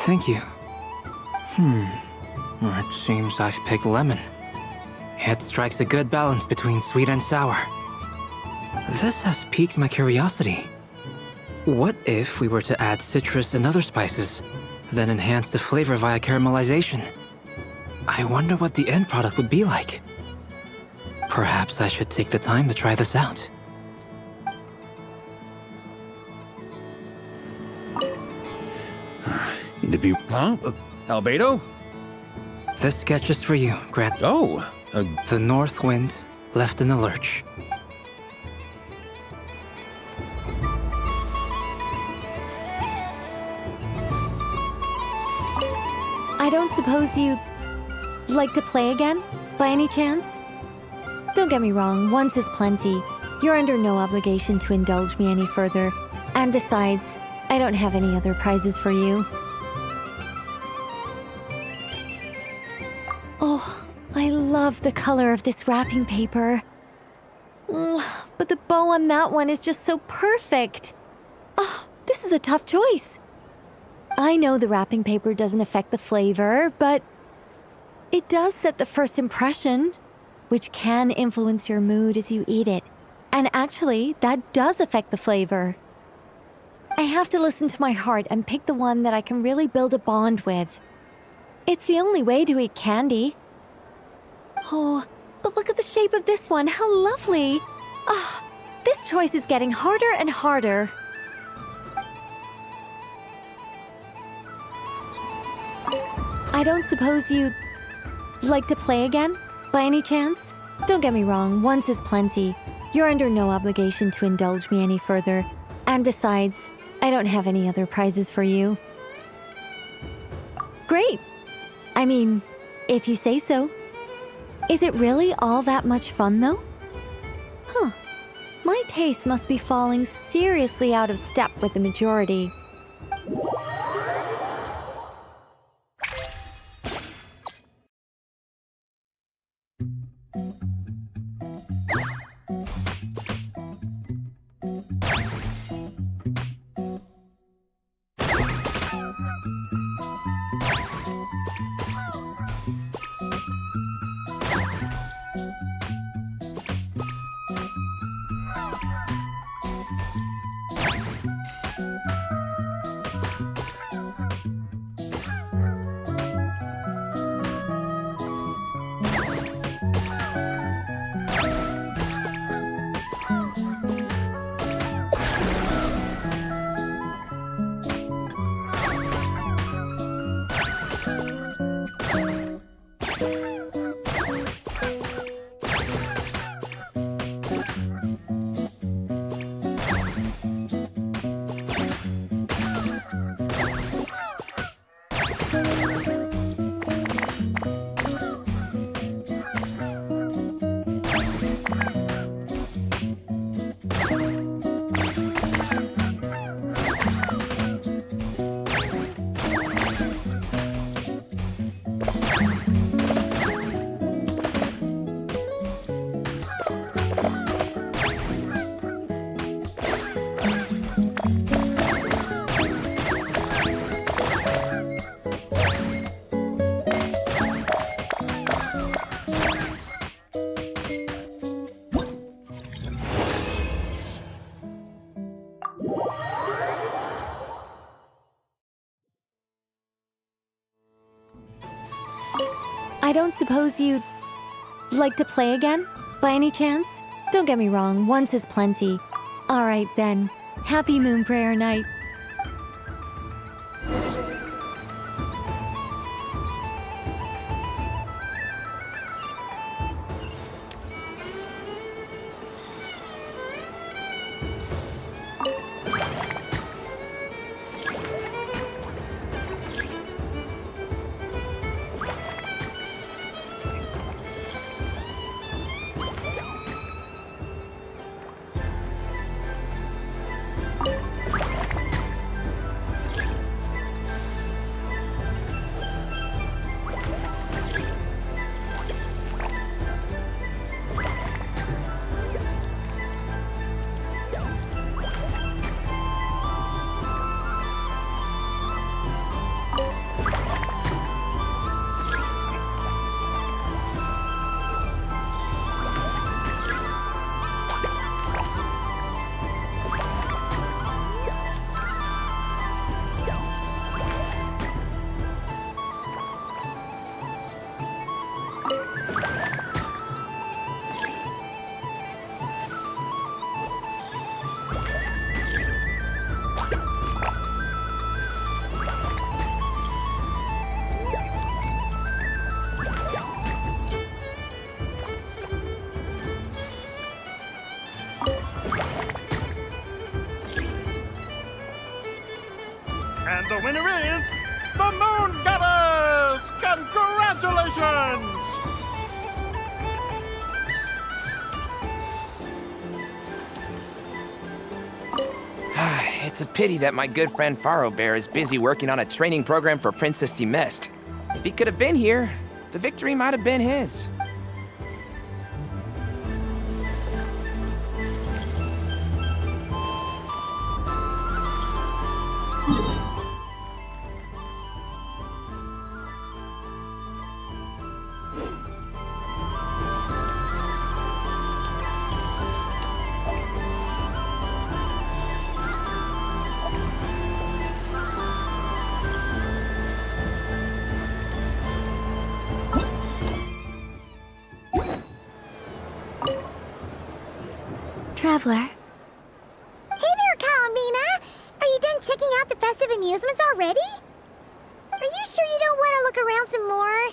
Thank you. It seems I've picked lemon. It strikes a good balance between sweet and sour. This has piqued my curiosity. What if we were to add citrus and other spices then enhance the flavor via caramelization. I wonder what the end product would be like. Perhaps I should take the time to try this out. Albedo? This sketch is for you, Grant. Oh, The North Wind left in the lurch. I don't suppose you'd like to play again, by any chance? Don't get me wrong, once is plenty. You're under no obligation to indulge me any further. And besides, I don't have any other prizes for you. Oh, I love the color of this wrapping paper. But the bow on that one is just so perfect. Oh, this is a tough choice. I know the wrapping paper doesn't affect the flavor, but it does set the first impression, which can influence your mood as you eat it. And actually, that does affect the flavor. I have to listen to my heart and pick the one that I can really build a bond with. It's the only way to eat candy. Oh, but look at the shape of this one. How lovely. Ah, this choice is getting harder and harder. I don't suppose you'd like to play again, by any chance? Don't get me wrong, once is plenty. You're under no obligation to indulge me any further. And besides, I don't have any other prizes for you. Great. I mean, if you say so. Is it really all that much fun, though? Huh. My taste must be falling seriously out of step with the majority. I don't suppose you'd like to play again, by any chance? Don't get me wrong, once is plenty. Alright then, happy Moon Prayer Night. And the winner is the Moon Goddess! Congratulations! It's a pity that my good friend Faro Bear is busy working on a training program for Princess Mist. If he could have been here, the victory might have been his. Traveler. Hey there, Columbina! Are you done checking out the festive amusements already? Are you sure you don't want to look around some more?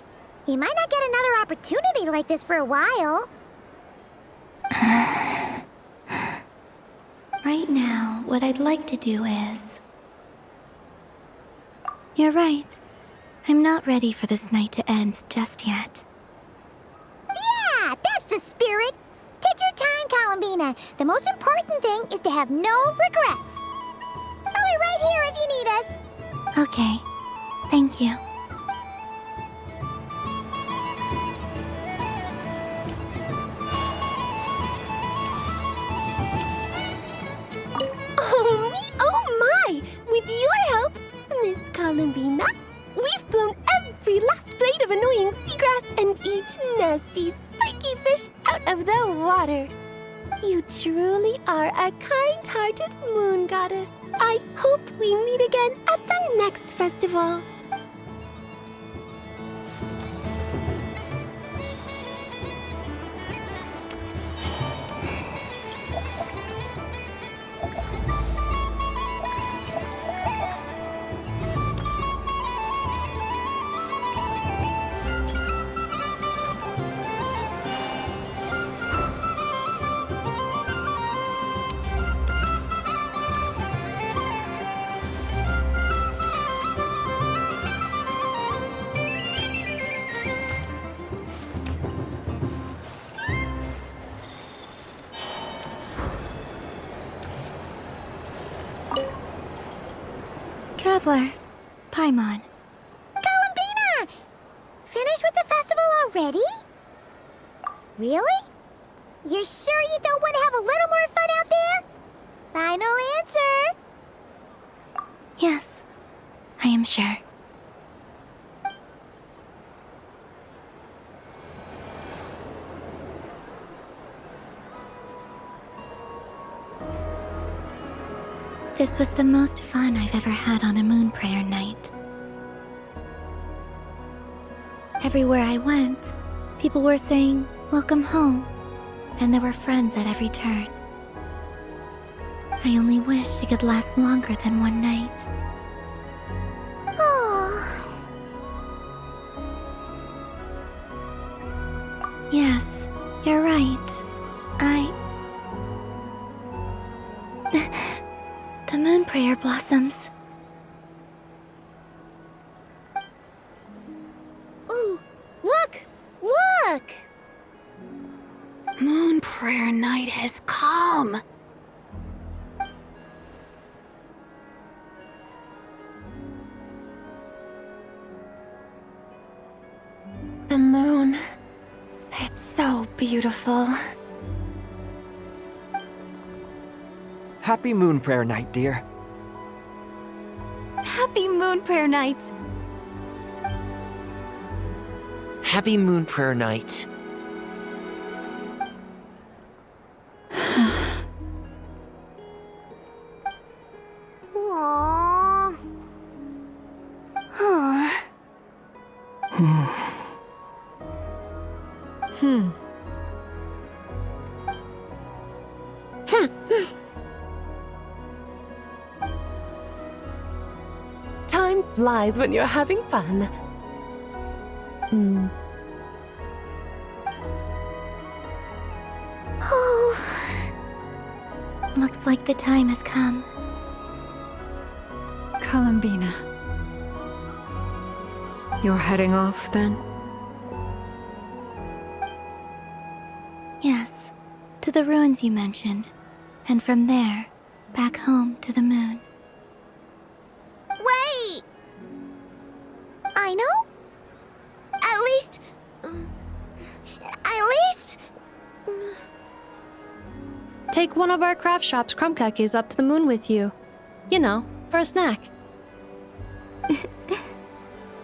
You might not get another opportunity like this for a while. Right now, what I'd like to do is... You're right. I'm not ready for this night to end just yet. Yeah, that's the spirit! Take your time, Columbina. The most important thing is to have no regrets. I'll be right here if you need us. Okay. Thank you. Oh my! With your help, Miss Columbina, we've blown every last blade of annoying seagrass and each nasty, spiky fish out of the water. You truly are a kind-hearted moon goddess. I hope we meet again at the next festival. Traveler. Paimon. Columbina! Finished with the festival already? Really? You're sure you don't want to have a little more fun out there? Final answer! Yes, I am sure. This was the most fun I've ever had on a moon prayer night. Everywhere I went, people were saying, "Welcome home," and there were friends at every turn. I only wish it could last longer than one night. Oh. Yes, you're right. The moon prayer blossoms. Ooh, look! Look! Moon prayer night has come. The moon. It's so beautiful. Happy Moon Prayer Night, dear. Happy Moon Prayer Night. Happy Moon Prayer Night. Aww. Huh. Time flies when you're having fun. Looks like the time has come. Columbina. You're heading off, then? Yes, to the ruins you mentioned. And from there, back home to the moon. Wait! I know? At least... Take one of our craft shop's crumb cookies up to the moon with you. You know, for a snack.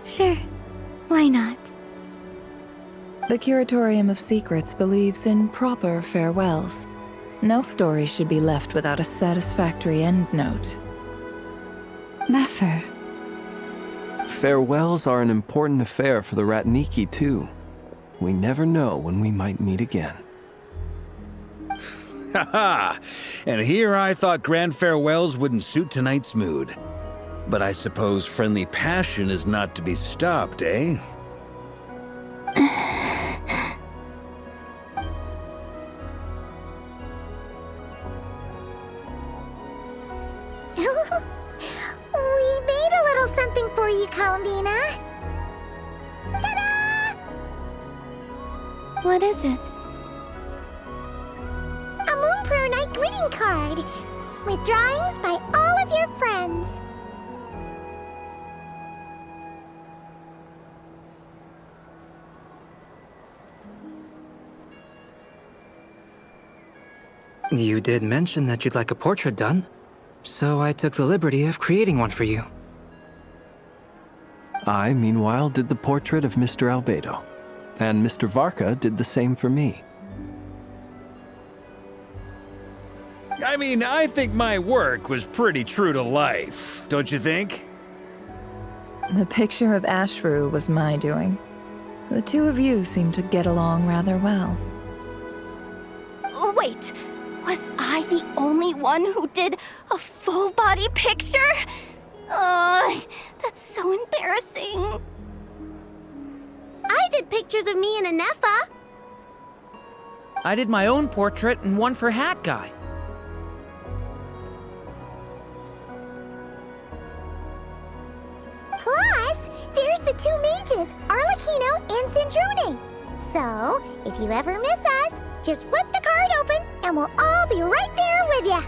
Sure. Why not? The Curatorium of Secrets believes in proper farewells. No story should be left without a satisfactory endnote. Never. Farewells are an important affair for the Ratniki, too. We never know when we might meet again. Haha! And here I thought grand farewells wouldn't suit tonight's mood. But I suppose friendly passion is not to be stopped, eh? We made a little something for you, Columbina. Ta-da! What is it? A Moon Prayer Night greeting card with drawings by all of your friends. You did mention that you'd like a portrait done, so I took the liberty of creating one for you. I, meanwhile, did the portrait of Mr. Albedo, and Mr. Varka did the same for me. I mean, I think my work was pretty true to life, don't you think? The picture of Ashru was my doing. The two of you seem to get along rather well. Wait, was I the only one who did a full-body picture? That's so embarrassing. I did pictures of me and Anefa. I did my own portrait and one for Hat Guy. Plus, there's the two mages, Arlecchino and Sindrune. So, if you ever miss us, just flip the card open and we'll all be right there with you.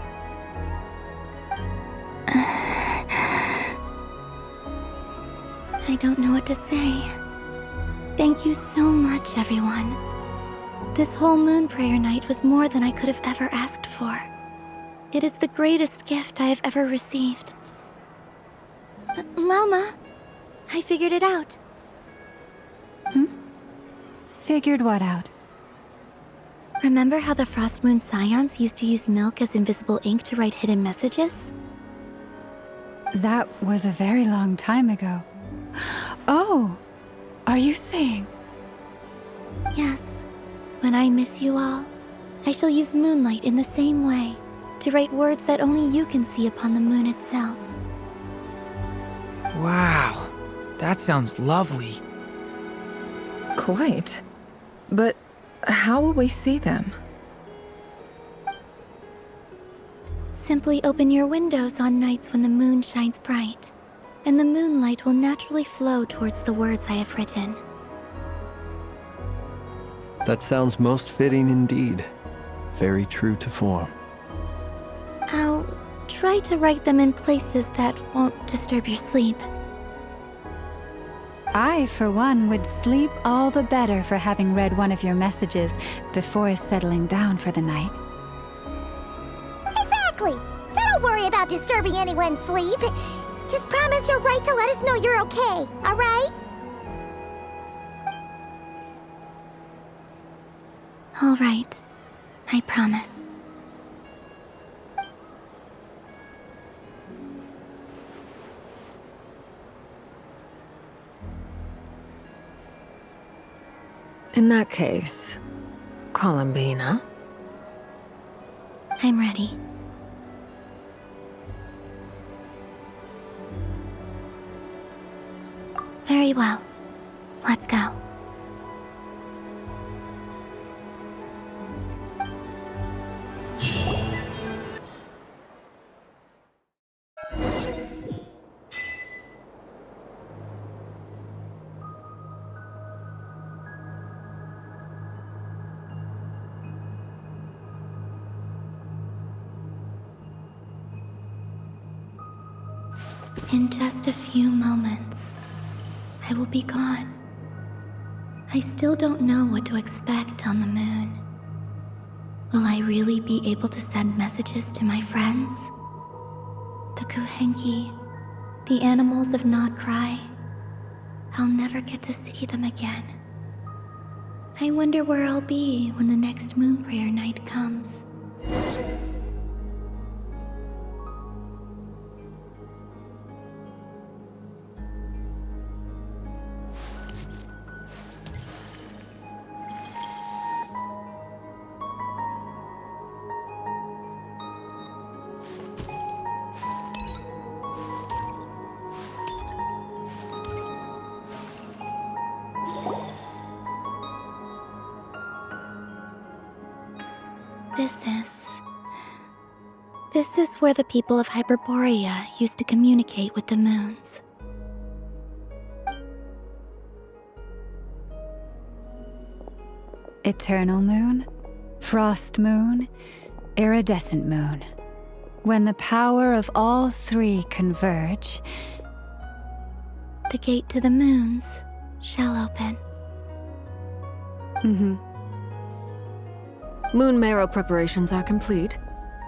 I don't know what to say. Thank you so much, everyone. This whole Moon Prayer Night was more than I could have ever asked for. It is the greatest gift I have ever received. Lama, I figured it out. Figured what out? Remember how the Frost Moon Scions used to use milk as invisible ink to write hidden messages? That was a very long time ago. Oh, are you saying? Yes. When I miss you all, I shall use Moonlight in the same way, to write words that only you can see upon the moon itself. Wow, that sounds lovely. Quite. But how will we see them? Simply open your windows on nights when the moon shines bright, and the moonlight will naturally flow towards the words I have written. That sounds most fitting indeed. Very true to form. I'll try to write them in places that won't disturb your sleep. I, for one, would sleep all the better for having read one of your messages before settling down for the night. Exactly. So don't worry about disturbing anyone's sleep. Just promise you'll write to let us know you're okay, all right? All right. I promise. In that case, Columbina? I'm ready. Very well. Let's go. In just a few moments, I will be gone. I still don't know what to expect on the moon. Will I really be able to send messages to my friends? The Kuhenki, the animals of Not Cry. I'll never get to see them again. I wonder where I'll be when the next moon prayer night comes. This is where the people of Hyperborea used to communicate with the moons. Eternal moon, frost moon, iridescent moon. When the power of all three converge, the gate to the moons shall open. Moon marrow preparations are complete.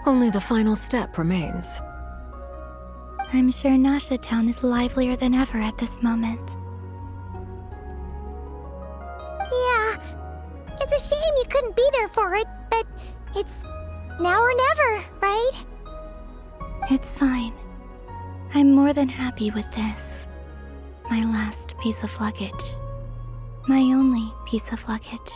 Only the final step remains. I'm sure Nasha Town is livelier than ever at this moment. Yeah, it's a shame you couldn't be there for it, but it's now or never, right? It's fine. I'm more than happy with this. My last piece of luggage. My only piece of luggage.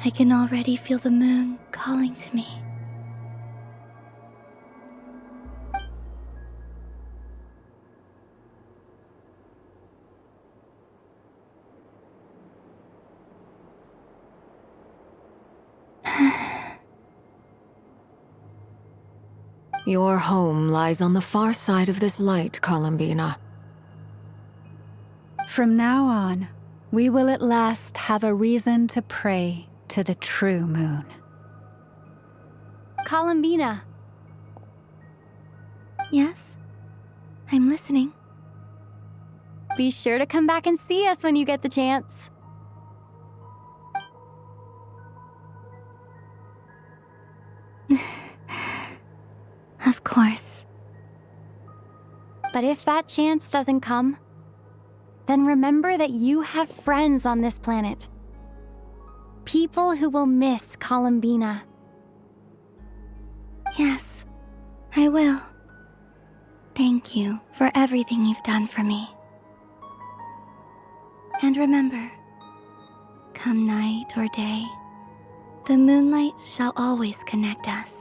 I can already feel the moon calling to me. Your home lies on the far side of this light, Columbina. From now on, we will at last have a reason to pray to the true moon. Columbina. Yes? I'm listening. Be sure to come back and see us when you get the chance. Of course. But if that chance doesn't come, then remember that you have friends on this planet. People who will miss Columbina. Yes, I will. Thank you for everything you've done for me. And remember, come night or day, the moonlight shall always connect us.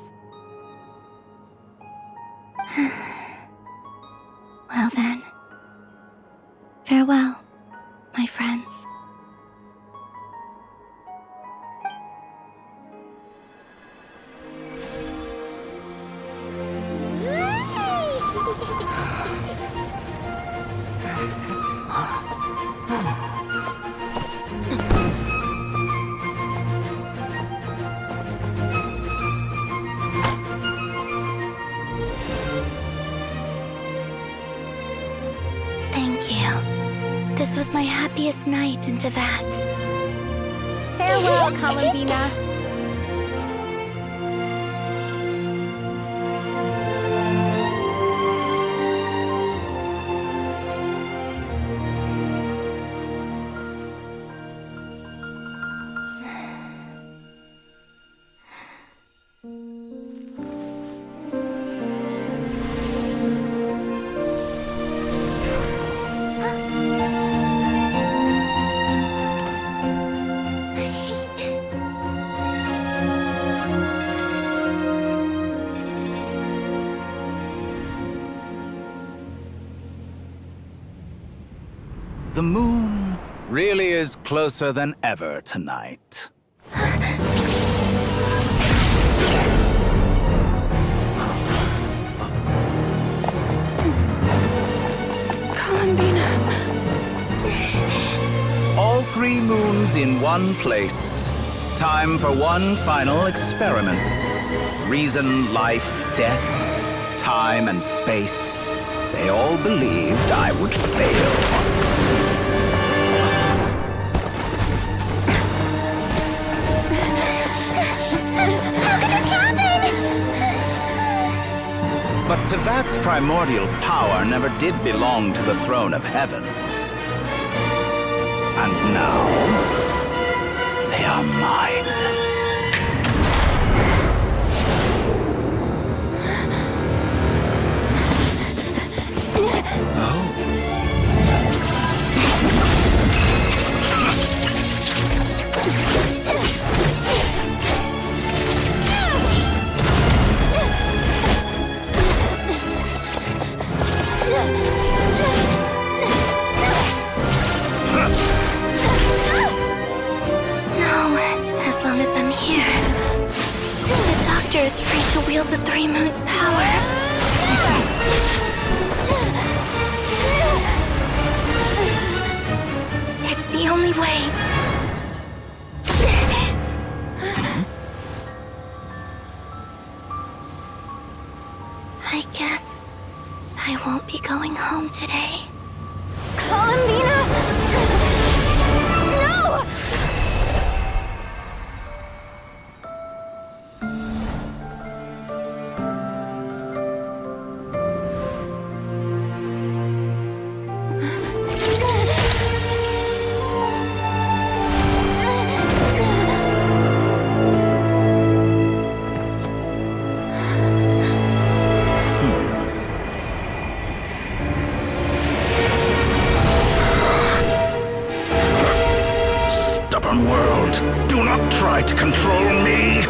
Well then, farewell, my friends. This was my happiest night in Tevat. Farewell, Columbina. The moon really is closer than ever tonight. beings in one place. Time for one final experiment. Reason, life, death, time, and space. They all believed I would fail. How could this happen? But Tevat's primordial power never did belong to the throne of heaven. And now, they are mine. Is free to wield the Three Moons' power. It's the only way. I guess I won't be going home today. Columbina! No! World, do not try to control me!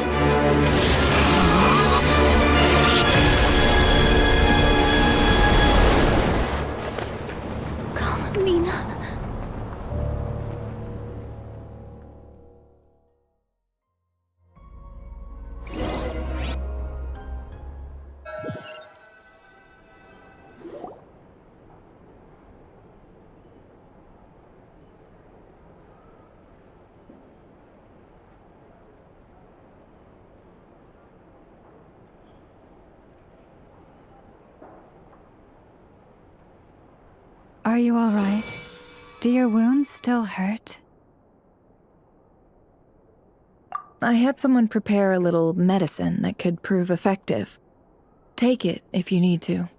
Columbina. Are you all right? Do your wounds still hurt? I had someone prepare a little medicine that could prove effective. Take it if you need to.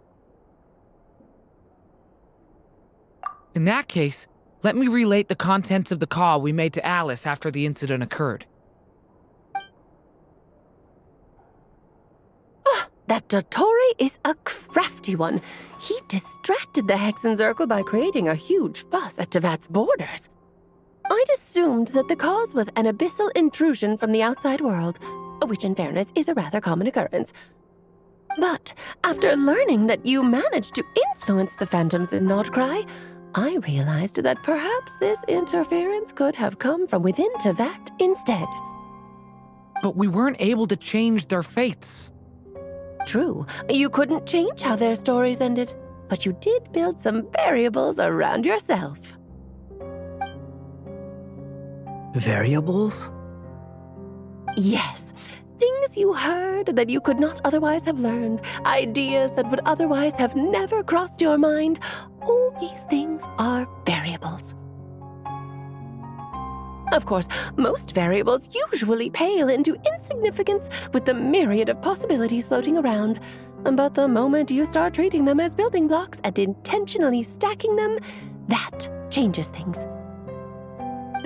In that case, let me relate the contents of the call we made to Alice after the incident occurred. That Dottore is a crafty one. He distracted the Hexenzirkel by creating a huge fuss at Tevat's borders. I'd assumed that the cause was an abyssal intrusion from the outside world, which in fairness is a rather common occurrence. But after learning that you managed to influence the phantoms in Nordcry, I realized that perhaps this interference could have come from within Tevat instead. But we weren't able to change their fates. True, you couldn't change how their stories ended, but you did build some variables around yourself. Variables? Yes, things you heard that you could not otherwise have learned, ideas that would otherwise have never crossed your mind. All these things are variables. Of course, most variables usually pale into insignificance with the myriad of possibilities floating around. But the moment you start treating them as building blocks and intentionally stacking them, that changes things.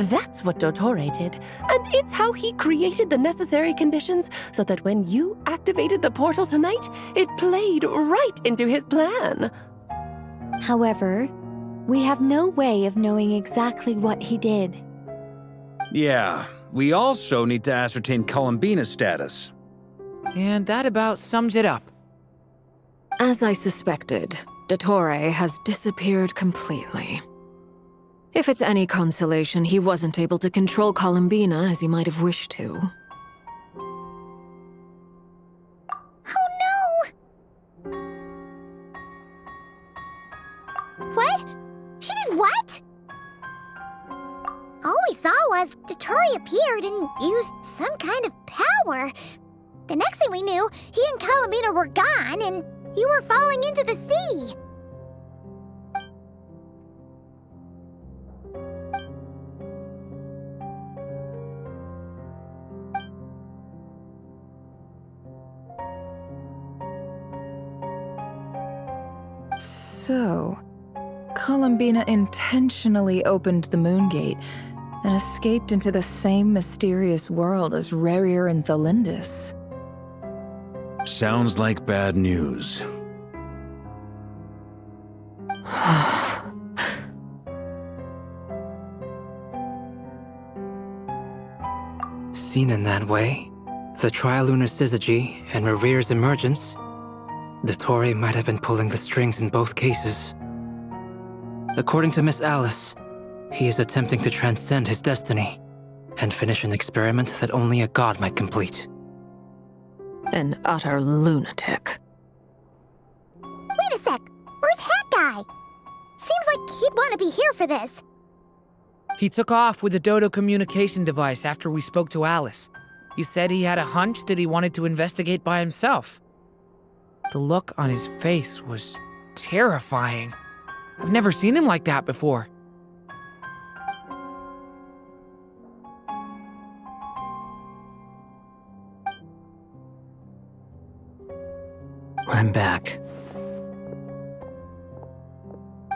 That's what Dottore did, and it's how he created the necessary conditions so that when you activated the portal tonight, it played right into his plan. However, we have no way of knowing exactly what he did. Yeah, we also need to ascertain Columbina's status. And that about sums it up. As I suspected, Dottore has disappeared completely. If it's any consolation, he wasn't able to control Columbina as he might have wished to. Oh no! What? She did what? All we saw was Dottore appeared and used some kind of power. The next thing we knew, he and Columbina were gone and you were falling into the sea. So, Columbina intentionally opened the Moon Gate and escaped into the same mysterious world as Rerir and Thalindis. Sounds like bad news. Seen in that way, the trilunar syzygy and Rerir's emergence, Dottore might have been pulling the strings in both cases. According to Miss Alice, he is attempting to transcend his destiny and finish an experiment that only a god might complete. An utter lunatic. Wait a sec, where's Hat Guy? Seems like he'd want to be here for this. He took off with the Dodo communication device after we spoke to Alice. He said he had a hunch that he wanted to investigate by himself. The look on his face was terrifying. I've never seen him like that before. I'm back.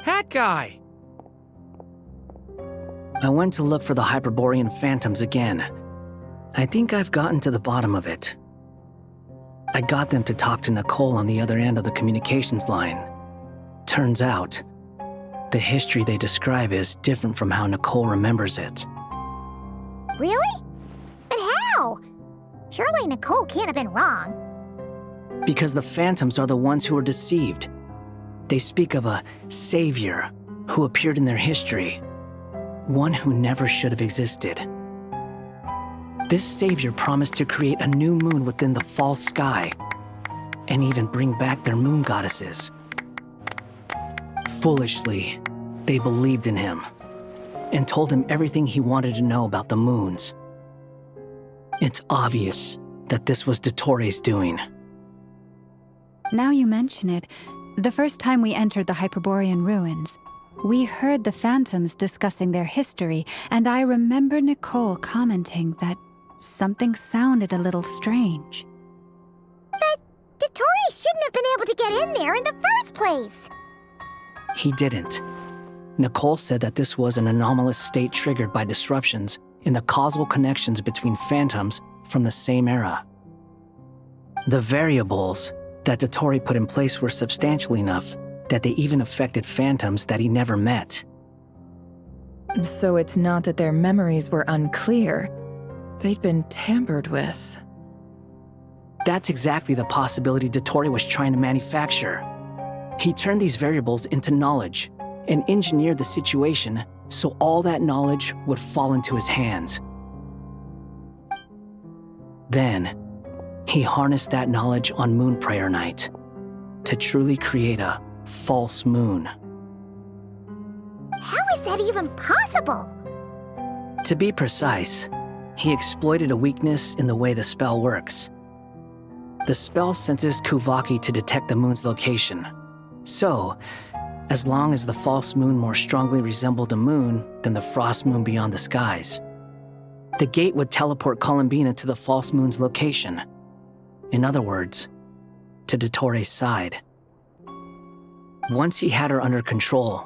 Hat Guy! I went to look for the Hyperborean phantoms again. I think I've gotten to the bottom of it. I got them to talk to Nicole on the other end of the communications line. Turns out, the history they describe is different from how Nicole remembers it. Really? But how? Surely Nicole can't have been wrong. Because the phantoms are the ones who are deceived. They speak of a savior who appeared in their history. One who never should have existed. This savior promised to create a new moon within the false sky, and even bring back their moon goddesses. Foolishly, they believed in him, and told him everything he wanted to know about the moons. It's obvious that this was Dottore's doing. Now you mention it, the first time we entered the Hyperborean ruins, we heard the phantoms discussing their history, and I remember Nicole commenting that something sounded a little strange. But Dottore shouldn't have been able to get in there in the first place. He didn't. Nicole said that this was an anomalous state triggered by disruptions in the causal connections between phantoms from the same era. The variables that Dottore put in place were substantial enough that they even affected phantoms that he never met. So it's not that their memories were unclear. They'd been tampered with. That's exactly the possibility Dottore was trying to manufacture. He turned these variables into knowledge and engineered the situation so all that knowledge would fall into his hands. Then, he harnessed that knowledge on Moon Prayer Night to truly create a false moon. How is that even possible? To be precise, he exploited a weakness in the way the spell works. The spell senses Kuvaki to detect the moon's location. So, as long as the false moon more strongly resembled a moon than the frost moon beyond the skies, the gate would teleport Columbina to the false moon's location. In other words, to Dottore's side. Once he had her under control,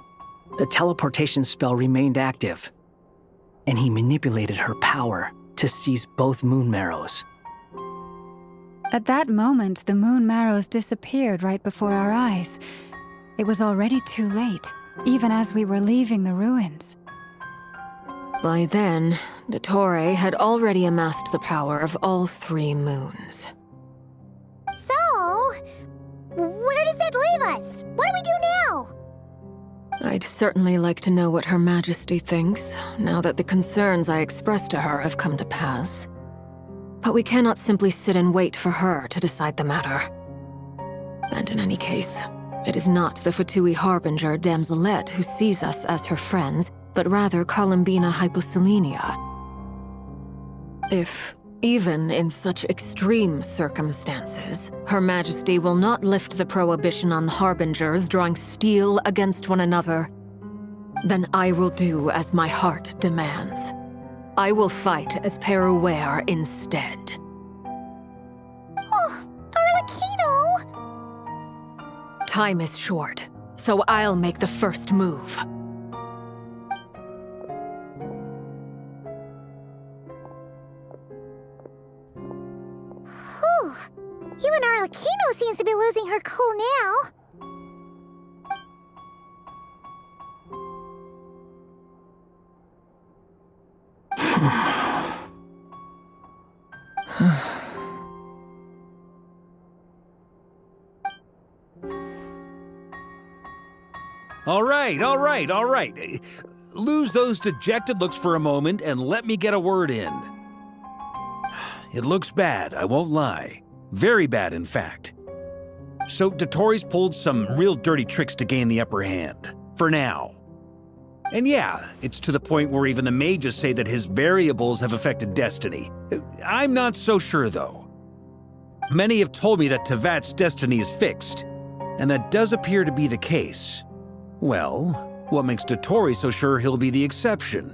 the teleportation spell remained active, and he manipulated her power to seize both moon marrows. At that moment, the moon marrows disappeared right before our eyes. It was already too late, even as we were leaving the ruins. By then, Dottore had already amassed the power of all 3 moons. So, where does that leave us? What do we do now? I'd certainly like to know what Her Majesty thinks, now that the concerns I expressed to her have come to pass. But we cannot simply sit and wait for her to decide the matter. And in any case, it is not the Fatui Harbinger Damselette who sees us as her friends, but rather Columbina Hyposelenia. If, even in such extreme circumstances, Her Majesty will not lift the prohibition on harbingers drawing steel against one another, then I will do as my heart demands. I will fight as Peruware instead. Oh, Arlecchino! Time is short, so I'll make the first move. Whew. Even Arlecchino seems to be losing her cool now. All right. Lose those dejected looks for a moment and let me get a word in. It looks bad, I won't lie. Very bad, in fact. So Dotori's pulled some real dirty tricks to gain the upper hand. For now. And yeah, it's to the point where even the mages say that his variables have affected destiny. I'm not so sure, though. Many have told me that Tevat's destiny is fixed, and that does appear to be the case. Well, what makes Dotori so sure he'll be the exception?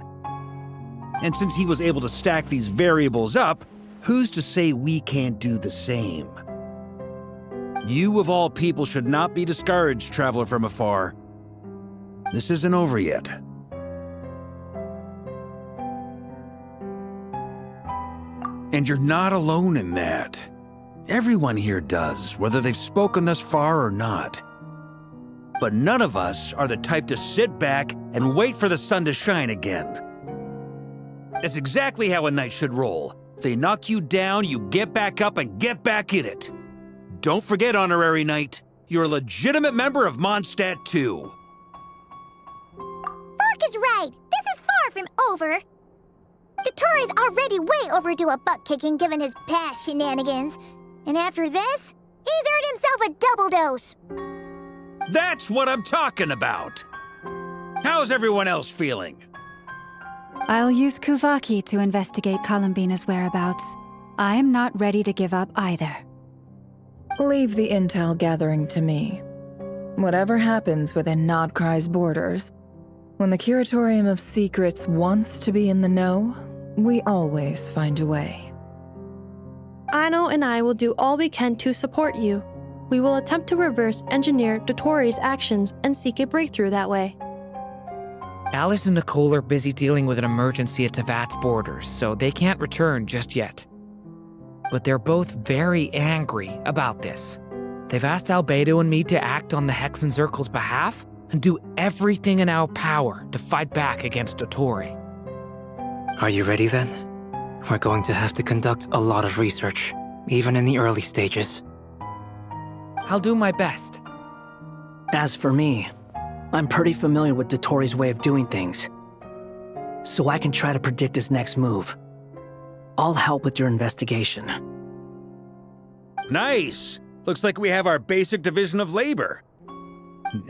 And since he was able to stack these variables up, who's to say we can't do the same? You of all people should not be discouraged, traveler from afar. This isn't over yet. And you're not alone in that. Everyone here does, whether they've spoken thus far or not. But none of us are the type to sit back and wait for the sun to shine again. That's exactly how a knight should roll. If they knock you down, you get back up and get back in it. Don't forget, Honorary Knight, you're a legitimate member of Mondstadt too. Vark is right. This is far from over. Dotori's already way overdue a butt-kicking given his past shenanigans. And after this, he's earned himself a double dose. That's what I'm talking about. How's everyone else feeling? I'll use Kuvaki to investigate Columbina's whereabouts. I am not ready to give up either. Leave the intel gathering to me. Whatever happens within Nodcry's borders, when the Curatorium of Secrets wants to be in the know, we always find a way. Ano and I will do all we can to support you. We will attempt to reverse engineer Dotori's actions and seek a breakthrough that way. Alice and Nicole are busy dealing with an emergency at Tevat's borders, so they can't return just yet. But they're both very angry about this. They've asked Albedo and me to act on the Hexen Circle's behalf and do everything in our power to fight back against Dotori. Are you ready then? We're going to have to conduct a lot of research, even in the early stages. I'll do my best. As for me, I'm pretty familiar with Dotori's way of doing things, so I can try to predict his next move. I'll help with your investigation. Nice! Looks like we have our basic division of labor.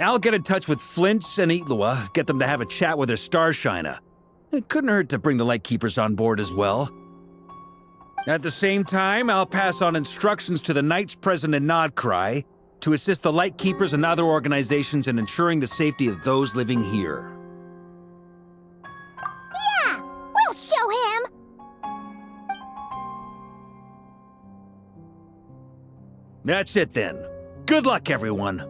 I'll get in touch with Flints and Itlua, get them to have a chat with their Starshiner. It couldn't hurt to bring the Lightkeepers on board as well. At the same time, I'll pass on instructions to the knights present in Nodcry to assist the Lightkeepers and other organizations in ensuring the safety of those living here. Yeah! We'll show him! That's it then. Good luck, everyone.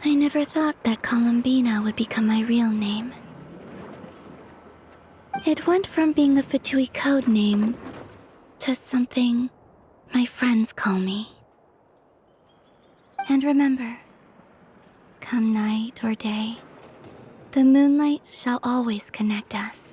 I never thought that Columbina would become my real name. It went from being a Fatui code name to something my friends call me. And remember, come night or day, the moonlight shall always connect us.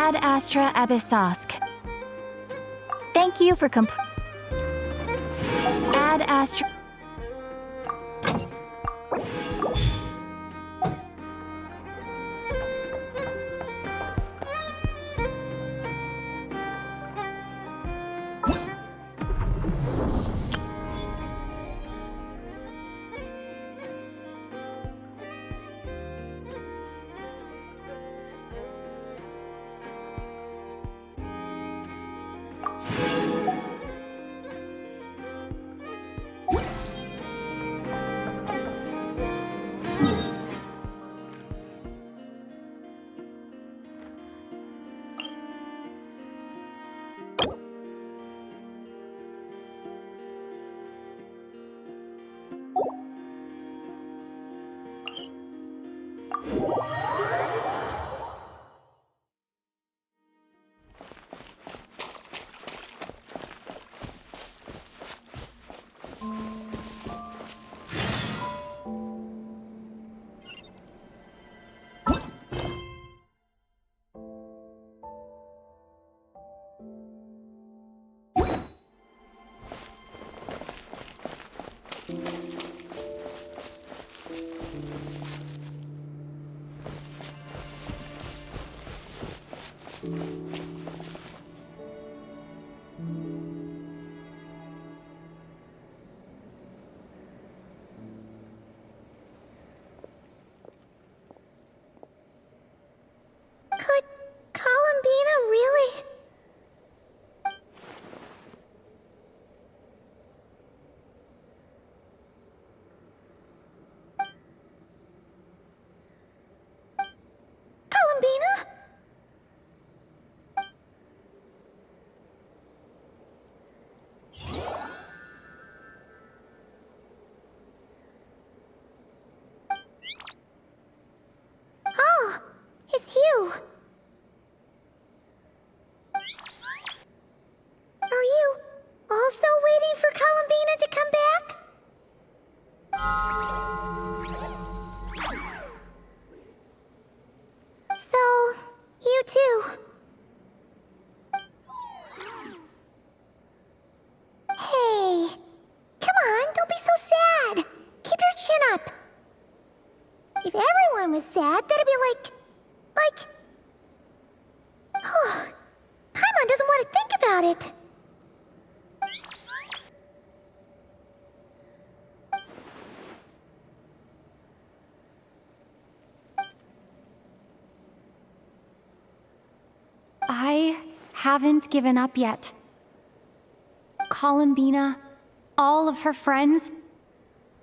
Ad Astra Abyssosk. Thank you for Ad Astra. Could Columbina really? Columbina? is sad, that'd be like... Paimon doesn't want to think about it. I haven't given up yet. Columbina, all of her friends,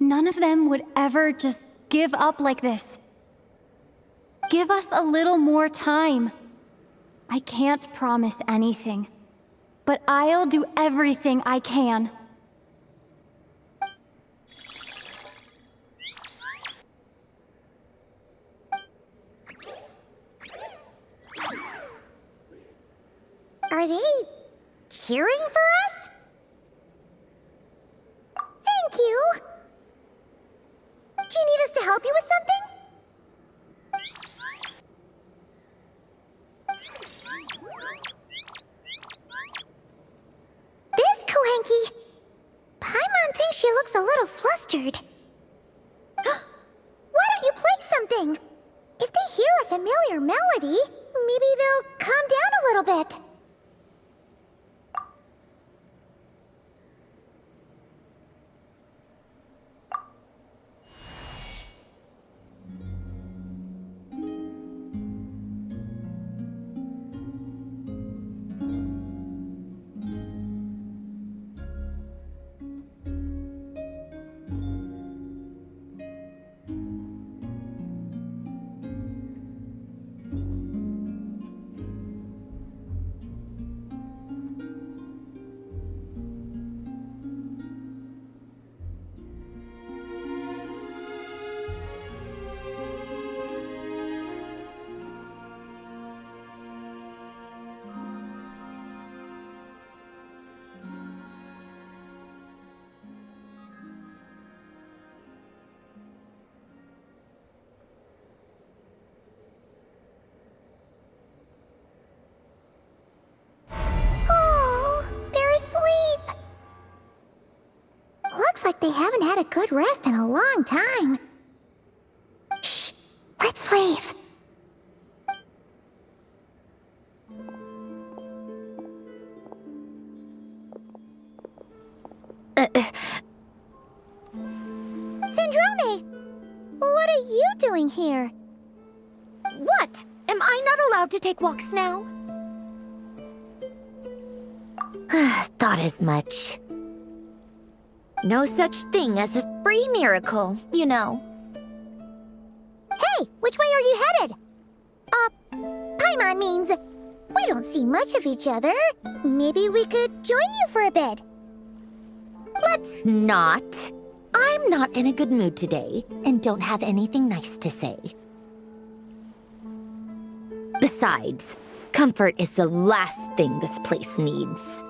none of them would ever just give up like this. Give us a little more time. I can't promise anything, but I'll do everything I can. Are they cheering for us? Thank you! Do you need us to help you with something? This Kohenki! Paimon thinks she looks a little flustered. Why don't you play something? If they hear a familiar melody, maybe they'll calm down a little bit. Looks like they haven't had a good rest in a long time. Shh! Let's leave. Sandrone! What are you doing here? What? Am I not allowed to take walks now? Thought as much. No such thing as a free miracle, you know. Hey, which way are you headed? Paimon means we don't see much of each other. Maybe we could join you for a bit. Let's not. I'm not in a good mood today and don't have anything nice to say. Besides, comfort is the last thing this place needs.